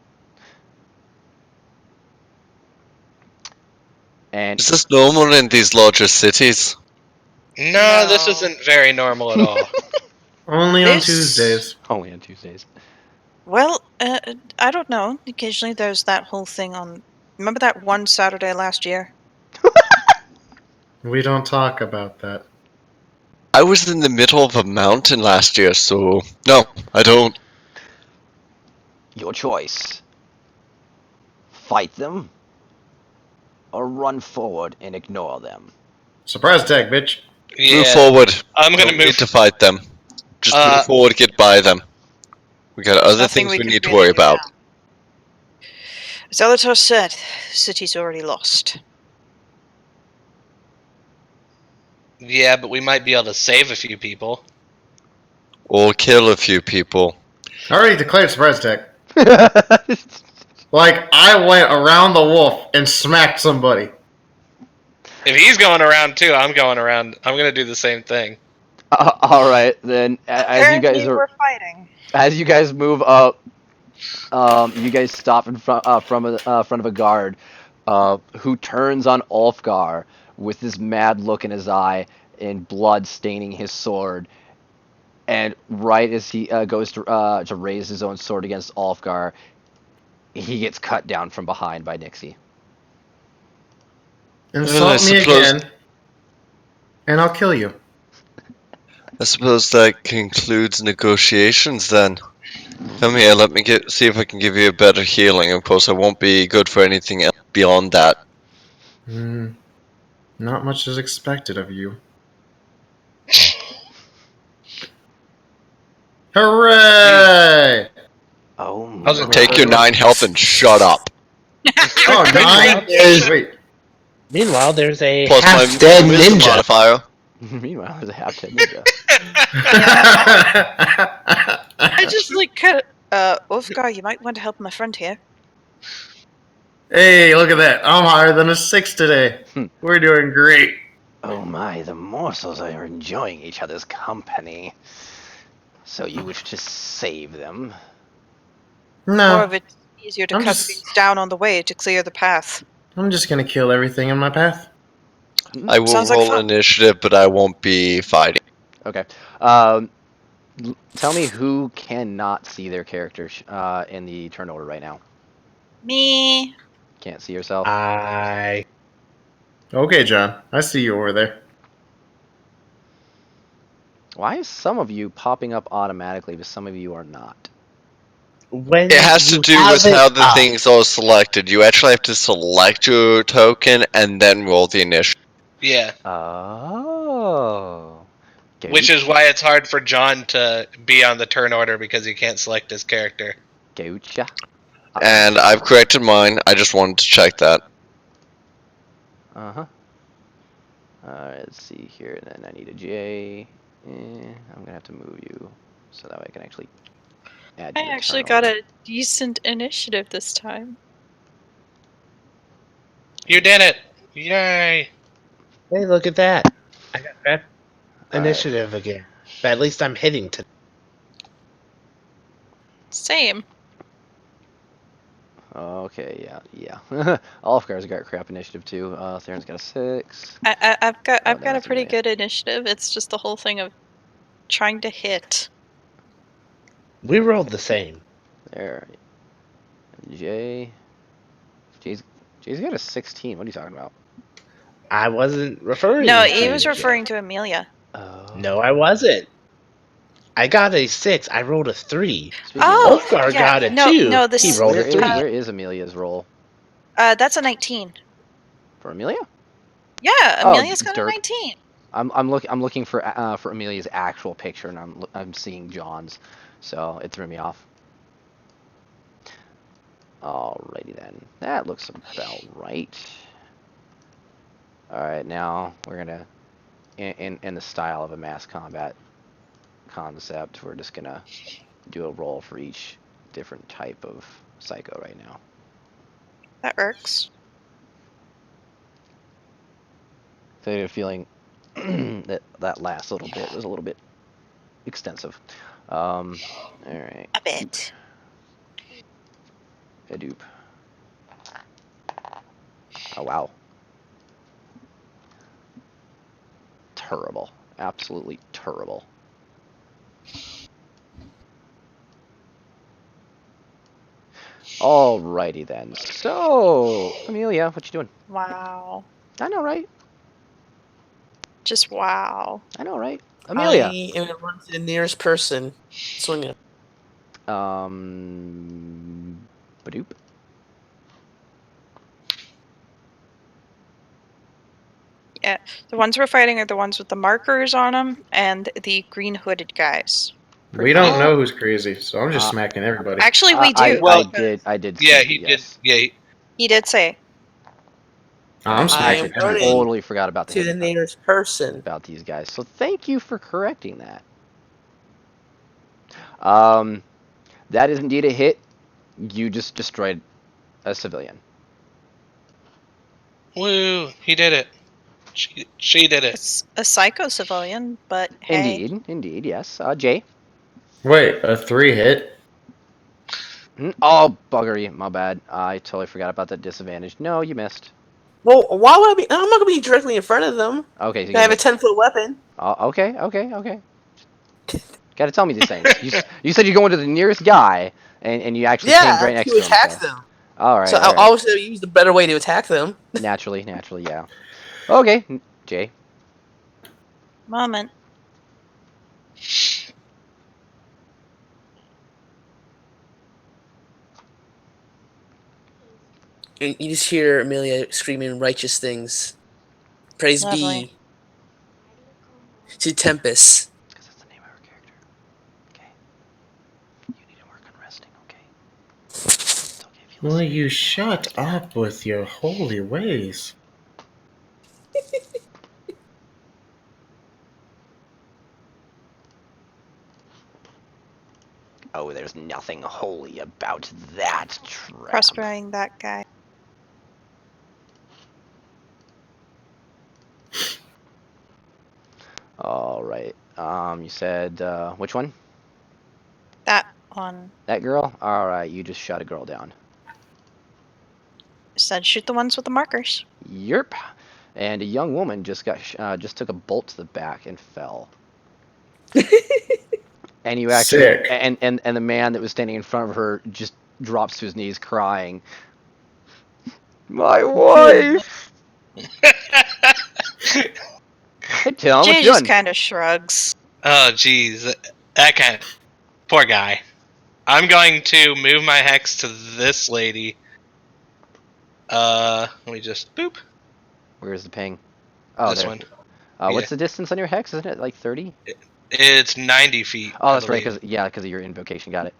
And Is this normal in these larger cities? No, this isn't very normal at all. Only on This- Tuesdays. only on Tuesdays. Well, I don't know. Occasionally there's that whole thing on. Remember that one Saturday last year? We don't talk about that. I was in the middle of a mountain last year, so no, I don't. Your choice. Fight them, or run forward and ignore them. Surprise attack, bitch. Yeah. Move forward. I'm gonna Don't move. need to fight them. Just move forward, get by them. We got other Nothing things we we can need to really worry do about. now. As Alatar said, the city's already lost. Yeah, but we might be able to save a few people. Or kill a few people. I already declared surprise attack. Like, I went around the wolf and smacked somebody. If he's going around too, I'm going around. I'm gonna do the same thing. All right, then. Apparently, we're fighting. As you guys move up, you guys stop in front of a guard, who turns on Ulfgar with this mad look in his eye and blood staining his sword. And right as he goes to raise his own sword against Ulfgar, he gets cut down from behind by Nixie. Insult me suppose- again, and I'll kill you. I suppose that concludes negotiations then. Come here, let me see if I can give you a better healing. Of course, I won't be good for anything else beyond that. Not much is expected of you. Hooray! Oh, How's it Take your 9 health and shut up. Oh, 9? Wait. Meanwhile, there's a Plus my half-dead wisdom ninja. modifier. Meanwhile, there's a half-dead ninja. I just like kind of. Ulfgar, you might want to help my friend here. Hey, look at that. I'm higher than a 6 today. We're doing great. Oh my, the morsels are enjoying each other's company. So you wish to save them? Or No, if it's easier to I'm cut just- things down on the way to clear the path. I'm just gonna kill everything in my path. I will Sounds like roll fun. initiative, but I won't be fighting. Okay. Tell me who cannot see their character in the turn order right now. Me. Can't see yourself? I Okay, John. I see you over there. Why is some of you popping up automatically, but some of you are not? when It has to you do have with it how the up, things are selected. You actually have to select your token and then roll the initiative. Yeah, Oh. which is why it's hard for John to be on the turn order because he can't select his character. Gotcha. And I've corrected mine. I just wanted to check that. Uh-huh. Alright, let's see here. And then I need a J. I'm gonna have to move you so that way I can actually add I to the actually turn got order. a decent initiative this time. You did it! Yay! Hey, look at that! I got crap All right. initiative again. But at least I'm hitting to. Same. Okay, yeah. Olafgar's got crap initiative too. Theron's got a 6. I've got Oh, I've got a that's pretty Amelia. good initiative. It's just the whole thing of trying to hit. We rolled the same. There. Jay. Jay's got a 16. What are you talking about? I wasn't referring No, to he was Jay. referring to Amelia. Oh. No, I wasn't. I got a 6. I rolled a 3. Speaking of Oh, which, Ulfgar yeah. got a No, 2. no. He This rolled a 3. where is Amelia's roll that's a 19. for Amelia? Yeah, Oh, Amelia's got a derp. 19. I'm looking for Amelia's actual picture, and I'm seeing John's, so it threw me off. Alrighty then, that looks about right. All right, now we're gonna, in the style of a mass combat concept, we're just gonna do a roll for each different type of psycho right now. That works. So you're feeling that last little bit was a little bit extensive. All right. A bit. Hadoop. Oh wow. Terrible. Absolutely terrible. Alrighty then. So, Amelia, what you doing? Wow. I know, right? Just wow. I know, right? Amelia. I am gonna run to the nearest person. Swing it. Badoop. Yeah, the ones we're fighting are the ones with the markers on them and the green hooded guys. We don't know who's crazy, so I'm just Uh, smacking everybody. Actually, we do. Well, I did Yeah, say he did. yes. Yeah, He did say. I'm I am smacking everybody. running Totally forgot about to the nearest person. about these guys. So thank you for correcting that. That is indeed a hit. You just destroyed a civilian. woo! He did it. She did it. It's a psycho civilian, but hey. Indeed, yes. Jay. Wait, a 3 hit? Oh, buggery. My bad. I totally forgot about that disadvantage. No, you missed. Well, why would I be? I'm not gonna be directly in front of them. Okay, so I have a 10-foot weapon. okay. Gotta tell me these things. You said you're going to the nearest guy, and you actually came right next to to him. attack So. them. All right, So all right. I obviously use the better way to attack them. Naturally, yeah. Okay, Jay. Moment. And you just hear Amelia screaming righteous things. Praise Lovely. be to Tempest. Because that's the name of her character. Okay. You need to work on resting, okay? It's okay if you Will listen. you shut up with your holy ways? Oh, there's nothing holy about that trap. Prospering that guy. All right. You said which one? That one. That girl. All right. You just shot a girl down. Said shoot the ones with the markers. Yerp. And a young woman just took a bolt to the back and fell. And you actually Sick. and the man that was standing in front of her just drops to his knees crying. My wife. Hey Tim, what Jay you just doing? kind of shrugs. Oh, jeez, that kind of poor guy. I'm going to move my hex to this lady. Let me just boop. Where's the ping? Oh, This there. one. What's the distance on your hex? Isn't it like 30? It's 90 feet. Oh, I that's right. believe. Because of your invocation. Got it.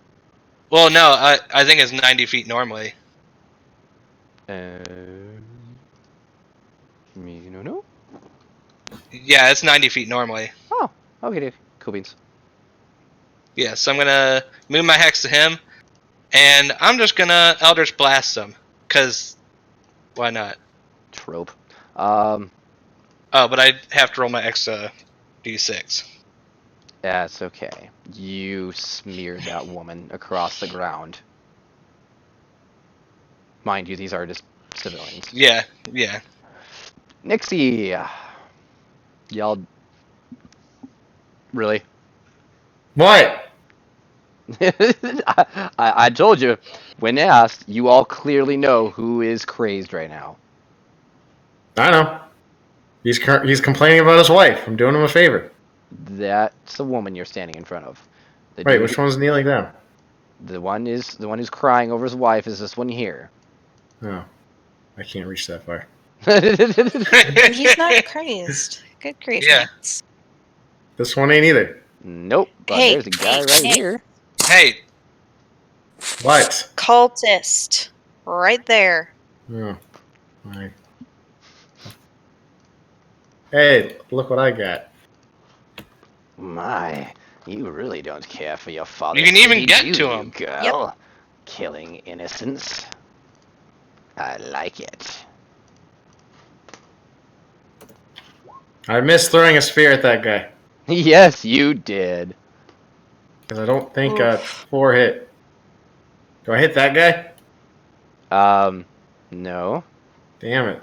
Well, no, I think it's 90 feet normally. No. Yeah, it's 90 feet normally. Oh, okay. Cool beans. Yeah, so I'm gonna move my hex to him, and I'm just gonna Eldritch Blast him, cause why not? rope. Oh, but I have to roll my extra d6. That's okay. You smeared that woman across the ground. Mind you, these are just civilians. Yeah. Nixie! Y'all. Really? What? I told you, when asked, you all clearly know who is crazed right now. I know. He's complaining about his wife. I'm doing him a favor. That's the woman you're standing in front of. The Wait, dude, which one's kneeling down? the one who's crying over his wife is this one here. Oh, I can't reach that far. And he's not crazed. Good grief, Yeah. Nix. This one ain't either. Nope, but Hey, there's a guy right hey. here. Hey, What? Cultist. Right there. Oh, my. Hey, look what I got. My, you really don't care for your father's You can even city, get do to you, him. girl? Killing innocents. I like it. I missed throwing a spear at that guy. Yes, you did. Because I don't think Oof. 4 hit. Do I hit that guy? No. Damn it.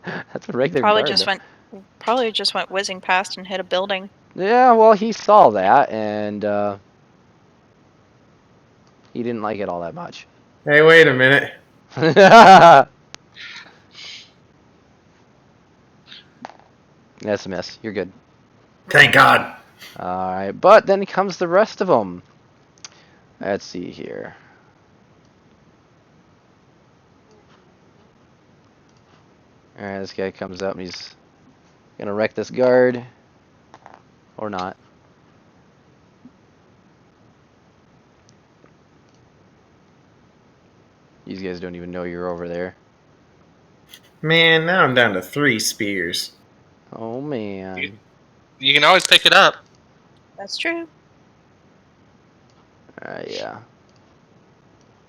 That's a regular Probably guard. just went whizzing past and hit a building. Yeah, well, he saw that, and, he didn't like it all that much. Hey, wait a minute. That's a miss. You're good. Thank God. Alright, but then comes the rest of them. Let's see here. Alright, this guy comes up and he's gonna wreck this guard. Or not. These guys don't even know you're over there. Man, now I'm down to 3 spears. Oh, man. you can always pick it up. That's true. Yeah.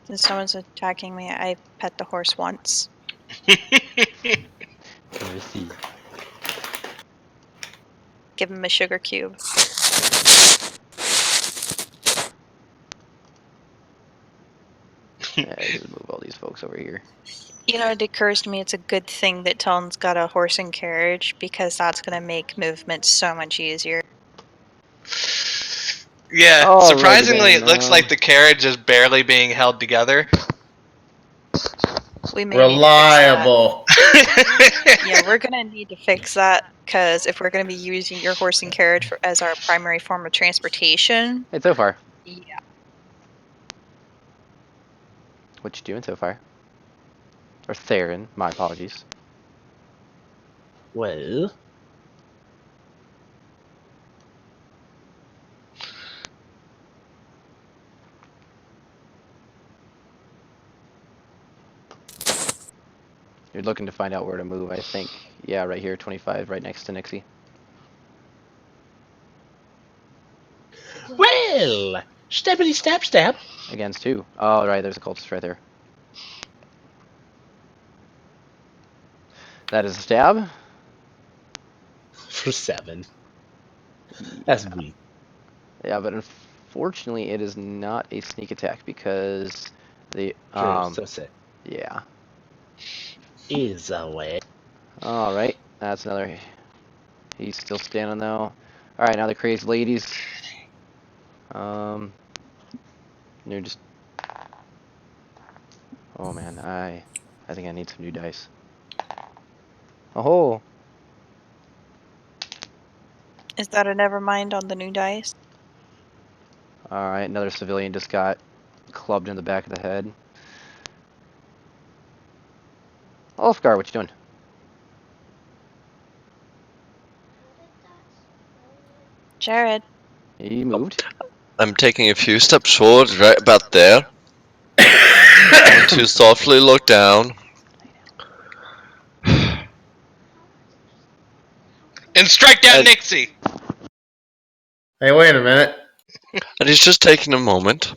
Since someone's attacking me, I pet the horse once. Mercy. Give him a sugar cube. Yeah, just move all these folks over here. You know, it occurs to me it's a good thing that Talon's got a horse and carriage because that's going to make movement so much easier. Yeah, Alrighty surprisingly, then, it looks like the carriage is barely being held together. We may need to fix that. Reliable. Yeah, we're going to need to fix that because if we're going to be using your horse and carriage as our primary form of transportation, Hey, so far. yeah. What you doing so far? Or Theron, my apologies. Well, You're looking to find out where to move, I think. Yeah, right here, 25, right next to Nixie. well, steppity step step. Against who? Oh, right, there's a cultist right there. That is a stab. For 7. That's weak. Yeah, but unfortunately, it is not a sneak attack because the So sick. yeah. Is away. All right, that's another. He's still standing though. All right, now the crazed ladies. They're just. Oh man, I think I need some new dice. Oh. Is that a never mind on the new dice? All right, another civilian just got clubbed in the back of the head. Ulfgar, what you doing? Jared. He moved. I'm taking a few steps forward, right about there. Going to softly look down. And strike down And- Nixie! Hey, wait a minute. And he's just taking a moment.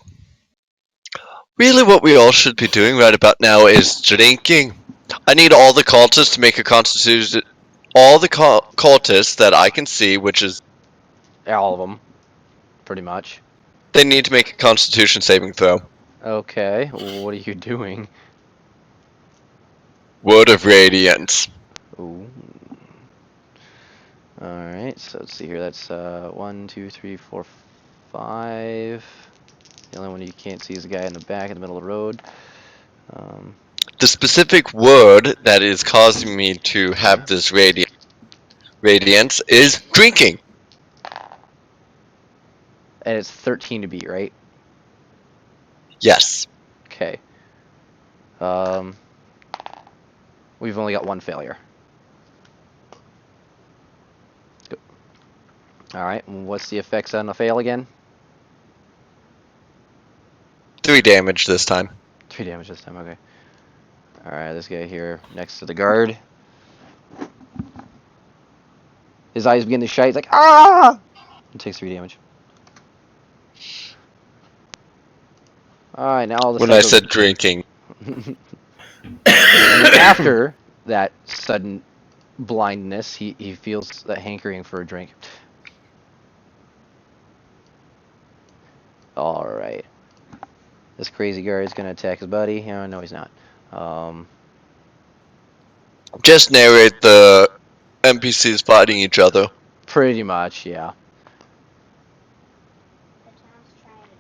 Really, what we all should be doing right about now is drinking. I need all the cultists to make a constitution. All the cultists that I can see, which is All of them, pretty much. they need to make a constitution saving throw. Okay, what are you doing? Word of Radiance. Ooh. Alright, so let's see here. That's 1, 2, 3, 4, 5. The only one you can't see is the guy in the back in the middle of the road. The specific word that is causing me to have this radiance is drinking. And it's 13 to beat, right? Yes. Okay. We've only got one failure. Alright, what's the effects on a fail again? 3 damage this time. 3 damage this time, okay. Alright, this guy here next to the guard. His eyes begin to shine. He's like, ah! It takes 3 damage. Alright, now all of a When sudden. I said drinking. And then after that sudden blindness, he feels that hankering for a drink. Alright. This crazy guard is going to attack his buddy. No, he's not. Just narrate the NPCs fighting each other. Pretty much, yeah.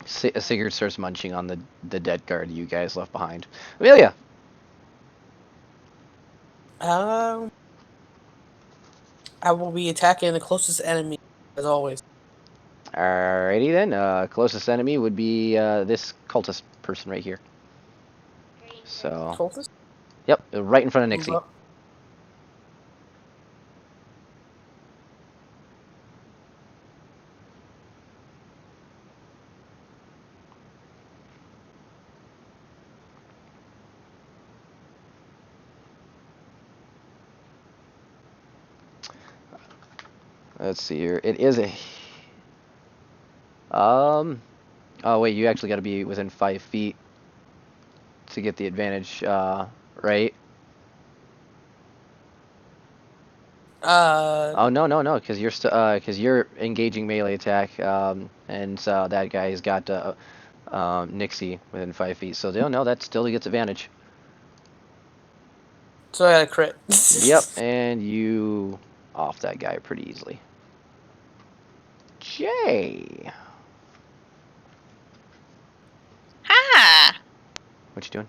Sigurd starts munching on the dead guard you guys left behind. Amelia! I will be attacking the closest enemy, as always. Alrighty then. Closest enemy would be this cultist person right here. So, Cultist? yep, right in front of Nixie. Let's see here. It is a. Oh wait, you actually got to be within 5 feet to get the advantage, right? Oh no, because you're engaging melee attack, and that guy's got Nixie within 5 feet. So no, that still gets advantage. So I got a crit. Yep, and you off that guy pretty easily. Jay, Ha! what you doing?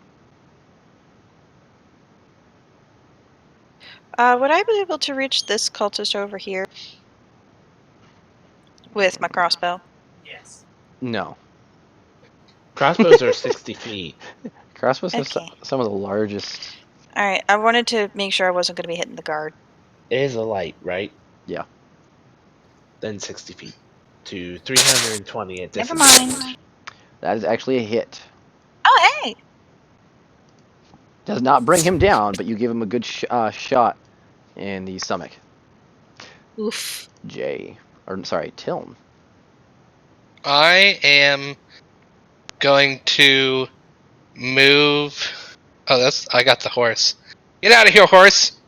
Would I be able to reach this cultist over here with my crossbow? Yes. No. Crossbows are 60 feet. Crossbows have Okay. some of the largest. Alright, I wanted to make sure I wasn't going to be hitting the guard. It is a light, right? Yeah. Then 60 feet to 320 at Never disadvantage. mind. That is actually a hit. Oh, hey! Does not bring him down, but you give him a good shot in the stomach. Oof. Jay, or sorry, Tilm. I am going to move. Oh, I got the horse. Get out of here, horse!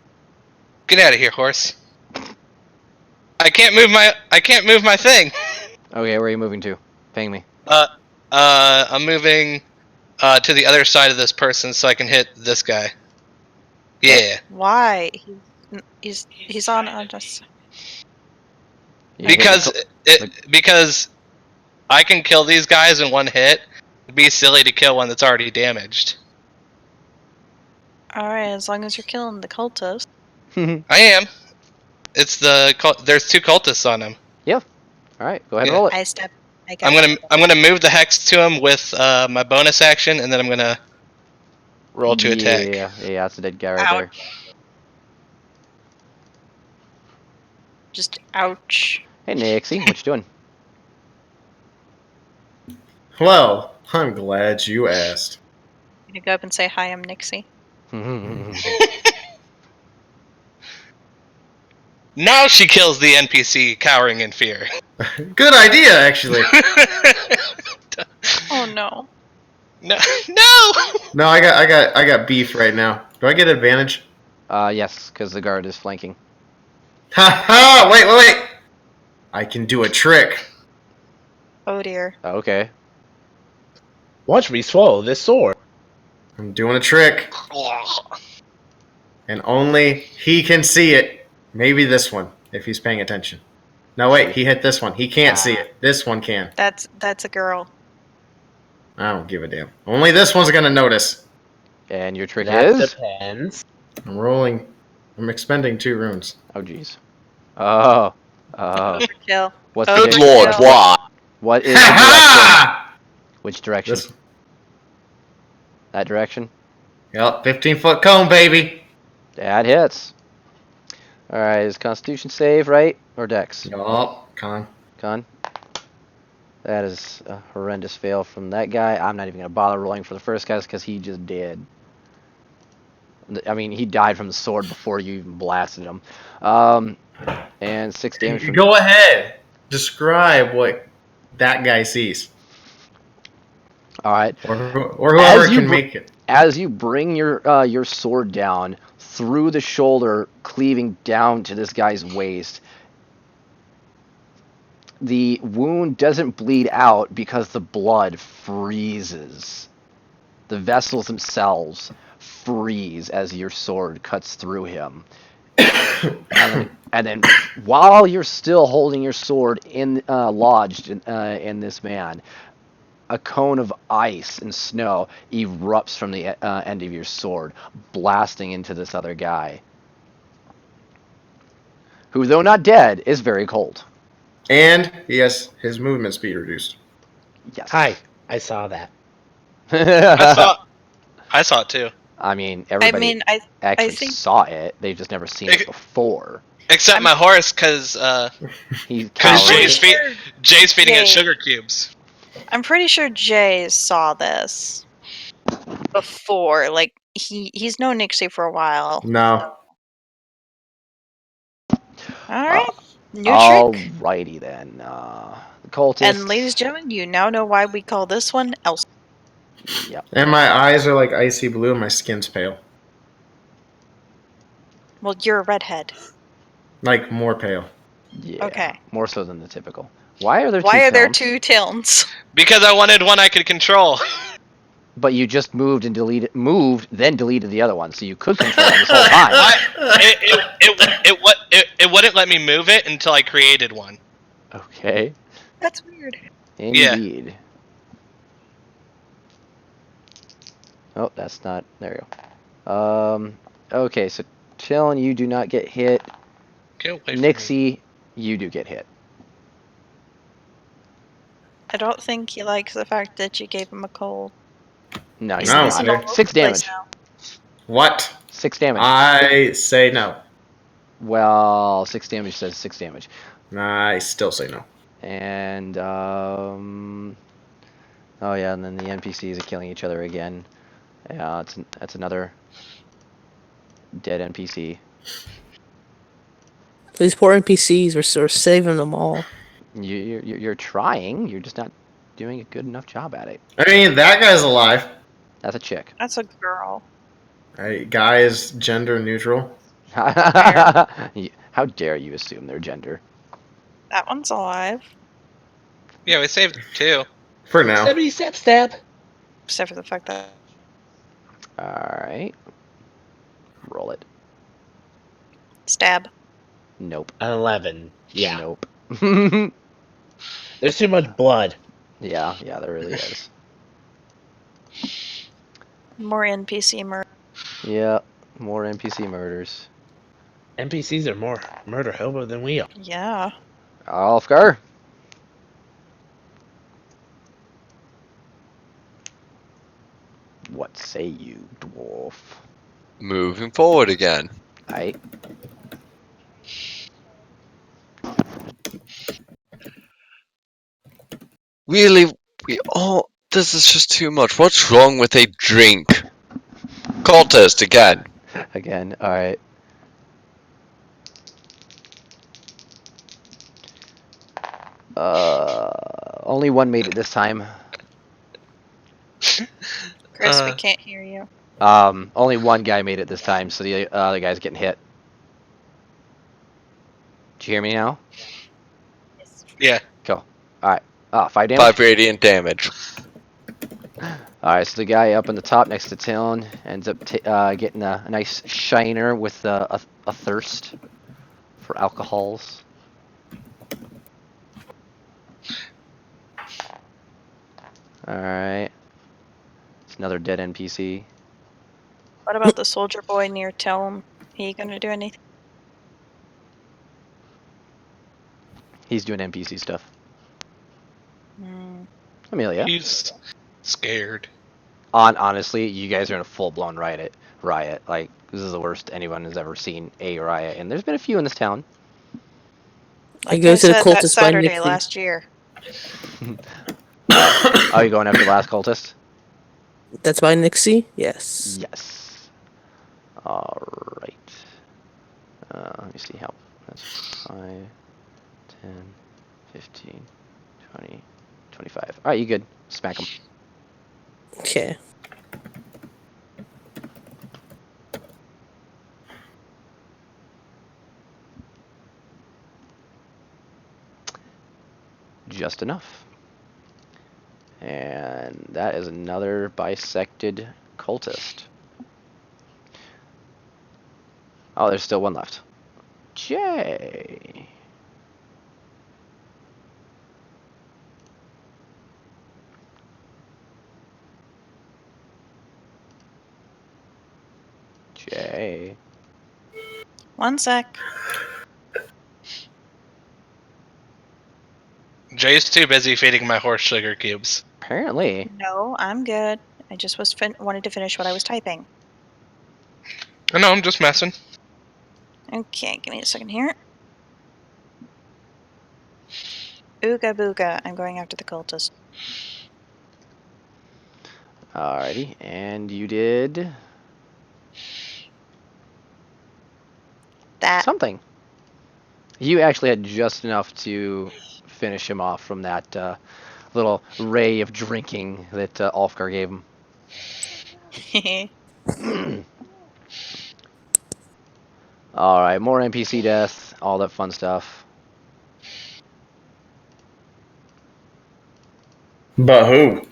Get out of here, horse! I can't move my thing. Okay, where are you moving to? Ping me. I'm moving to the other side of this person so I can hit this guy. Yeah. Why? He's on us. You hit Because I can kill these guys in one hit. It'd be silly to kill one that's already damaged. Alright, as long as you're killing the cultist. the. I am. It's there's 2 cultists on him. Yeah. All right, go ahead and Yeah. roll it. I'm gonna move the hex to him with my bonus action, and then I'm gonna roll to attack. Yeah, that's a dead guy right Ouch. there. Just ouch. Hey, Nixie, what you doing? Well, I'm glad you asked. You gonna go up and say hi, I'm Nixie. Now she kills the NPC cowering in fear. Good idea, actually. Oh no. No. No, I got beef right now. Do I get advantage? Yes, because the guard is flanking. Ha ha! Wait! I can do a trick. Oh dear. Okay. Watch me swallow this sword. I'm doing a trick. And only he can see it. Maybe this one, if he's paying attention. No, wait, he hit this one. He can't see it. This one can. That's a girl. I don't give a damn. Only this one's gonna notice. And your trick That is? depends. I'm rolling. I'm expending 2 runes. Oh, jeez. Oh. Overkill. What's Good the lord, Overkill. why? What is the direction? Ha Which direction? This. That direction? Yep, 15-foot cone, baby. That hits. Alright, is Constitution save, right? Or Dex? Yup, con. Con? That is a horrendous fail from that guy. I'm not even going to bother rolling for the first guy because he just did. I mean, he died from the sword before you even blasted him. And 6 damage from... Go ahead. Describe what that guy sees. Alright. Or whoever can make it. As you bring your sword down through the shoulder, cleaving down to this guy's waist, the wound doesn't bleed out because the blood freezes. The vessels themselves freeze as your sword cuts through him. and then while you're still holding your sword lodged in this man, a cone of ice and snow erupts from the end of your sword, blasting into this other guy, who, though not dead, is very cold. And he has his movement speed reduced. Yes. Hi, I saw that. I saw it too. I mean, everybody I actually think saw it. They've just never seen it before. Except my horse, because He's Jay's, cowardly. Jay's feeding it Jay. sugar cubes. I'm pretty sure Jay saw this before. Like he's known Nixie for a while. No. All right. New trick. Alrighty then. The cultists. And ladies and gentlemen, you now know why we call this one Elsa. Yep. And my eyes are like icy blue and my skin's pale. Well, you're a redhead. Like more pale. Yeah. Okay. More so than the typical. Why are there Why two are there films? 2 Tilns? Because I wanted one I could control. But you just moved, then deleted the other one, so you could control it this whole time. It wouldn't let me move it until I created one. Okay. That's weird. Indeed. Oh, that's not. There you go. Okay, so Chillin, you do not get hit. Get away from me. Nixie, you do get hit. I don't think he likes the fact that you gave him a cold. No, you He's No, do missing I- all not. over 6 the place damage. now. What? 6 damage. I say no. Well, 6 damage says 6 damage. I still say no. And, oh yeah, and then the NPCs are killing each other again. Yeah, that's another dead NPC. These poor NPCs, we're saving them all. You're trying, you're just not doing a good enough job at it. I mean, that guy's alive. That's a chick. That's a girl. Guy is gender neutral. How dare you assume their gender? That one's alive. Yeah, we saved two. For now. Stab. Except for the fact that Alright. Roll it. stab. Nope. 11. Yeah. Nope. There's too much blood. Yeah, there really is. More NPC murder. Yeah, more NPC murders. NPCs are more murder hobo than we are. Yeah. Alfgar? What say you, dwarf? Moving forward again. Aight. Really, this is just too much. What's wrong with a drink? Cultist again. Again, alright. Only one made it this time. Chris, we can't hear you. Only one guy made it this time, so the other guy's getting hit. Do you hear me now? Yeah. Cool. Alright. 5 damage? 5 radiant damage. Alright, so the guy up on the top next to Talon ends up getting a nice shiner with a thirst for alcohols. Alright. It's another dead NPC. What about the soldier boy near Telm? He gonna do anything? He's doing NPC stuff. Hmm. Amelia. He's scared. Honestly, you guys are in a full-blown riot. Like, this is the worst anyone has ever seen a riot, and there's been a few in this town. Like go I to the said that cultist by Saturday Nixie. last year. Are you going after the last cultist? That's by Nixie? Yes. Yes. Alright. Let me see how. That's 5, 10, 15, 20, 25. Alright, you good. Smack him. Okay. Just enough. And that is another bisected cultist. Oh, there's still one left. Jay. Jay. One sec. Jay's too busy feeding my horse sugar cubes. Apparently. No, I'm good. I just wanted to finish what I was typing. I know, I'm just messing. Okay, give me a second here. Ooga booga, I'm going after the cultist. Alrighty, and you did That. something. You actually had just enough to finish him off from that little ray of drinking that Ulfgar gave him. Alright, more NPC death, all that fun stuff. But who?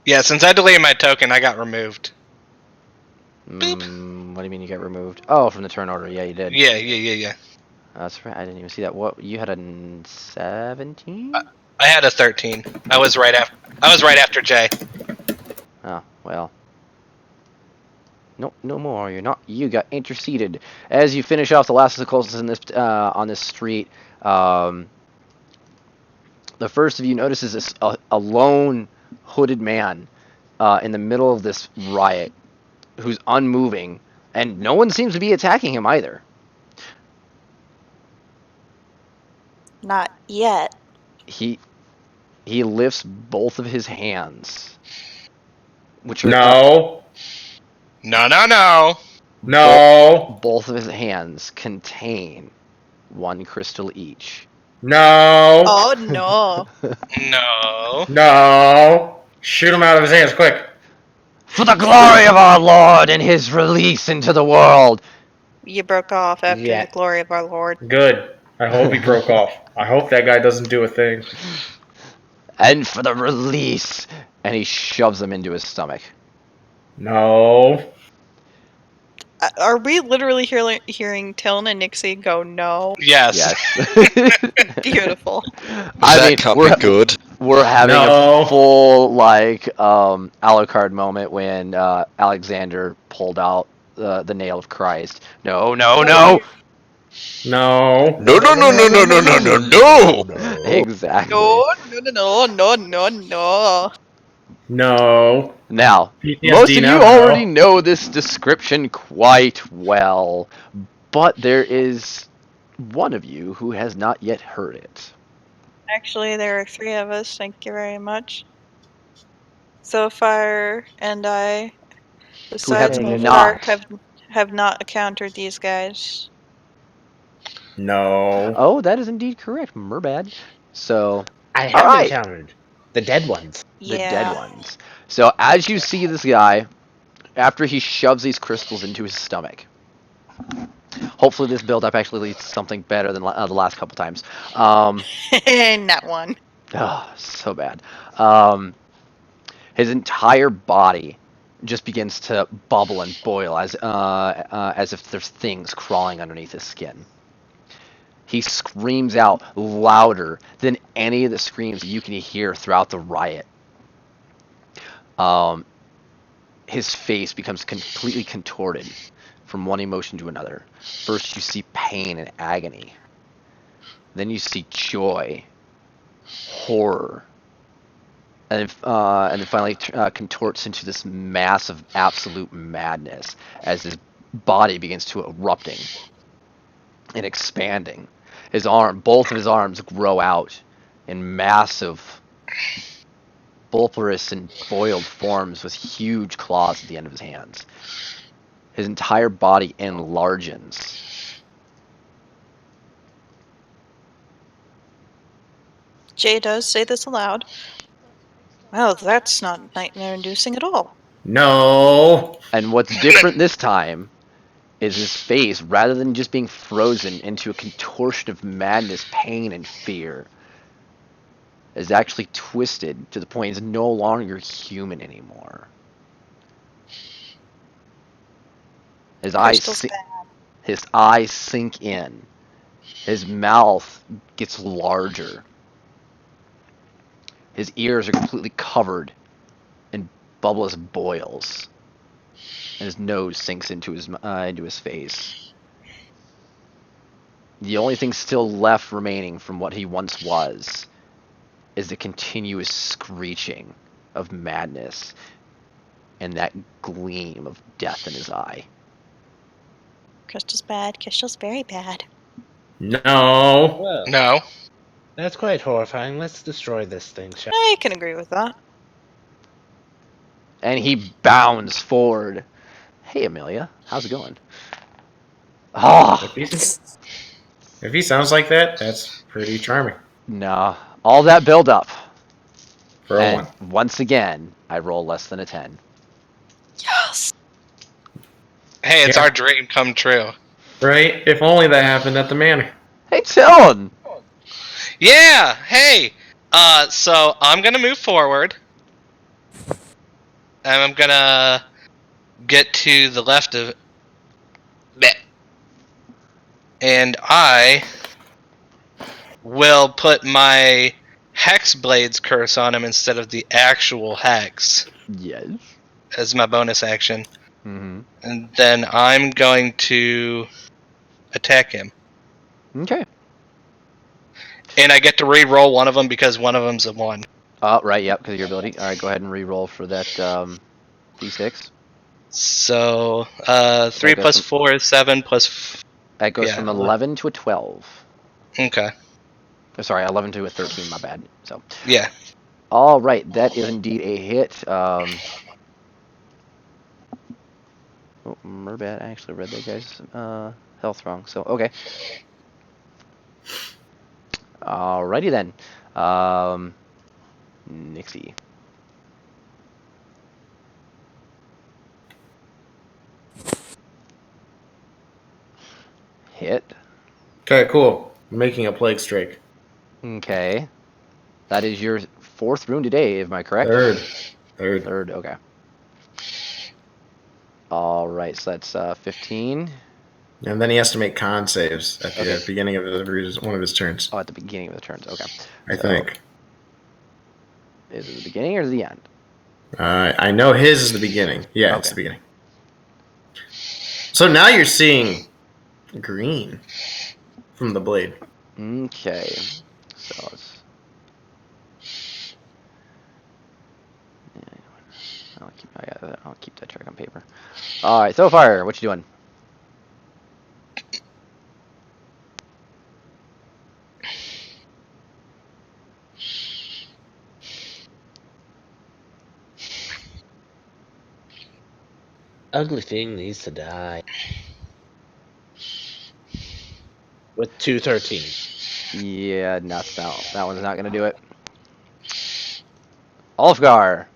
Yeah, since I deleted my token, I got removed. What do you mean you got removed? Oh, from the turn order. Yeah, you did. Yeah. That's right. I didn't even see that. What, you had a 17? I had a 13. I was right after Jay. Oh, well. Nope, no more. You're not. You got interceded. As you finish off the last of the cultists in this on this street, the first of you notices this a lone hooded man in the middle of this riot, who's unmoving, and no one seems to be attacking him either. Not yet. He lifts both of his hands, which are No. No. both of his hands contain one crystal each. No. Oh no. No. No. Shoot him out of his hands, quick. For the glory of our Lord and his release into the world. You broke off after Yeah. the glory of our Lord. Good. I hope he broke off. I hope that guy doesn't do a thing. And for the release. And he shoves them into his stomach. No. Are we literally hearing Tiln and Nixie go no? Yes. Yes. Beautiful. That can't be good. We're having No. a full, like, Alucard moment when Alexander pulled out the nail of Christ. No. No. No. Exactly. No. No. Now, PTSD most of now? you already No. know this description quite well, but there is one of you who has not yet heard it. Actually, there are 3 of us. Thank you very much. Zophire and I, besides have Zophire, not. have not encountered these guys. No. Oh, that is indeed correct. Bad. So, I have Alright. encountered the dead ones. the Yeah. dead ones. So, as you see this guy after he shoves these crystals into his stomach. Hopefully, this build-up actually leads to something better than the last couple times. Not one. Oh, so bad. His entire body just begins to bubble and boil as if there's things crawling underneath his skin. He screams out louder than any of the screams that you can hear throughout the riot. His face becomes completely contorted from one emotion to another. First, you see pain and agony. Then you see joy, horror, and then finally contorts into this mass of absolute madness as his body begins to erupting and expanding. Both of his arms grow out in massive, bulbous and boiled forms with huge claws at the end of his hands. His entire body enlarges. Jay does say this aloud. Well, that's not nightmare-inducing at all. No. And what's different this time is his face, rather than just being frozen into a contortion of madness, pain, and fear, is actually twisted to the point he's no longer human anymore. His eyes sink in. His mouth gets larger. His ears are completely covered in bubblous boils. And his nose sinks into his face. The only thing still left remaining from what he once was is the continuous screeching of madness and that gleam of death in his eye. Crystal's bad. Crystal's very bad. No. Well, No. that's quite horrifying. Let's destroy this thing, shall I can agree with that. And he bounds forward. Hey, Amelia, how's it going? Oh, If he sounds like that, that's pretty charming. no. All that build up. For a And one. once again, I roll less than a 10. Yes. Hey, it's Yeah. our dream come true. Right? If only that happened at the manor. Hey, Tillin! Yeah. Hey. So I'm gonna move forward, and I'm gonna get to the left of it, and I will put my Hex Blades curse on him instead of the actual Hex Yes. as my bonus action. Mm-hmm. And then I'm going to attack him. Okay. And I get to re-roll one of them because one of them's a 1. Oh, right, yep, because of your ability. Alright, go ahead and re-roll for that d6. So, 3 goes plus from- 4 is 7 plus... That goes Yeah. from 11 to a 12. Okay. Oh, sorry, 11 to a 13, my bad. So, Yeah. alright, that is indeed a hit. Oh, my bad, I actually read that guy's health wrong, so, okay. Alrighty then. Nixie. Hit. Okay, cool. I'm making a plague strike. Okay. That is your 4th rune today, am I correct? Third. Third, okay. Alright, so that's 15. And then he has to make con saves at the Okay. beginning of one of his turns. Oh, at the beginning of the turns, okay. I So, think. Is it the beginning or the end? I know his is the beginning. Yeah, it's Okay. the beginning. So now you're seeing green from the blade. Okay. So it's... I'll keep that track on paper. Alright, so far, what you doing? Ugly thing needs to die. With 213. Yeah, nuts. No, that one's not gonna do it. Ulfgar.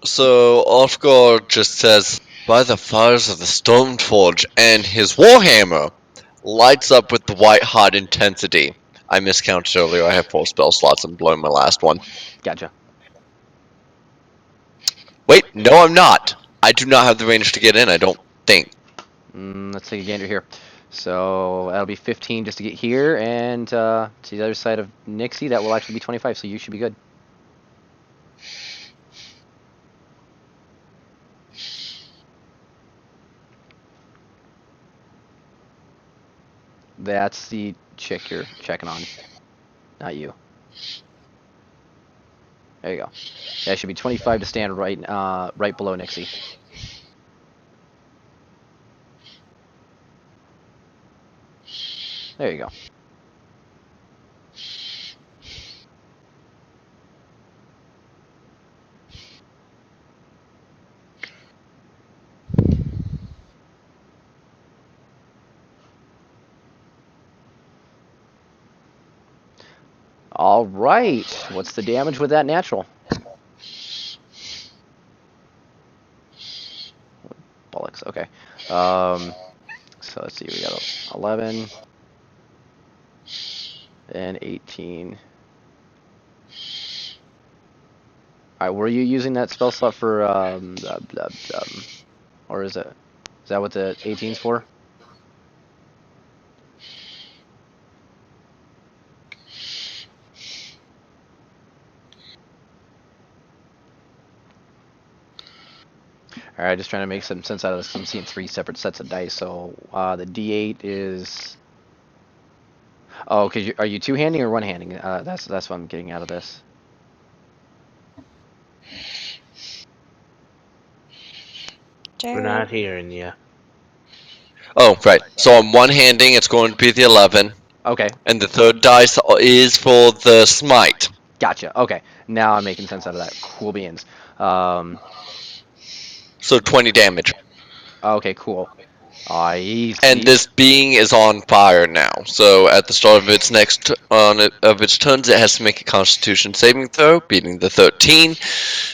So Ulfgar just says, by the fires of the Stoneforge, and his warhammer lights up with the white hot intensity. I miscounted earlier. I have 4 spell slots. I'm blowing my last one. Gotcha. Wait, no, I'm not. I do not have the range to get in. I don't think. Let's take a gander here. So that'll be 15 just to get here, and to the other side of Nixie, that will actually be 25. So you should be good. That's the chick you're checking on, not you. There you go. That should be 25 to stand right below Nixie. There you go. All right. What's the damage with that natural? Bollocks. Okay. So let's see. We got 11 and 18. All right. Were you using that spell slot for or is that what the 18's for? All right, just trying to make some sense out of this. I'm seeing 3 separate sets of dice. So the D8 is. Oh, okay. Are you two-handing or one-handing? That's what I'm getting out of this. We're Jared. not hearing you. Oh, right. So I'm one-handing. It's going to be the 11. Okay, And the third dice is for the smite. gotcha. Okay, now I'm making sense out of that. Cool beans. So 20 damage. Okay, cool. I And see. this being is on fire now. So at the start of its of its turns, it has to make a Constitution saving throw, beating the 13,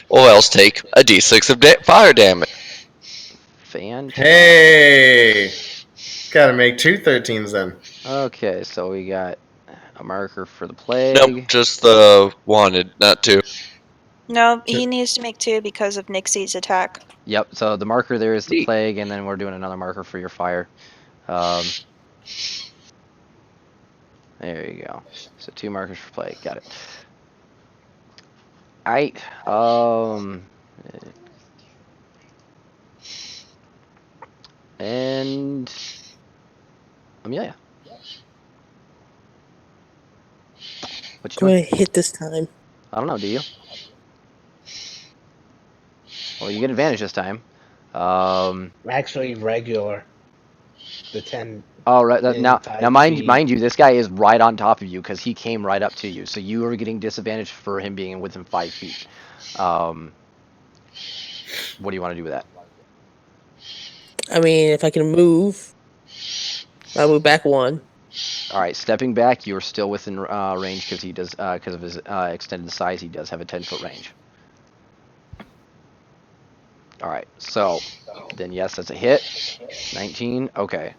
or else take a D6 of fire damage. Fantastic. Hey! Gotta make 2 13s then. Okay, so we got a marker for the Nope, plague. just the wanted, not two. No, he needs to make 2 because of Nixie's attack. Yep. So the marker there is the Neat. plague, and then we're doing another marker for your fire. There you go. So 2 markers for plague. Got it. Alright. And Amelia. What you Do doing? I hit this time? I don't know, do you? Well, you get advantage this time. Actually, regular. The 10. Oh, right. Now, 5 mind feet. you, this guy is right on top of you because he came right up to you. So you are getting disadvantage for him being within 5 feet. What do you want to do with that? I mean, if I can move, I'll move back 1. All right, stepping back, you're still within range because he does because of his extended size. He does have a 10-foot range. All right, so then yes, that's a hit. 19. Okay.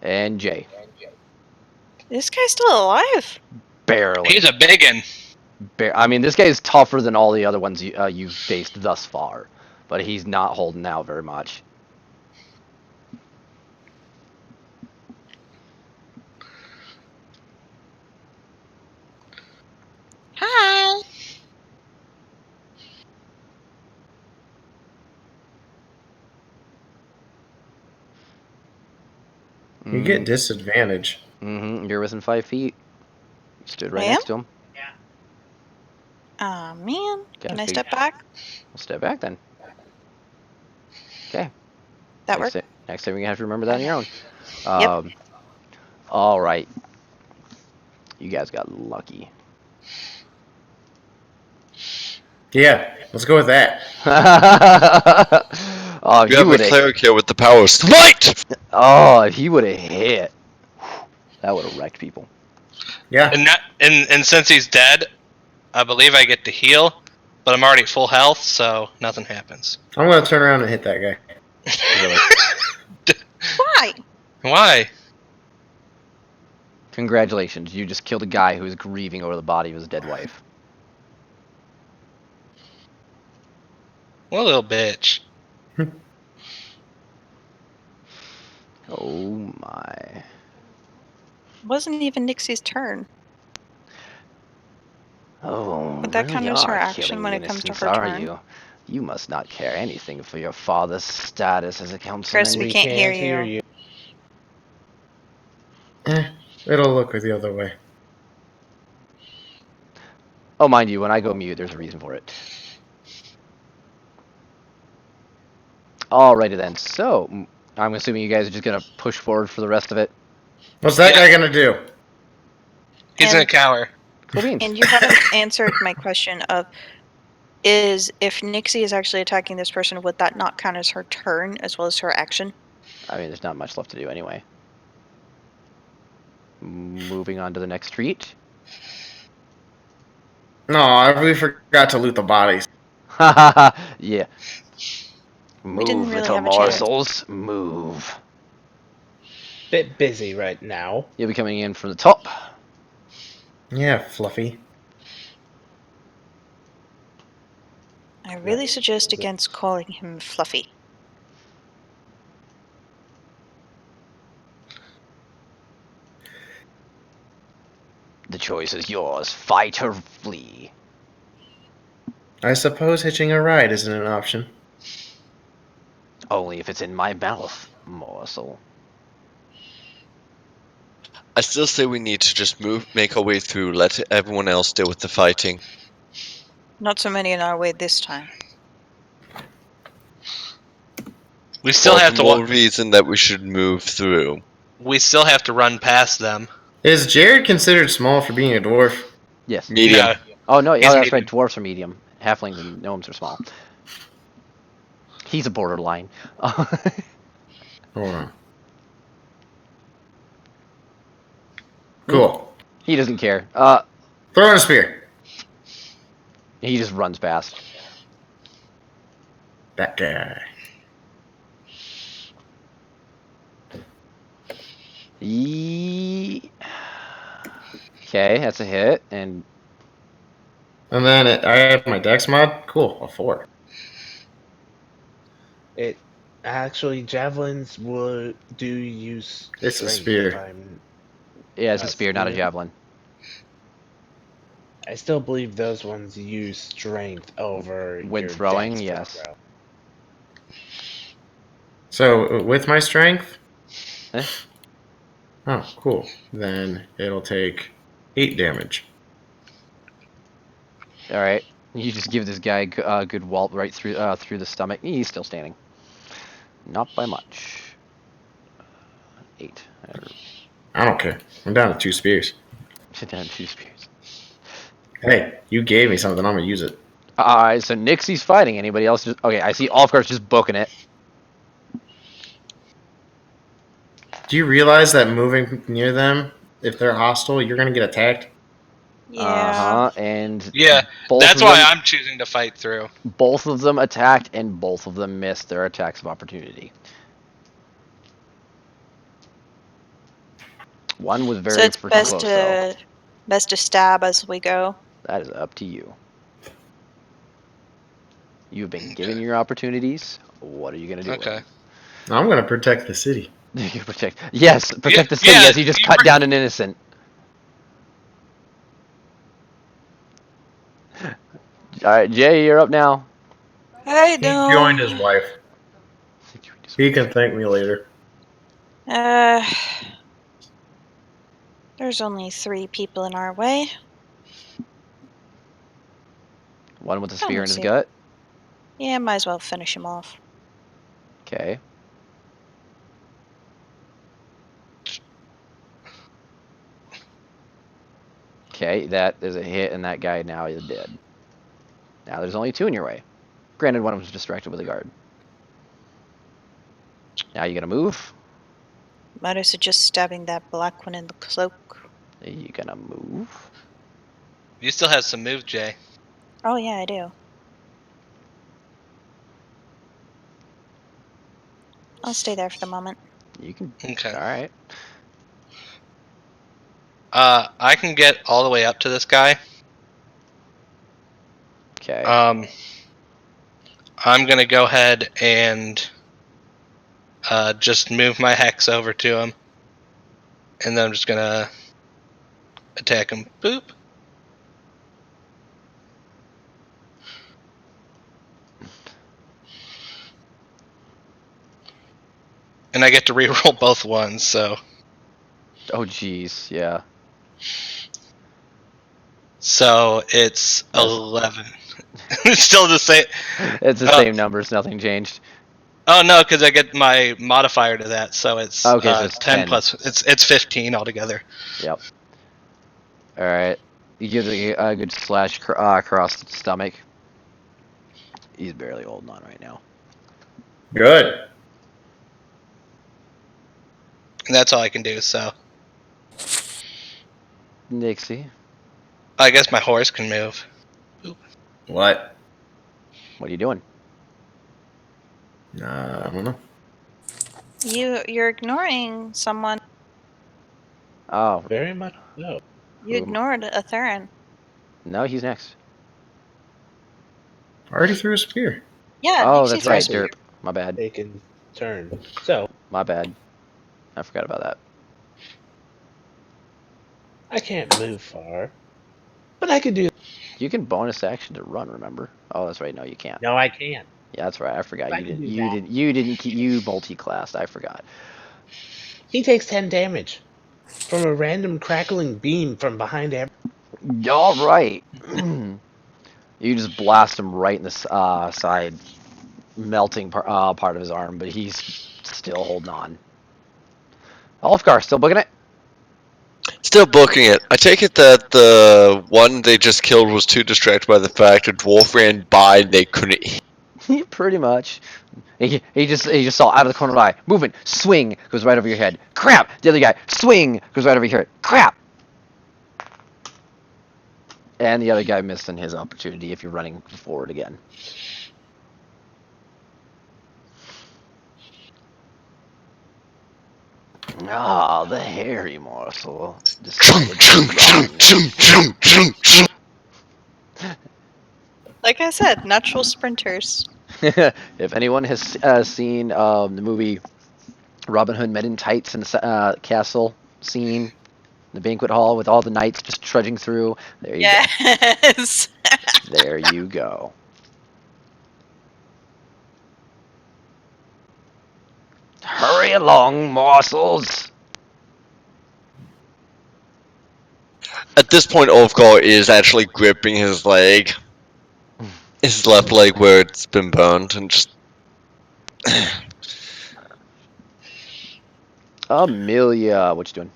And Jay, This guy's still alive. barely. He's a biggin. I mean, this guy is tougher than all the other ones you've faced thus far, but he's not holding out very much. Hi. You get disadvantage. You're within 5 feet. Stood right I next am? to him. Aw, man. Gotta Can I figure- step back? We'll step back then. Okay. That work? Next time you have to remember that on your own. Yep. All right. You guys got lucky. Yeah, let's go with that. Oh, You have a cleric here with the power of smite! Oh, if he would have hit, that would have wrecked people. Yeah. And since he's dead, I believe I get to heal, but I'm already at full health, so nothing happens. I'm gonna turn around and hit that guy. Really. Why? Why? Congratulations, you just killed a guy who was grieving over the body of his dead wife. What a little bitch. Oh my. Wasn't even Nixie's turn. Oh, Would that really count as her are action killing when the it comes to innocents, her are turn? you? You must not care anything for your father's status as a councilman. Chris, we can't hear you. It'll look the other way. Oh, mind you, when I go mute, there's a reason for it. Alrighty then, so I'm assuming you guys are just gonna push forward for the rest of it. What's that Yeah. guy gonna do? He's And- gonna cower. Cool beans. And you haven't answered my question of if Nixie is actually attacking this person, would that not count as her turn as well as her action? I mean, there's not much left to do anyway. Moving on to the next street. No, we forgot to loot the bodies. Yeah. We didn't Move, really little have a chance. morsels. Move. Bit busy right now. You'll be coming in from the top. Yeah, Fluffy. I really Right. suggest against calling him Fluffy. The choice is yours. Fight or flee. I suppose hitching a ride isn't an option. Only if it's in my mouth, morsel. I still say we need to just make our way through, let everyone else deal with the fighting. Not so many in our way this time. We still All have the to. more reason that we should move through. We still have to run past them. Is Jared considered small for being a dwarf? Yes. Medium. No, Oh, no, He's that's medium. right. Dwarves are medium. Halflings and gnomes are small. He's a borderline. Hold on. Cool. He doesn't care. Throw in a spear. He just runs past. That guy. Okay, that's a hit, and And then I have my dex mod. Cool, a 4. It actually javelins would do use It's a strength. spear. If I'm, yeah, it's a spear, not a javelin. I still believe those ones use strength over When your throwing, dex to yes. throw. So with my strength. Eh? Oh, cool. Then it'll take 8 damage. All right, you just give this guy a good walt right through the stomach. He's still standing. Not by much. 8. I don't care. I'm down to 2 spears. Sit down, 2 spears. Hey, you gave me something. I'm gonna use it. Alright, so Nixie's fighting. Anybody else? Okay, I see Olfgar's just booking it. Do you realize that moving near them, if they're hostile, you're gonna get attacked? Yeah. And Yeah, both that's of why them, I'm choosing to fight through. both of them attacked, and both of them missed their attacks of opportunity. One was very So it's freaking best close, though. to stab as we go. That is up to you. You've been given your opportunities. What are you gonna do? Okay. I'm gonna protect the city. You protect. Yes, protect the city yeah, as you just you cut down an innocent. All right, Jay, you're up now. I He don't. joined his wife. He can thank me later. There's only 3 people in our way. One with a Oh, spear in let's his see. gut. Yeah, might as well finish him off. Okay. Okay, that is a hit, and that guy now is dead. Now there's only 2 in your way. Granted, one was distracted with a guard. Now you gonna move? Might I suggest stabbing that black one in the cloak? Are you gonna move? You still have some move, Jay. Oh yeah, I do. I'll stay there for the moment. You can. Okay. All right. I can get all the way up to this guy. Okay. I'm gonna go ahead and just move my hex over to him, and then I'm just gonna attack him. Boop. And I get to reroll both ones, so Oh, jeez. Yeah. it's That's- 11. It's still the same. It's the same numbers. Nothing changed. Oh no, because I get my modifier to that, so it's Okay, so it's 10 10. plus. It's 15 altogether. Yep. All right. You give a good slash across the stomach. He's barely holding on right now. Good. And that's all I can do. So Nixie, I guess my horse can move. What? what are you doing? I don't know. You're ignoring someone. Oh, Very much so. You ignored a Theron. no, he's next. I already threw a spear. Yeah, Oh, Nixie's that's right, next. Derp. My bad. Taken turn. So My bad. I forgot about that. I can't move far, but I can do. You can bonus action to run. Remember? Oh, that's right. No, you can't. No, I can't. Yeah, that's right. I forgot. I You can didn't. do You that. didn't. You didn't. You multi-classed. I forgot. He takes 10 damage from a random crackling beam from behind every. All right. You just blast him right in the side, melting part of his arm, but he's still holding on. Ulfgar still booking it. Still booking it. I take it that the one they just killed was too distracted by the fact a dwarf ran by and they couldn't hit. Pretty much. He just saw out of the corner of the eye. Movement. Swing. Goes right over your head. Crap. The other guy. Swing. Goes right over your head. Crap. And the other guy missing his opportunity if you're running forward again. Ah, the hairy morsel decided to run. Like I said, natural sprinters. If anyone has seen the movie Robin Hood Men in Tights in the castle scene, the banquet hall with all the knights just trudging through, there you Yes. go. There you go. Hurry along, morsels. At this point, Ulfgar is actually gripping his leg, his left leg where it's been burned, and just. Amelia, what you doing?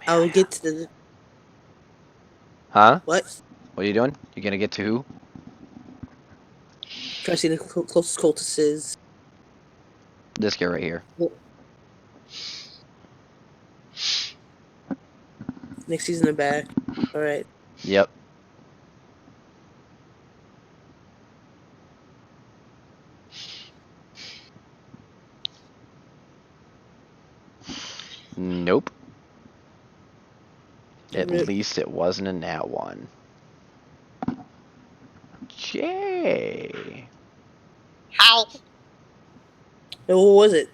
I'll get to the. Huh? What? What are you doing? You gonna get to who? Try to see the closest cultist is. This guy right here. Nixie's in the back. Alright. Yep. Nope. At Rip. least it wasn't in that one. Jay. How? What was it?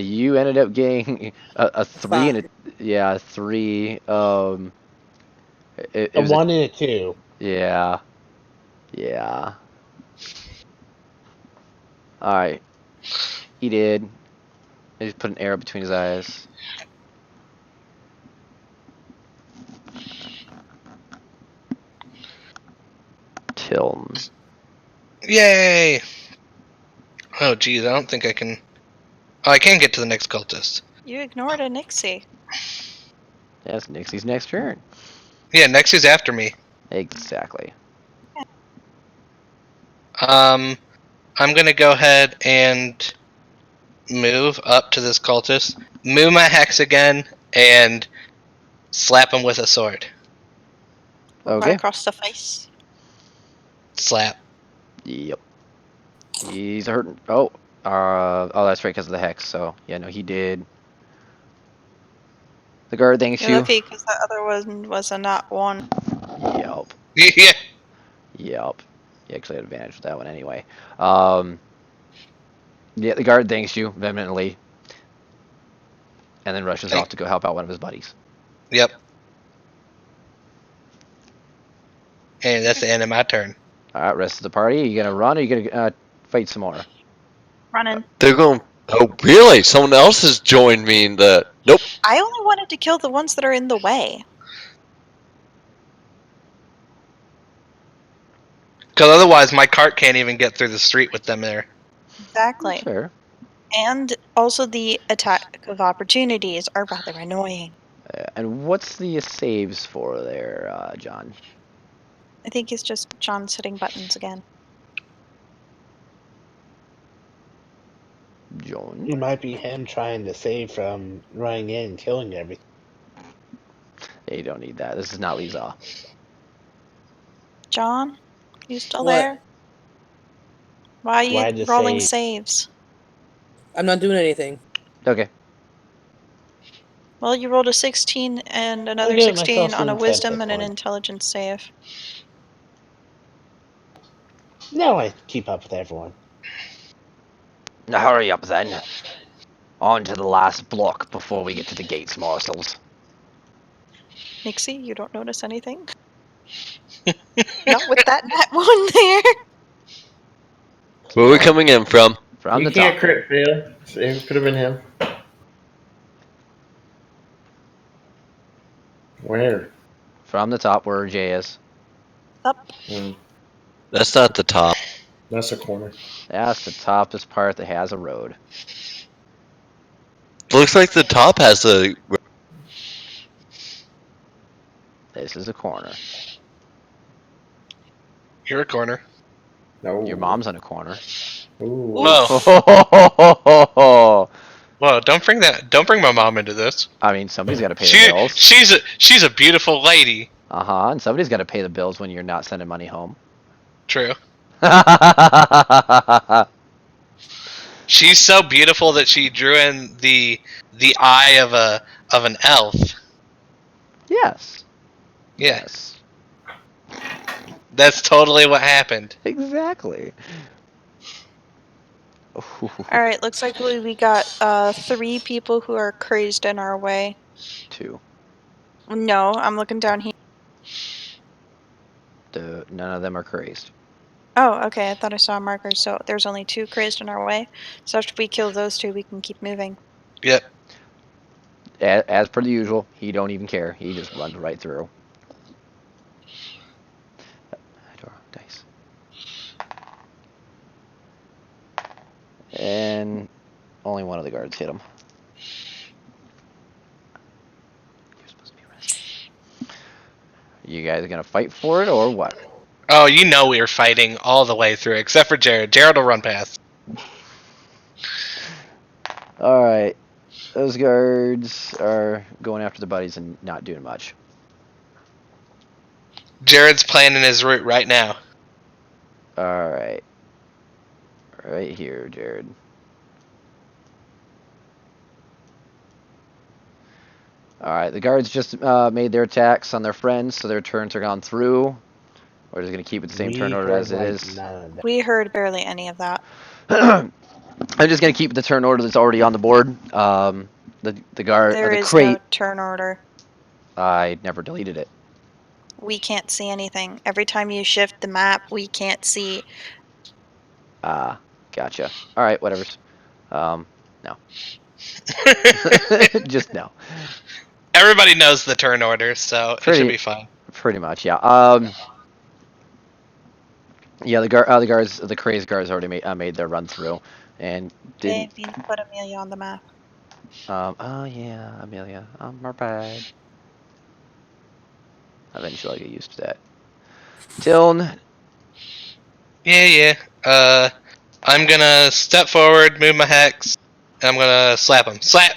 You ended up getting a 3 and a 3. It A was 1 and a 2. yeah. All right. He did. He just put an arrow between his eyes. Tilm. Yay! Oh geez, I don't think I can. Oh, I can get to the next cultist. You ignored a Nixie. That's Nixie's next turn. Yeah, next is after me. Exactly. Um, I'm gonna go ahead and move up to this cultist, move my hex again, and slap him with a sword. Right Okay. across the face. Slap. Yep. He's hurting. Oh, that's right, because of the hex. So yeah, no, he did. The guard thanks You're you. lucky because the other one was a not one. Yep. Yeah. Yep. You actually had advantage with that one anyway. Yeah, the guard thanks you vehemently, and then rushes off to go help out one of his buddies. Yep. And that's the end of my turn. All right, rest of the party. Are you gonna run, or are you gonna fight some more? Running. They're going. Oh, really? Someone else has joined me in the. Nope. I only wanted to kill the ones that are in the way. Because otherwise, my cart can't even get through the street with them there. Exactly. Fair. And also the attack of opportunities are rather annoying. And what's the saves for there, John? I think it's just John's hitting buttons again. John? It might be him trying to save from running in and killing everything. Yeah, you don't need that. This is not Lisa. John, you still What? there? Why are you Why just rolling say saves? I'm not doing anything. Okay. Well, you rolled a 16 and I'll another give myself 16 on a some temp wisdom hit and an points. intelligence save. Now I keep up with everyone. Now hurry up then. On to the last block before we get to the gates, morsels. Nixie, you don't notice anything? Not with that net one there. Where are we coming in from? From You the can't top. crit fail. So it could have been him. Where? From the top where Jay is. Up. That's not the top. That's a corner. That's the toppest part that has a road. Looks like the top has a. This is a corner. You're a corner. No. Your mom's on a corner. Ooh. Whoa. Whoa, don't bring my mom into this. I mean, somebody's got to pay the bills. She's a beautiful lady. And somebody's got to pay the bills when you're not sending money home. True. She's so beautiful that she drew in the eye of an elf. Yes. Yeah. Yes. That's totally what happened. Exactly. Alright, looks like we got 3 people who are crazed in our way. 2. No, I'm looking down here. None of them are crazed. Oh, okay, I thought I saw a marker, so there's only 2 crazed in our way. So after we kill those 2, we can keep moving. Yep. As per the usual, he don't even care. He just runs right through. Dice. And only one of the guards hit him. You're supposed to be resting. You guys gonna fight for it or what? Oh, you know we were fighting all the way through, except for Jared. Jared will run past. Alright. Those guards are going after the buddies and not doing much. Jared's planning his route right now. Alright. Right here, Jared. Alright, the guards just made their attacks on their friends, so their turns are gone through. We're just going to keep it the same turn order as it is. None of that. We heard barely any of that. I'm just going to keep the turn order that's already on the board. The guard, There the is crate, no turn order. I never deleted it. We can't see anything. Every time you shift the map, we can't see. Gotcha. Alright, whatever's. No. Just no. Everybody knows the turn order, so it should be fine. Pretty much, yeah. Yeah, the guards, the crazed guards already made their run through, and didn't. Maybe put Amelia on the map. Oh yeah, Amelia, my bad. Eventually, I'll get used to that. Tiln, Yeah. I'm gonna step forward, move my hex, and I'm gonna slap him. Slap!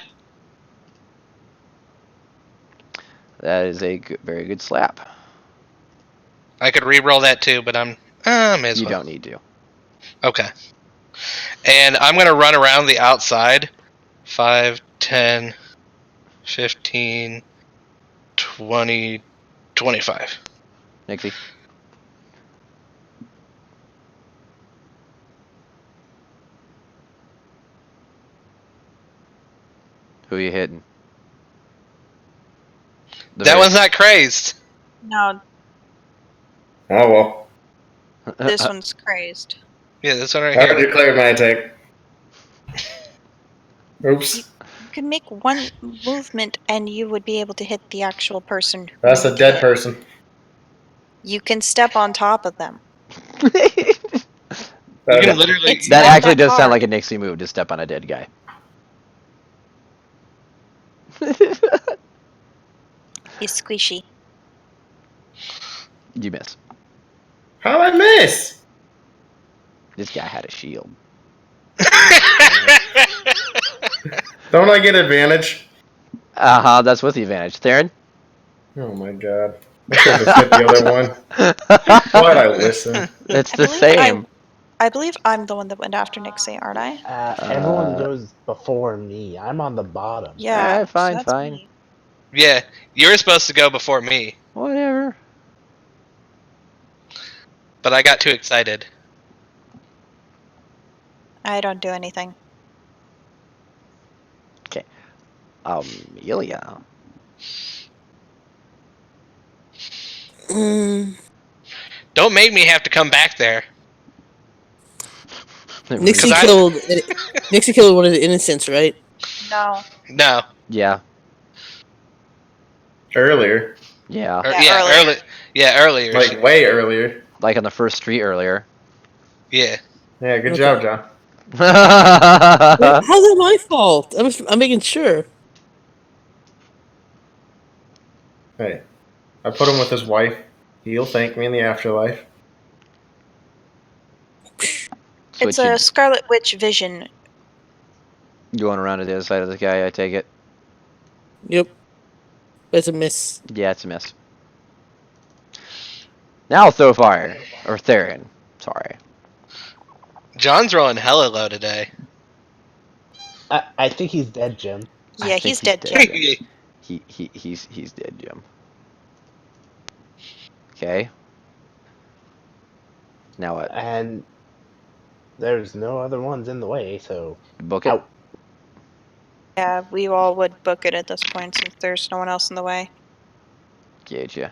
That is a very good slap. I could re-roll that too, but may as You well. don't need to. Okay. And I'm gonna run around the outside. 5, 10, 15, 20, 25. Nixie. Who are you hitting? That one's not crazed. No, Oh well. this one's crazed. Yeah, this one right I already here. declared my attack. Oops. You can make one movement and you would be able to hit the actual person who That's you a need to dead hit. person. You can step on top of them. You Okay. can literally. It's That not actually that does sound hard. like a Nixie move to step on a dead guy. He's squishy. You miss. How'd I miss? This guy had a shield. Don't I get advantage? That's with the advantage. Theron? Oh my god. I should have just hit the other one. Why'd I listen? It's I the believe same. I believe I'm the one that went after Nixie, aren't I? Everyone goes before me. I'm on the bottom. Yeah, Alright, so fine, that's fine. me. Yeah, you were supposed to go before me, Whatever. but I got too excited. I don't do anything. Amelia. Don't make me have to come back there. Nixie I- killed. Nixie killed one of the innocents, right? No. No. Yeah. Earlier. Yeah. Yeah, earlier. Earlier. Like way earlier. Like on the first street earlier. Yeah. Yeah, good Okay. job, John. How's that my fault? I'm making sure. Hey, I put him with his wife. He'll thank me in the afterlife. It's a Scarlet Witch vision. Going around to the other side of the guy, I take it. Yep. That's a miss. Yeah, it's a miss. Now Thofire. Or Theron. Sorry. John's rolling hella low today. I think he's dead, Jim. I Yeah, think he's dead, Jim. He's dead, Jim. Okay. Now what? And there's no other ones in the way, so Book it? out. Yeah, we all would book it at this point since there's no one else in the way. Gauge ya.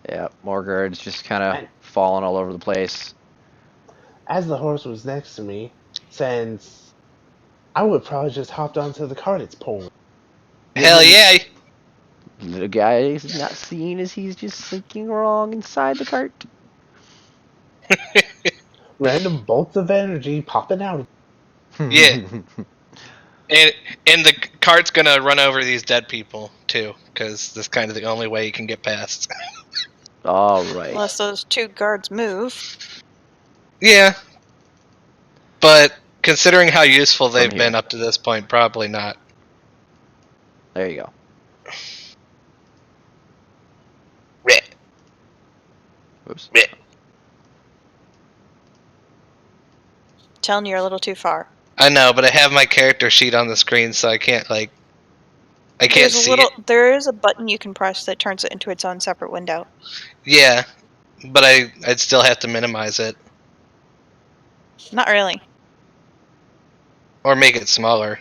Yeah, more guards just kind of And falling all over the place. as the horse was next to me, since I would probably just hopped onto the cart it's pulling. Hell yeah. The guy is not seeing as he's just sinking wrong inside the cart. Random bolts of energy popping out. Yeah. And the cart's gonna run over these dead people too, because that's kind of the only way you can get past. All right. Unless those two guards move. Yeah. But considering how useful they've here. been up to this point, probably not. There you go. Blech. Oops. Blech. Telling you're a little too far. I know, but I have my character sheet on the screen, so I can't I can't There's see a little. it. There is a button you can press that turns it into its own separate window. Yeah, but I'd still have to minimize it Not really. or make it smaller.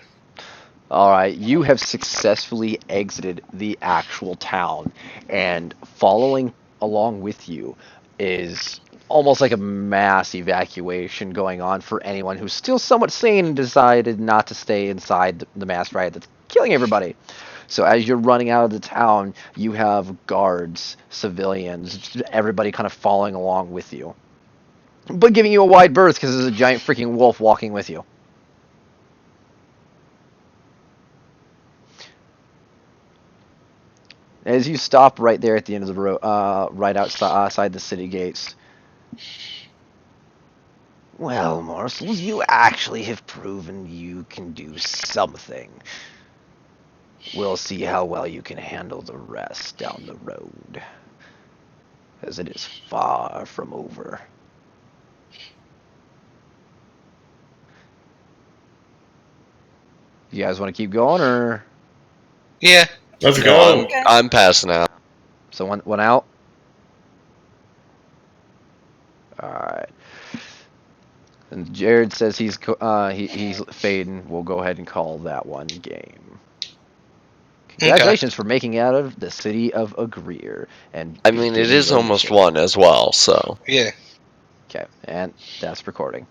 All right, you have successfully exited the actual town, and following along with you is almost like a mass evacuation going on for anyone who's still somewhat sane and decided not to stay inside the mass riot that's killing everybody. So as you're running out of the town, you have guards, civilians, everybody kind of following along with you, but giving you a wide berth because there's a giant freaking wolf walking with you. As you stop right there at the end of the road, right outside the city gates, Well, Morsels, you actually have proven you can do something. We'll see how well you can handle the rest down the road, as it is far from over. You guys want to keep going, or Yeah. Let's No, go. Okay. I'm passing out. so one out? All right. And Jared says he's fading. We'll go ahead and call that one game. Congratulations for making it out of the city of Agreer and I mean, it beginning is your almost mission. one as well, so. Yeah. Okay, and that's recording.